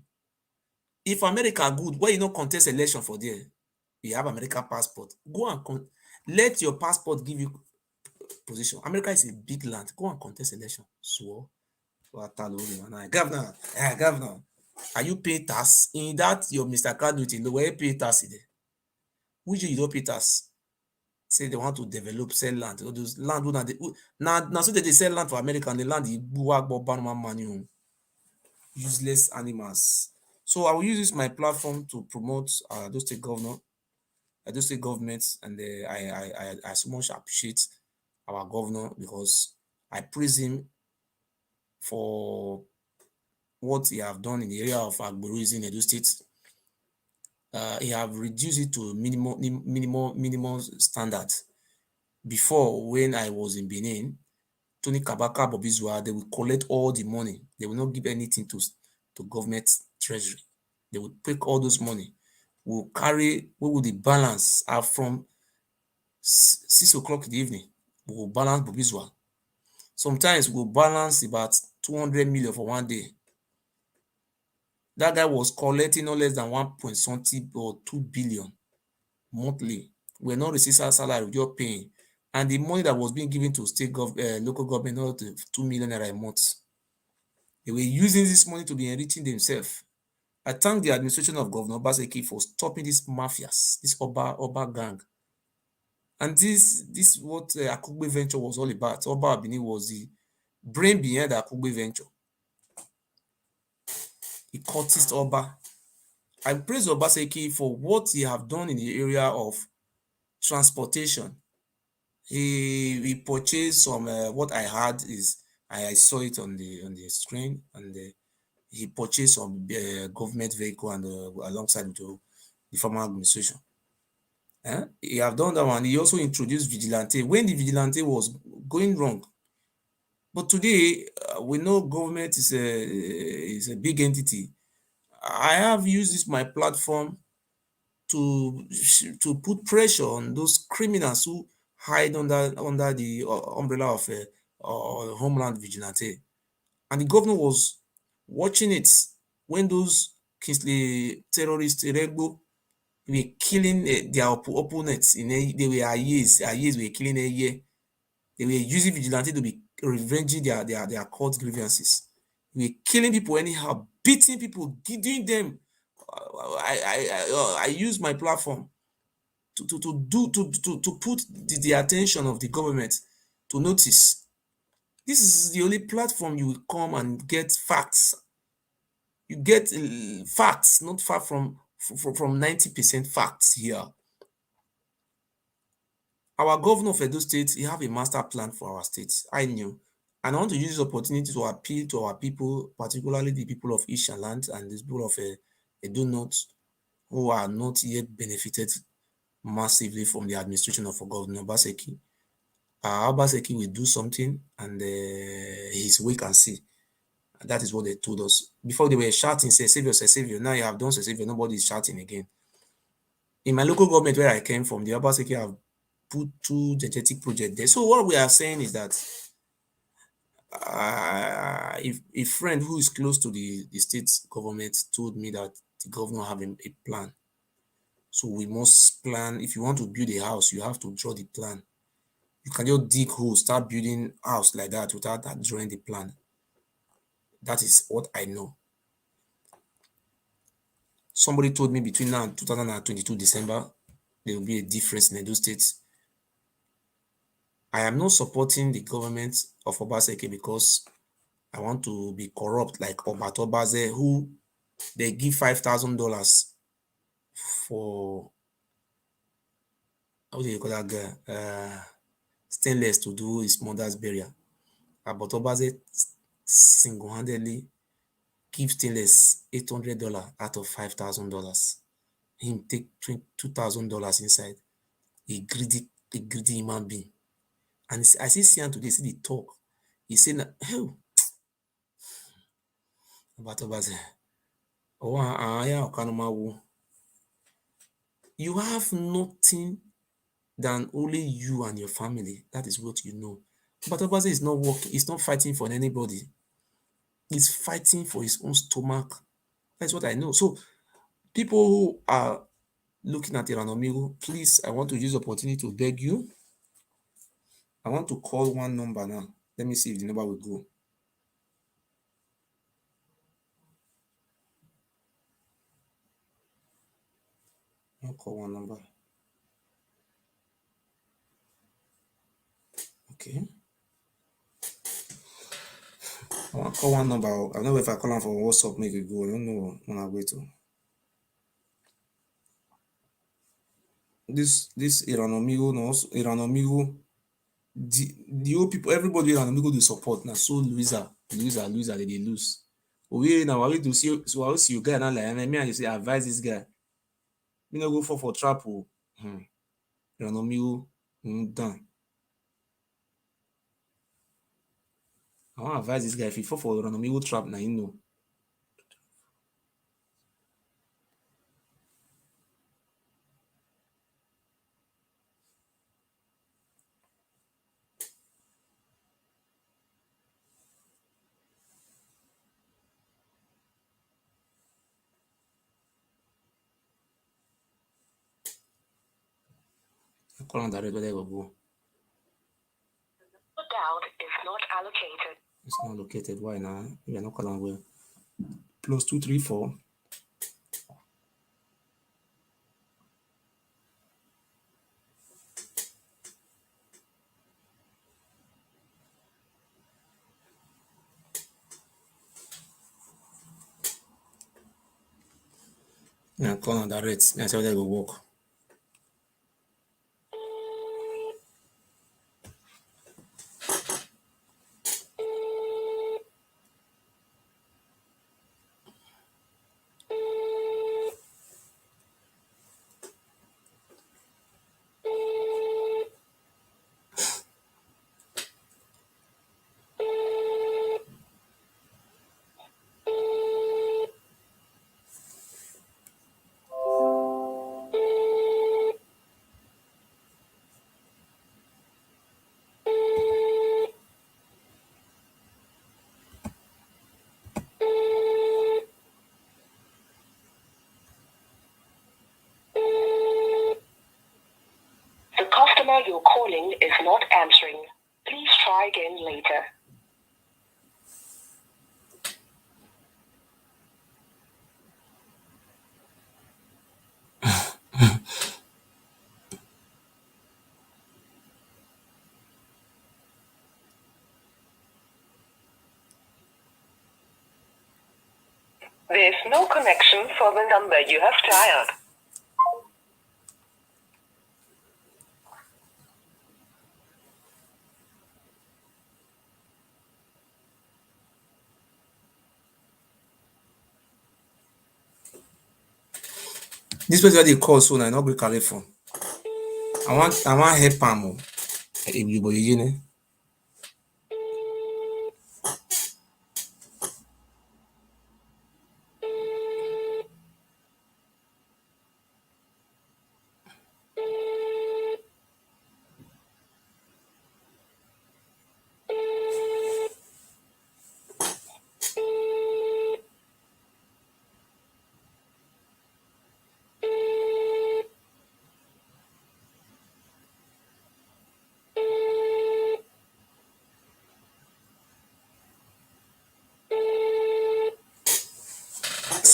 If America good, why you not contest election for there? You have American passport. Go and let your passport give you position. America is a big land. Go and contest election. So, governor, governor, are you pay tax? In that your Mr. Kaduti, the way pay tax there. Which you don't pay tax? Say they want to develop, sell land. All those land now so that they sell land for America and the land money. Useless animals. So I will use this my platform to promote those state governor, those state governments, and I so much appreciate our governor because I praise him for what he have done in the area of agborism in Edo State. He have reduced it to minimum standard. Before, when I was in Benin, Tony Kabaka, Bobizwa, they will collect all the money. They will not give anything to government treasury. They will take all those money. We'll carry, what will the balance are from 6 o'clock in the evening? We will balance Bobizwa. Sometimes we'll balance about 200 million for one day. That guy was collecting no less than 1.something or 2 billion monthly. We're not receiving salary, you're paying. And the money that was being given to state local government, not 2 million naira a month. They were using this money to be enriching themselves. I thank the administration of Governor Obaseki for stopping these mafias, this Oba gang. And this is what Akugbe venture was all about. Oba Abini was the brain behind the Akugbe venture. He cultist Oba. I praise Obaseki for what he have done in the area of transportation. He purchased some, what I heard is, I saw it on the screen, and he purchased some government vehicle and alongside the former administration. He have done that one. He also introduced vigilante when the vigilante was going wrong. But today, we know government is a big entity. I have used this my platform to put pressure on those criminals who hide under the umbrella of Homeland Vigilante. And the governor was watching it when those Kingsley terrorists, Regbo, were killing their opponents. They were years were killing a year. They were using vigilante to be revenging their court grievances. They were killing people anyhow, beating people, doing them. I use my platform to put the attention of the government to notice. This is the only platform you will come and get facts. You get facts, not far from 90% facts here. Our governor of Edo State, he have a master plan for our state. I knew. And I want to use this opportunity to appeal to our people, particularly the people of Ishaland and the people of Edo North, who are not yet benefited massively from the administration of Governor Obaseki. Obaseki will do something, and his way can see. And that is what they told us. Before they were shouting, say savior. Now you have done say savior, nobody is shouting again. In my local government where I came from, the Obaseki have put 2 genetic projects there. So what we are saying is that if a friend who is close to the state government told me that the governor have a plan. So we must plan. If you want to build a house, you have to draw the plan. You can just dig holes, start building house like that without drawing the plan. That is what I know. Somebody told me between now and 2022 December, there will be a difference in Edo State. I am not supporting the government of Obaseki because I want to be corrupt like Obato Baze, who they give $5,000 for, how do you call that guy? Stainless to do his mother's burial. Obato Baze single-handedly give Stainless $800 out of $5,000. Him take $2,000 inside. A greedy human being. And I see him today, see the talk. He said, oh, You have nothing than only you and your family. That is what you know. But Obaze is not working, he's not fighting for anybody. He's fighting for his own stomach. That's what I know. So people who are looking at Iranomigo, please, I want to use the opportunity to beg you. I want to call one number now. Let me see if the number will go. I'll call one number. Okay. I want to call one number. I don't know if I call them for WhatsApp, make it go. I don't know when I wait to. This Iranomigo, no, Iranomigo, the old people, everybody Iranomigo do support. Now, so loser, they lose. We now we to see, so I will see you guy now like me and you say advise this guy. Me no go for trap. Iranomigo, done. I want to advise this guy if he fall for Iranomigo trap, now you know. I call on direct, whether it will go. Down is not allocated. It's not located. Why now? We are not calling well. +234. Yeah, call on direct. That's how they will work. The customer you're calling is not answering. Please try again later. There is no connection for the number you have dialed. This person they call soon. I not be carry phone. I want help am. Everybody, you know.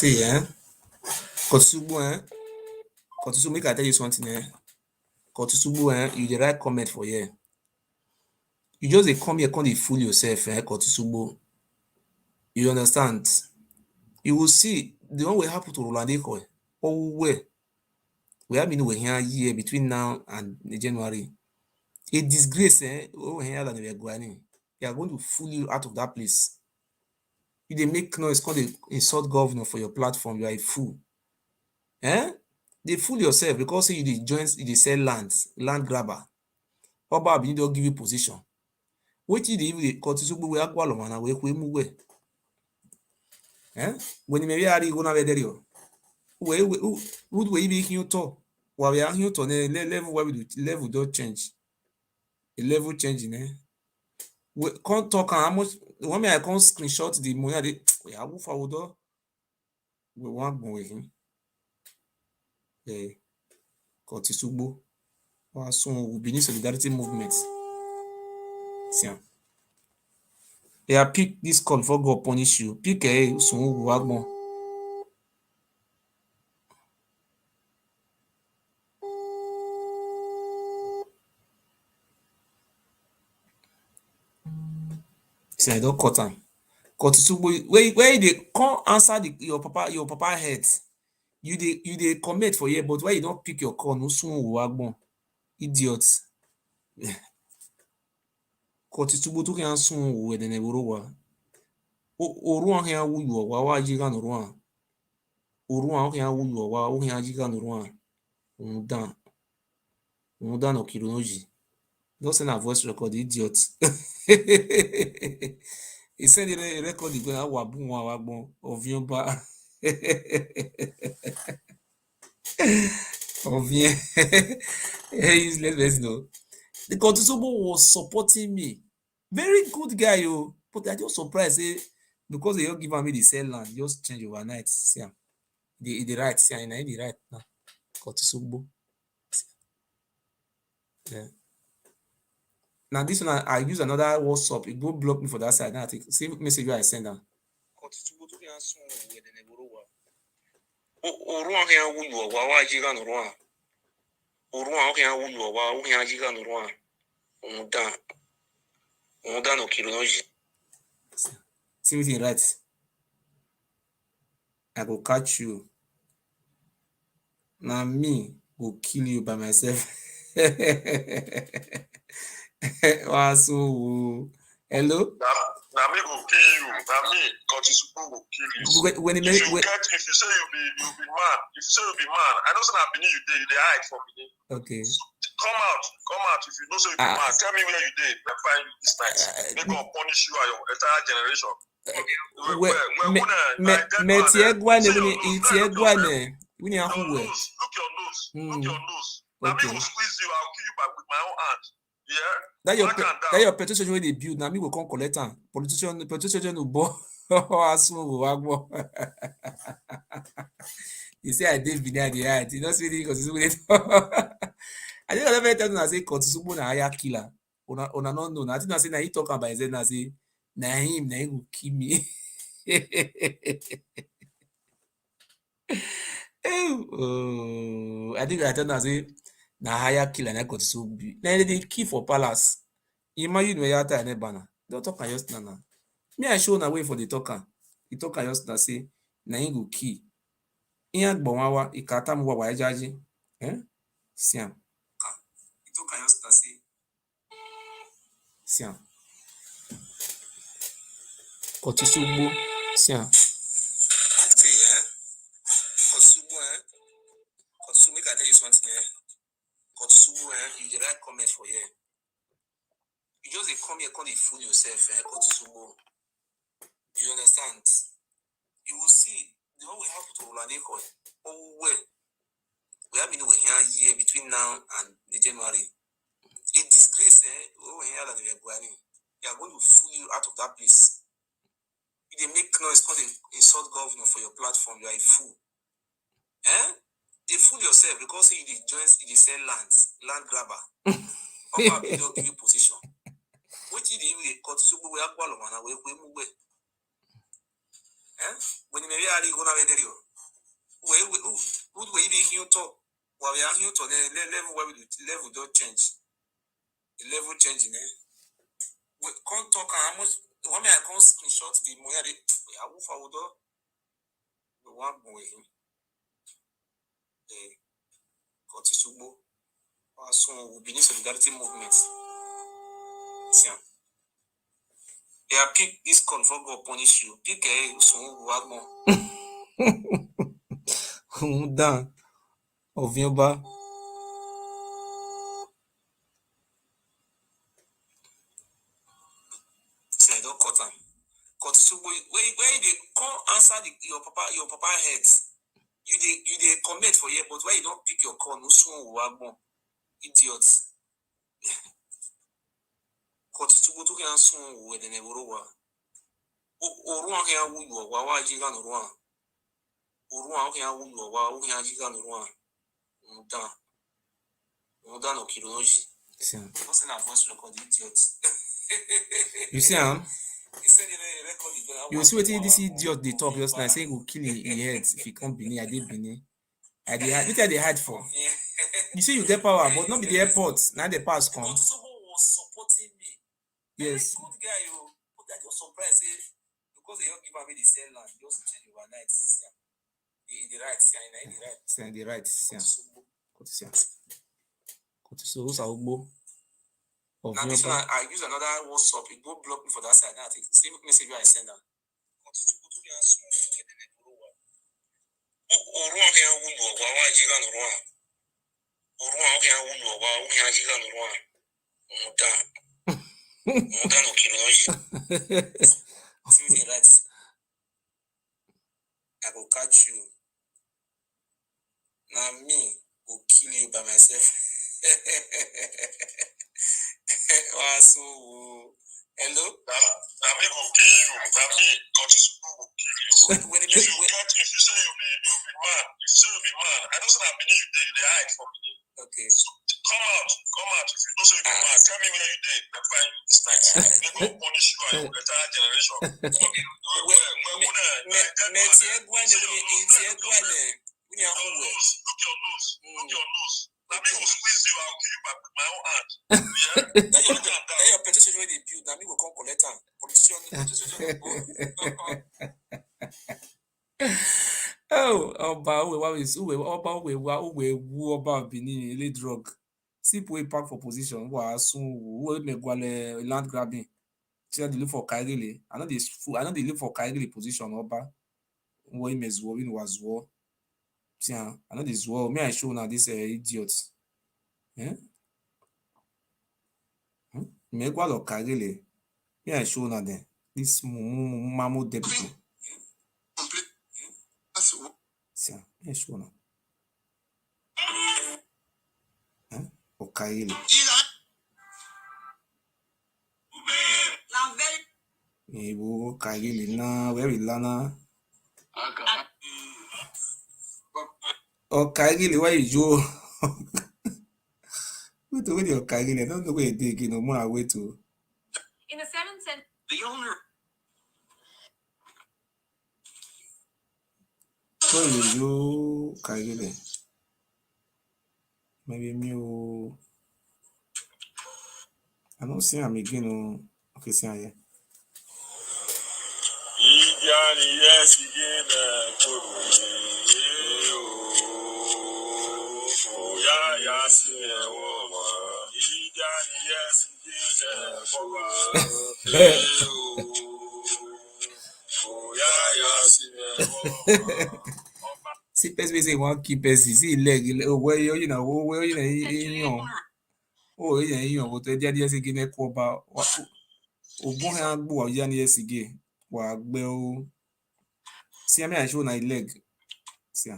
See, Kotsubu, Kotsubu, make I tell you something, Kotsubu, you the right comment for here. You just dey come here, come dey fool yourself, Kotsubu. You understand? You will see the one will happen to Roland Ekhoes. Oh, where? We have been over here year between now and January. A disgrace, over here than we are going. They are going to fool you out of that place. You they make noise, call the insult governor for your platform. You are a fool. They fool yourself because you dey join, you dey sell land grabber. Oba you don't give you position. What you dey Kotsubu we akwa lomana we move. When maybe I go na vederio. We would we be here to while we are here to level where we do level don't change. The level changing, We can't talk how much when I can't screenshot the money we have for do we want go with him. Kotisugbo. Son Benin Solidarity Movement. Tiens. Et à pick this call for God punish you. Pick son wagon. See, I don't cut him. Kotisugbo, where they can't answer your papa head. You they commit for you, but why you don't pick your call? No son wagon. Idiots. Kotisugbo to can son we the neborowa. Oruan here wu you wa jiga no ruan. Oruan here wu you wa here jiga no ruan. Muda no kironoji. Don't send a voice record, idiot. He said a record is going to wabu of Yomba. Of yeah. Let's know. The Kotisobo was supporting me. Very good guy, yo. But I just surprised, because they don't give me the sell land, just change overnight. See, the right, see, I the right now. Kotisobo. Yeah. Now this one I use another WhatsApp. It go block me for that side. Now I take same message I send them. See what he writes. I go catch you. Now me will kill you by myself. So, hello. Now me go kill you. Now me, Kotisugbo will kill you. If you say you'll be man, if you say you'll be man, I know say na Benin you dey hide for Benin. Okay. So, come out. If you know say you be man, tell me where you dey. I find you this night. They gonna punish you and your entire generation. Look your nose. Now me will squeeze you. I'll kill you back with my own hand. Yeah. That your petition where they build. Now me will come collect am. Politician will bo. You say I did behind the height. You know see because I think I tell you say Kotisugbo na hire killer. Una no know. I think I say na he talk about himself. Na say na him will kill me. I think I tell you say na hire killer na Kotisugbo. Na they kill for palace. Imagine where you are bana. Don't talk just now. Me I show na way for the talker. The talker just na say na him go kill. Iyan gbonwawa ikata mu wa ejaji. Siam. The talker just na say Siam. Kotisugbo. Siam. Kotisugbo, make I tell you something here. Kotisugbo, you the right comment for here. You just come here, come fool yourself, Kotisugbo. You understand? You will see the one we have to Roland Ekhoes. Oh well. We have been over here between now and the January. A disgrace, over here that we are going. They are going to fool you out of that place. If they make noise, call the insult governor for your platform, you are a fool. They fool yourself because you they sell land grabber. Papa they don't give you position. What did you Kotisugbo we are call on we move. When you maybe are gonna let you. Would we be here talk? While we are here to the level where we level don't change. The level changing, we can't talk how much one I can't screenshot the money I will forward the one with him. Kotisugbo. Son Benin Solidarity Movement. Yeah, pick this call for God punish you. Pick son wagon. Muda of Yomba. Say I don't cut him. Kotisugbo, where they can't answer your papa head. You dey comment for here, but why you don't pick your call? No soon idiots. Kotitubu to can soon with an Ewuare. Oruan here who you are, why Jigan Ruan. Oruan here who you are, why Jigan Ruan. Mudan no Kiroji. What's an advance record, idiots? You see, you see what this idiot they talk just now saying go kill his head if he can't Benin, I did Benin. I did hide. What are they hide for? You see, you get power, but not be the airport. Now the pass come. Someone was supporting me. Yes. Good guy, you. But I was surprised because they don't give me the same land. They also change overnight. The right, the right. So who's our Ugbo? Now this one, I use another WhatsApp. It go block me for that side. Now I take the same message I send them. I will catch you. Now me will kill you by myself. So hello? Now me will kill you. Now me will kill you. When if you say you'll be mad, I don't say I believe you they hide for me. Okay. So come out. If you don't say you'll be mad, tell me where you did. I find this night. They go punish you and your entire generation. Look your nose. Now me will squeeze you, I'll kill you with my own hand. Yeah? Then your petition when they build, now me will come collect them. Oh, Oba Benin, ele drug. See we park for position. Wa soon we make land grabbing. Tell the look for Kaigile. I know they look for Kaigile position Oba. We mezwo in was war. Tiens, I know this war. Me I show now this idiots. Eh? Me kwa lo Kaigile. Me I show now then. This mamu deputy. Tiens, me I show now. Kaigile. Ibu Kaigile na where is Lana? Kaigile, why is you? Wait to your Kaigile. I don't know where you dig. No more way to. In the 7th century, the owner. Where is you Kaigile? Maybe me. I don't see him again. Okay, see him. Yes, again. See, person say one keep person. See leg. Where you know? Where you know? Oh, yeah, but the idea is again a coba. Ogun ha gbo ya ni esige. Wa gbe o. See me I show na leg. See.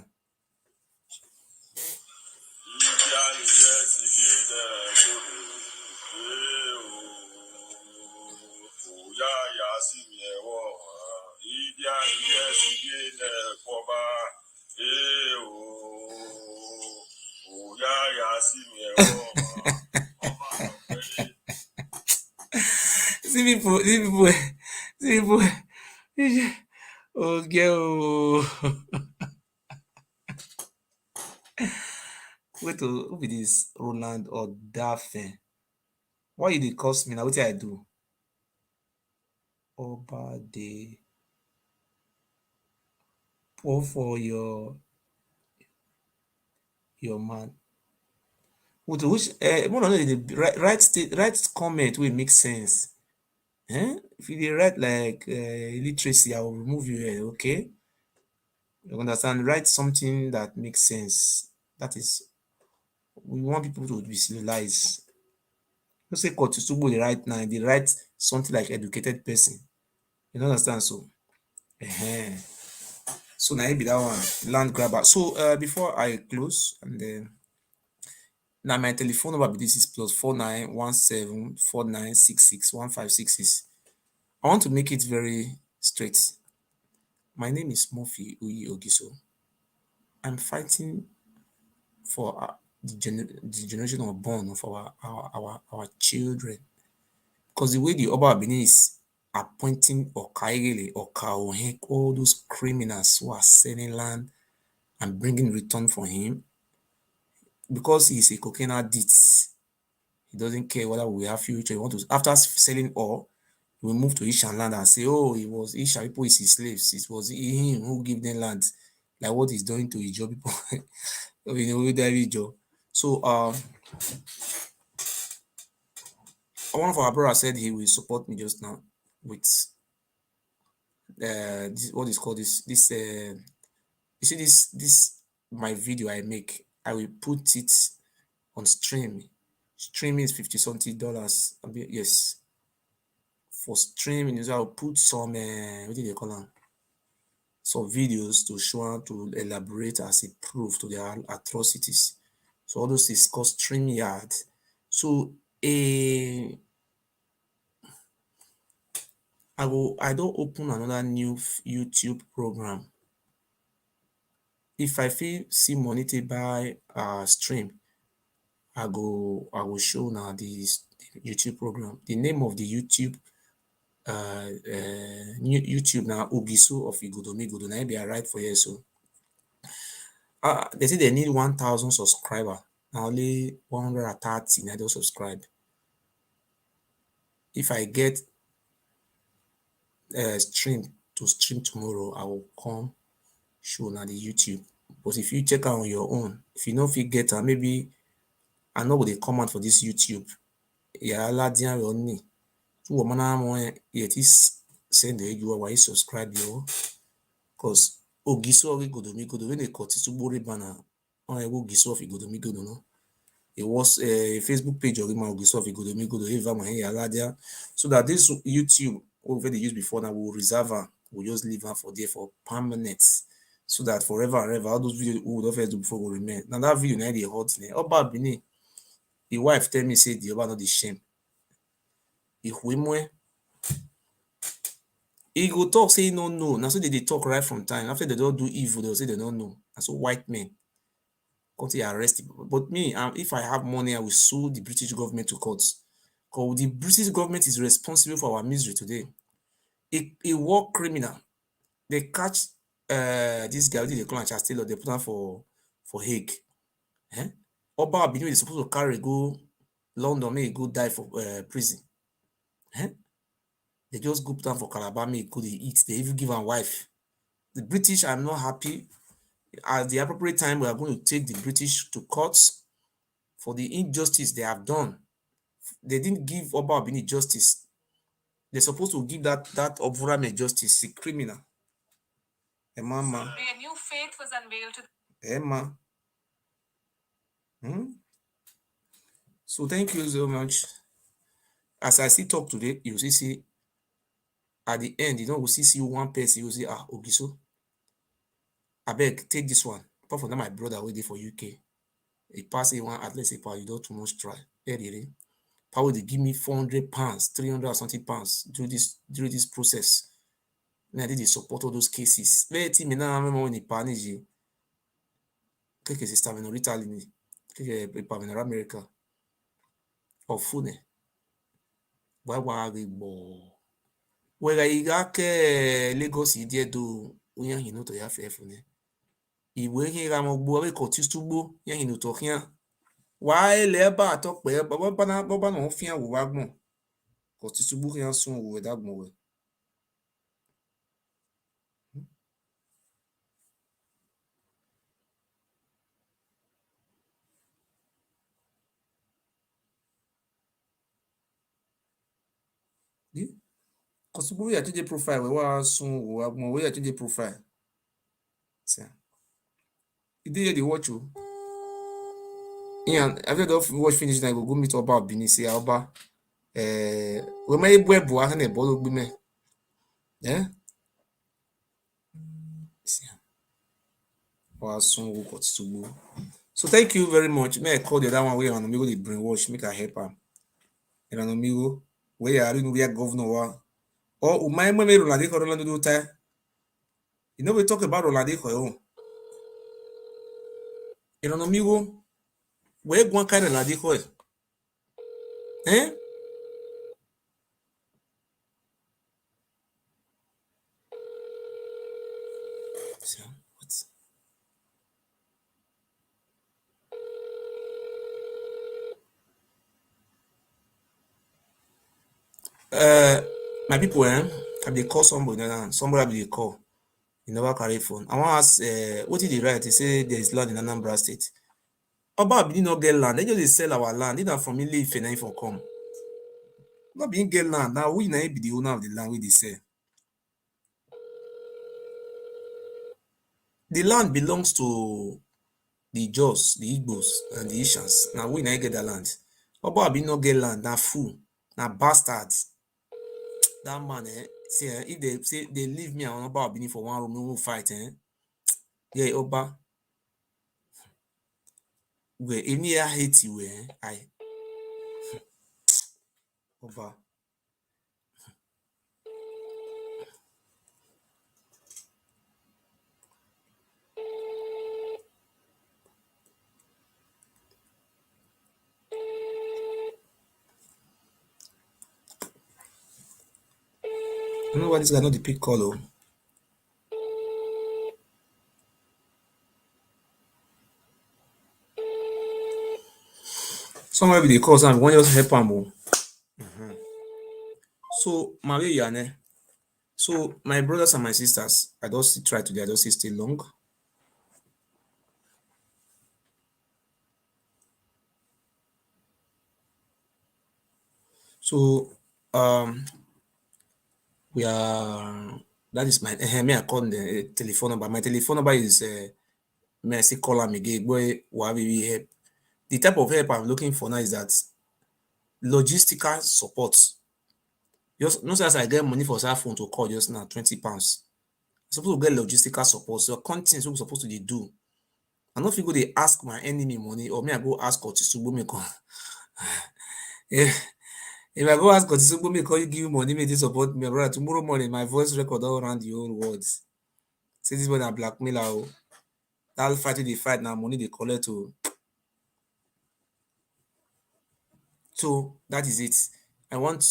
See people. Oh, girl. Wait, who be this Roland or Daphne? Why you dey cost me now? What I do? Oba dey pour for your man. Which one of the right comment will make sense. If you write like illiteracy, I will remove you here, okay? You understand? Write something that makes sense. That is, we want people to be civilized. You say Kotusubo the right now, they write something like educated person. You understand? So So now be that one land grabber. So before I close, and then now my telephone number this is +491749661566. I want to make it very straight. My name is Murphy Uyi Ogiso. I'm fighting for the generation of born of our children, because the way the Oba Benin is appointing Okaigele or Kaohek, all those criminals who are selling land and bringing return for him, because he's a cocaine addict, he doesn't care whether we have future. He want to, after selling all, we move to Ishan land and say, oh, it was Isha people is his slaves. It was him who gave them land, like what he's doing to Ijo people. So one of our brothers said he will support me just now with what is called this you see this my video I make. I will put it on stream. Streaming is $50 something. Yes, for streaming, I'll put some what do they call them? Some videos to show and to elaborate as a proof to their atrocities. So all those is called StreamYard. So I don't open another new YouTube program. If I feel see money to buy stream, I will show now this YouTube program. The name of the YouTube YouTube now Ogiso of Igodomigodo. Now be right for you. So they say they need 1,000 subscribers. Now only 130 now don't subscribe. If I get stream tomorrow, I will come show now the YouTube. But if you check out on your own, if you know if you get maybe I know what they comment for this YouTube. Yeah, ladian only. Two woman yet is send the Ewuare subscribe yo. Cause Ogiso of Igodomigodo when they cut it to Bori banner on Ogiso of Igodomigodo no. It was a Facebook page of Ogiso of Igodomigodo Eva Mahia Ladia. So that this YouTube over the used before now will reserve her, will just leave her for there for permanent. So that forever and ever all those videos we would have do before will remain. Now that video now they hot ne. Oba Benin. The wife tell me say the Oba not the shame. If we he go talk say he don't know. Now so they talk right from time. After they don't do evil, they'll say they don't know. And so white men can't arrest people. But me, if I have money, I will sue the British government to courts. Because the British government is responsible for our misery today. A war criminal. They catch this guy, they call Charles Taylor, they put him for Hague. Oba Benin is supposed to carry go London, may go die for prison. They just go put down for Calabar, may go they eat. They even give a wife. The British are not happy. At the appropriate time, we are going to take the British to courts for the injustice they have done. They didn't give Oba Benin justice. They're supposed to give that Oburame justice, a criminal. A mama. A new faith was unveiled to Emma. So thank you so much. As I see talk today, you see at the end, you know, we see one person, you see, Ogiso. I beg, take this one. Apart from that, my brother waiting for UK. He pass one at least you don't too much try. Really. Power they give me £400, 300 or something pounds during this process. Now they support all those cases. Let me now remember when he panic. Keke si staveno Italy, keke paveno America. Or fune. Why bo? Where I got Lagos idea do uyan hino to ya fefune. Iwe hin ra mo gbo we ko tistugbo yan hino to kian. Why leba talk pe baba no fian wo wagbon. Ko tistugbo kian sun wo dagbon we. Because we are to the profile, we were soon we are to the profile. You did the watch you. Yeah, after the watch finish, I will go meet Oba Benin, say Oba. We may web and a ball of women. Yeah. So thank you very much. May I call the other one where on amigo the brainwash, make a help am. And an amigo where are you we are governor or my me Roland Roland do tie. You know we talk about Roland Ekhoes. And an amigo where one kind of Roland Ekhoes. Eh? My people, I they call somebody now. Somebody they call. You never carry phone. I want to ask, what did they write? They say there is land in Anambra State. Oba did not get land. They just dey sell our land. They not from if and for come. Not being get land. Now we na be the owner of the land we they sell. The land belongs to the Jaws, the Igbos, and the Ishans. Now we na get the land. Oba be not get land. Now fool. Now bastards. That man, see, if they say they leave me and Oba Bini for one room, no will fight, Yeah, Oba. Where any I hate you, I Oba. I don't know why this guy not the pick call. Somewhere with the cause and one just help him. So Maria Yane. So my brothers and my sisters, I just try today, I just stay long. So we are that is my me I call the telephone number. My telephone number is may I say call am again, boy, what we help. The type of help I'm looking for now is that logistical support. Just not as I get money for cell phone to call just now, £20. I'm supposed to get logistical support. So content we're supposed to dey do. I don't think they ask my enemy money or me I go ask Otisugbo me call. If I go ask Otisugbo me call you give me money, me to support me, brother. Tomorrow morning my voice record all around the whole world. Say this one a blackmailer. That fight they fight now, money they collect to. So that is it. I want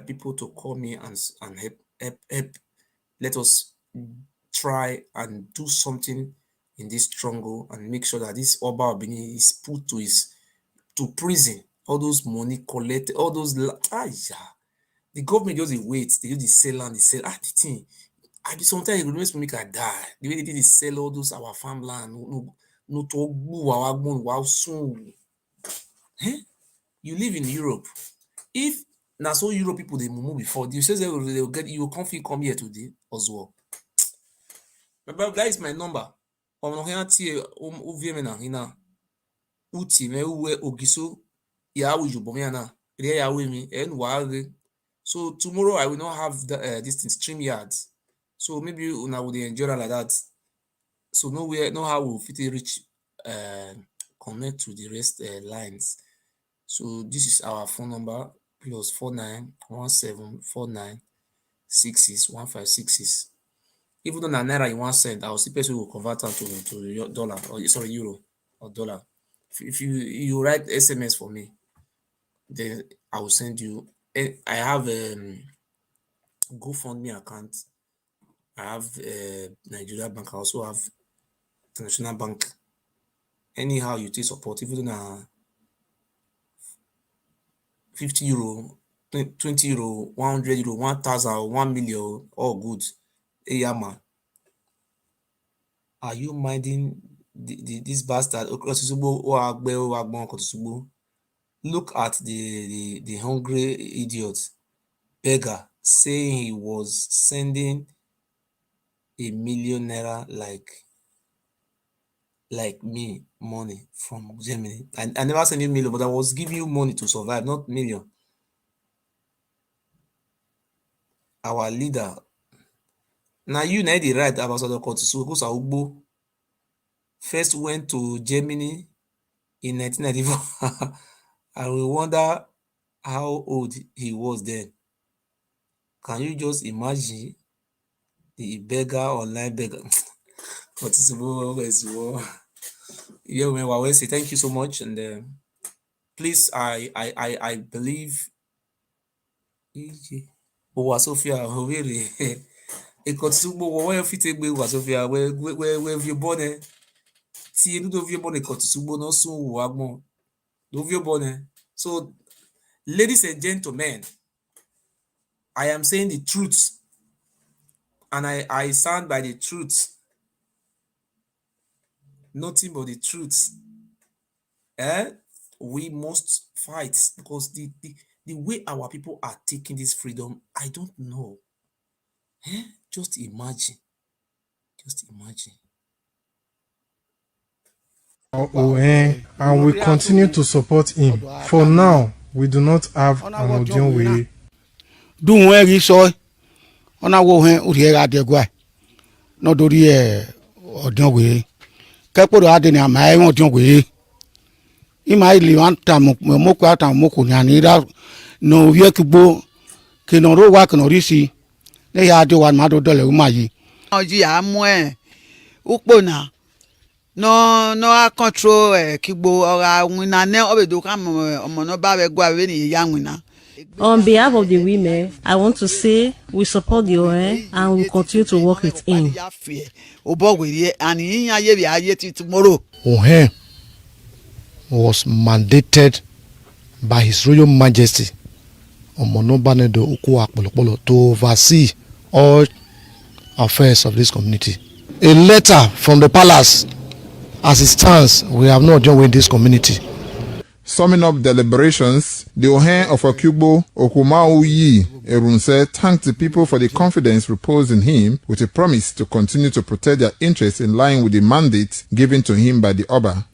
people to call me and help. Let us try and do something in this struggle and make sure that this Oba Benin is put to prison. All those money collected, all those the government just wait. They just sell land, they sell the thing. I be sometimes it makes me make I die. The way they did sell all those our farmland, no to wow soon. You live in Europe. If now so Europe people they move before, you say they will get you confident come here today as well. But that is my number. So tomorrow I will not have this thing stream yards. So maybe una will enjoy like that. So no how will fit reach connect to the rest lines. So this is our phone number +491749661566. Even though na naira you want send, I will see person will convert them to dollar or sorry euro or dollar. If you write SMS for me, then I will send you. I have GoFundMe account. I have Nigeria Bank. I also have International Bank. Anyhow, you take support, even though 50 euro, 20 euro, 100 euro, 1,000, 1 million, all good. Hey, man. Are you minding this bastard? Look at the hungry idiot beggar saying he was sending $1 million naira like me money from Germany. I never sent you million, but I was giving you money to survive, not million. Our leader, Now you know the right about the Kotusu because Ugbo first went to Germany in 1994. I will wonder how old he was then. Can you just imagine the beggar, online beggar? Yeah, we say thank you so much, and please, I believe. Oh, Sophia, really? Ekotsubo, where if you take me, Sophia, where you born? See, you do born Ekotsubo, no so wagmo. Do you born? So, ladies and gentlemen, I am saying the truth, and I stand by the truth. Nothing but the truth. We must fight because the way our people are taking this freedom, I don't know. Just imagine. Just imagine. And we continue to support him. For now, we do not have an audience way. Do where he saw on our way, Uriera de Gua. No do the audience way. Capo Adena, my audience way. He might live on time, Moka and Mokunyanida. No, Yakubo, Kenoro Wak no Risi. They are the one Mado Dole Umayi. Oh, yeah, I'm Ukbona. No, I control Kibo or winner. Never do come on no baby guavini young winner. On behalf of the women, I want to say we support the ON and we continue to work with him. ON was mandated by His Royal Majesty to oversee all affairs of this community. A letter from the palace, as it stands, we have not joined with this community. Summing up deliberations, the Ohen of Okubo, Okumau Yi Erunse, thanked the people for the confidence reposed in him with a promise to continue to protect their interests in line with the mandate given to him by the Oba.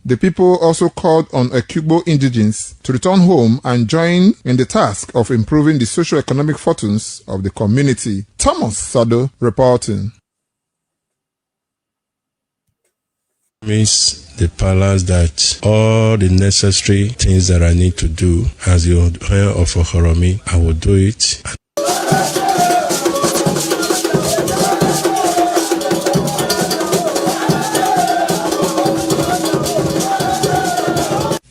The people also called on Ekhues indigents to return home and join in the task of improving the socio-economic fortunes of the community. Thomas Sado reporting. Means the palace that all the necessary things that I need to do as the owner of Ohoromi, I will do it.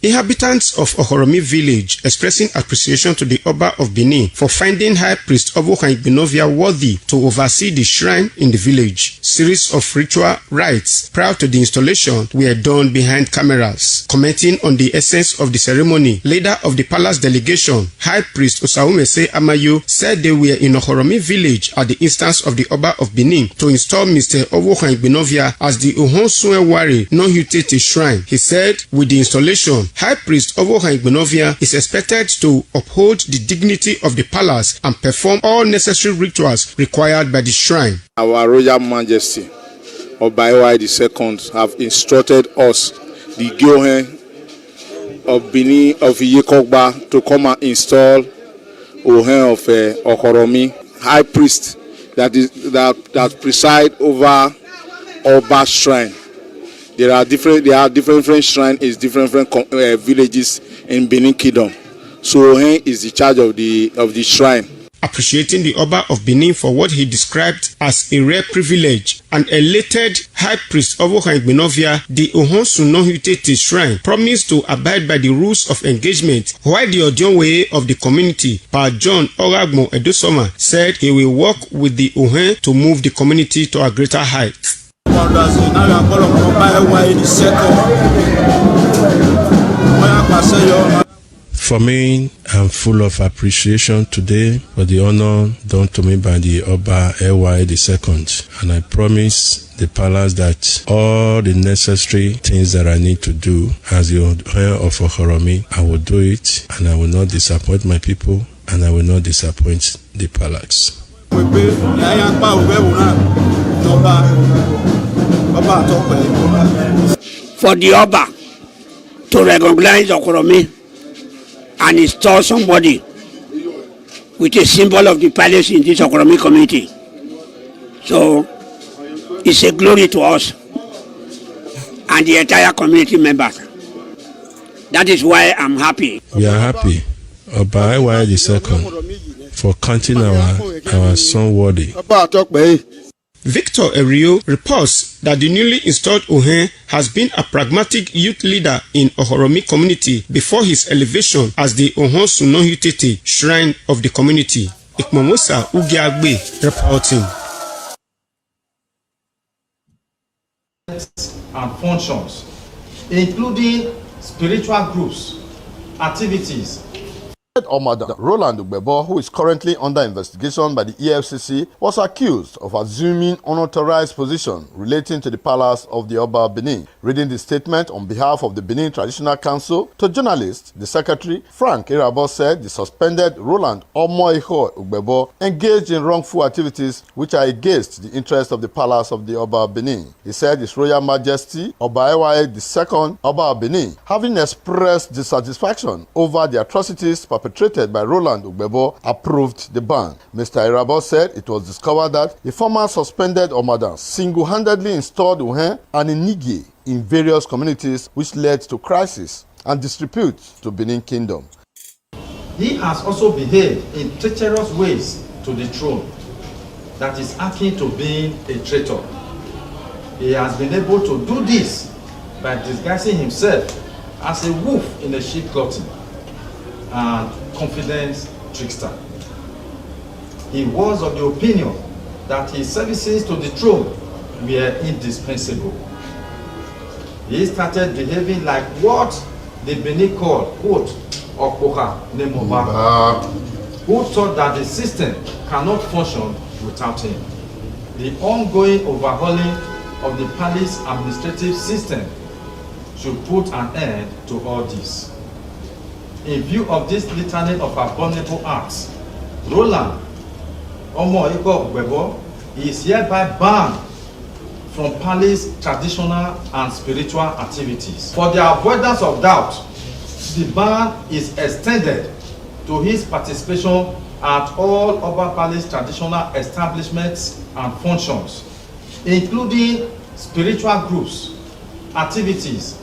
Inhabitants of Ohoromi village expressing appreciation to the Oba of Benin for finding High Priest Owohan Igbenovia worthy to oversee the shrine in the village. Series of ritual rites prior to the installation were done behind cameras. Commenting on the essence of the ceremony, leader of the palace delegation, High Priest Osawumese Amayo, said they were in Ohoromi village at the instance of the Oba of Benin to install Mr. Owohan Igbenovia as the Ewuare non-Hutete shrine. He said with the installation, High Priest Owohan Igbenovia is expected to uphold the dignity of the palace and perform all necessary rituals required by the shrine. Our Royal Majesty Oba Ewuare II have instructed us, the Ekhoes of Benin of Ekhoes, to come and install Ohen of Ohoromi, High Priest that preside over Oba shrine. There are different shrines in different villages in Benin Kingdom. So Ohen is the charge of the shrine. Appreciating the Oba of Benin for what he described as a rare privilege and elated High Priest Owohan Igbenovia, the Ohonsu non-Hutete shrine promised to abide by the rules of engagement, while the Odionwe of the community, Pa John Oragmo Edosoma, said he will work with the Ohen to move the community to a greater height. For me, I'm full of appreciation today for the honor done to me by the Oba Ewuare II, and I promise the palace that all the necessary things that I need to do as the Ohe of Ohoromi, I will do it, and I will not disappoint my people, and I will not disappoint the palace. For the Oba to recognize Ohoromi and install somebody with a symbol of the palace in this Ohoromi community. So it's a glory to us and the entire community members. That is why I'm happy. We are happy, Oba Ewuare II, for counting our son worthy. Victor Erio reports that the newly installed Ohe has been a pragmatic youth leader in Ohoromi community before his elevation as the Ohon Sunohutete Shrine of the community. Ikmomosa Ugiagbe reporting. And functions, including spiritual groups, activities. Roland, who is currently under investigation by the EFCC, was accused of assuming unauthorized position relating to the palace of the Oba of Benin. Reading the statement on behalf of the Benin Traditional Council to journalists, the secretary, Frank Irabo, said the suspended Roland Ekhoes engaged in wrongful activities which are against the interest of the palace of the Oba of Benin. He said His Royal Majesty Oba Ewuare II, Oba of Benin, having expressed dissatisfaction over the atrocities perpetrated by Roland Ugbebo, approved the ban. Mr. Irabo said it was discovered that the former suspended Omadan single-handedly installed Uhe and Inigi in various communities, which led to crisis and dispute to Benin Kingdom. He has also behaved in treacherous ways to the throne, that is akin to being a traitor. He has been able to do this by disguising himself as a wolf in a sheep clothing and confidence trickster. He was of the opinion that his services to the throne were indispensable. He started behaving like what the Benin called, quote, Okpoha Nemoba, who thought that the system cannot function without him. The ongoing overhauling of the palace administrative system should put an end to all this. In view of this litany of abominable acts, Roland Omo Ekhoes is hereby banned from palace traditional and spiritual activities. For the avoidance of doubt, the ban is extended to his participation at all Oba Palace traditional establishments and functions, including spiritual groups, activities,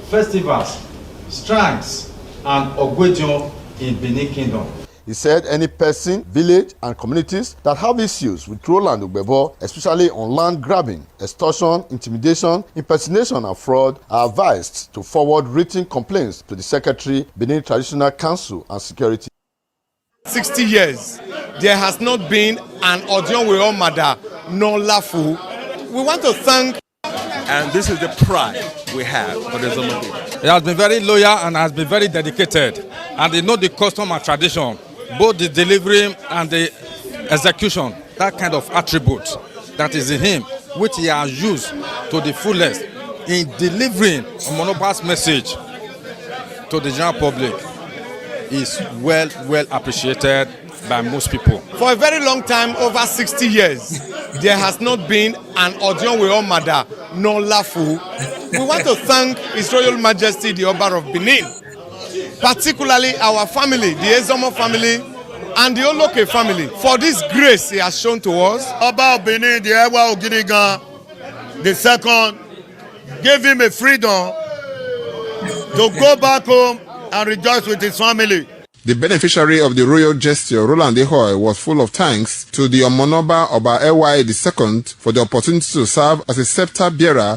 festivals, shrines, and Ogwejon in Benin Kingdom. He said any person, village, and communities that have issues with Roland Ugbebo, especially on land grabbing, extortion, intimidation, impersonation, and fraud, are advised to forward written complaints to the Secretary, Benin Traditional Council and Security. 60 years, there has not been an Odionwe Omada, no Lafu. We want to thank. And this is the pride we have for the Zombie. He has been very loyal and has been very dedicated. And they know the custom and tradition, both the delivery and the execution, that kind of attribute that is in him, which he has used to the fullest in delivering Monoba's message to the general public, is well appreciated by most people. For a very long time, over 60 years, there has not been an Odionwe Omada, no Lafu. We want to thank His Royal Majesty, the Oba of Benin, particularly our family, the Ezomo family, and the Oloke family, for this grace he has shown to us. Oba of Benin, the Ewuare Oginigan, the second, gave him a freedom to go back home and rejoice with his family. The beneficiary of the royal gesture, Roland Ekhoes, was full of thanks to the Omonoba Oba Ewuare II for the opportunity to serve as a scepter bearer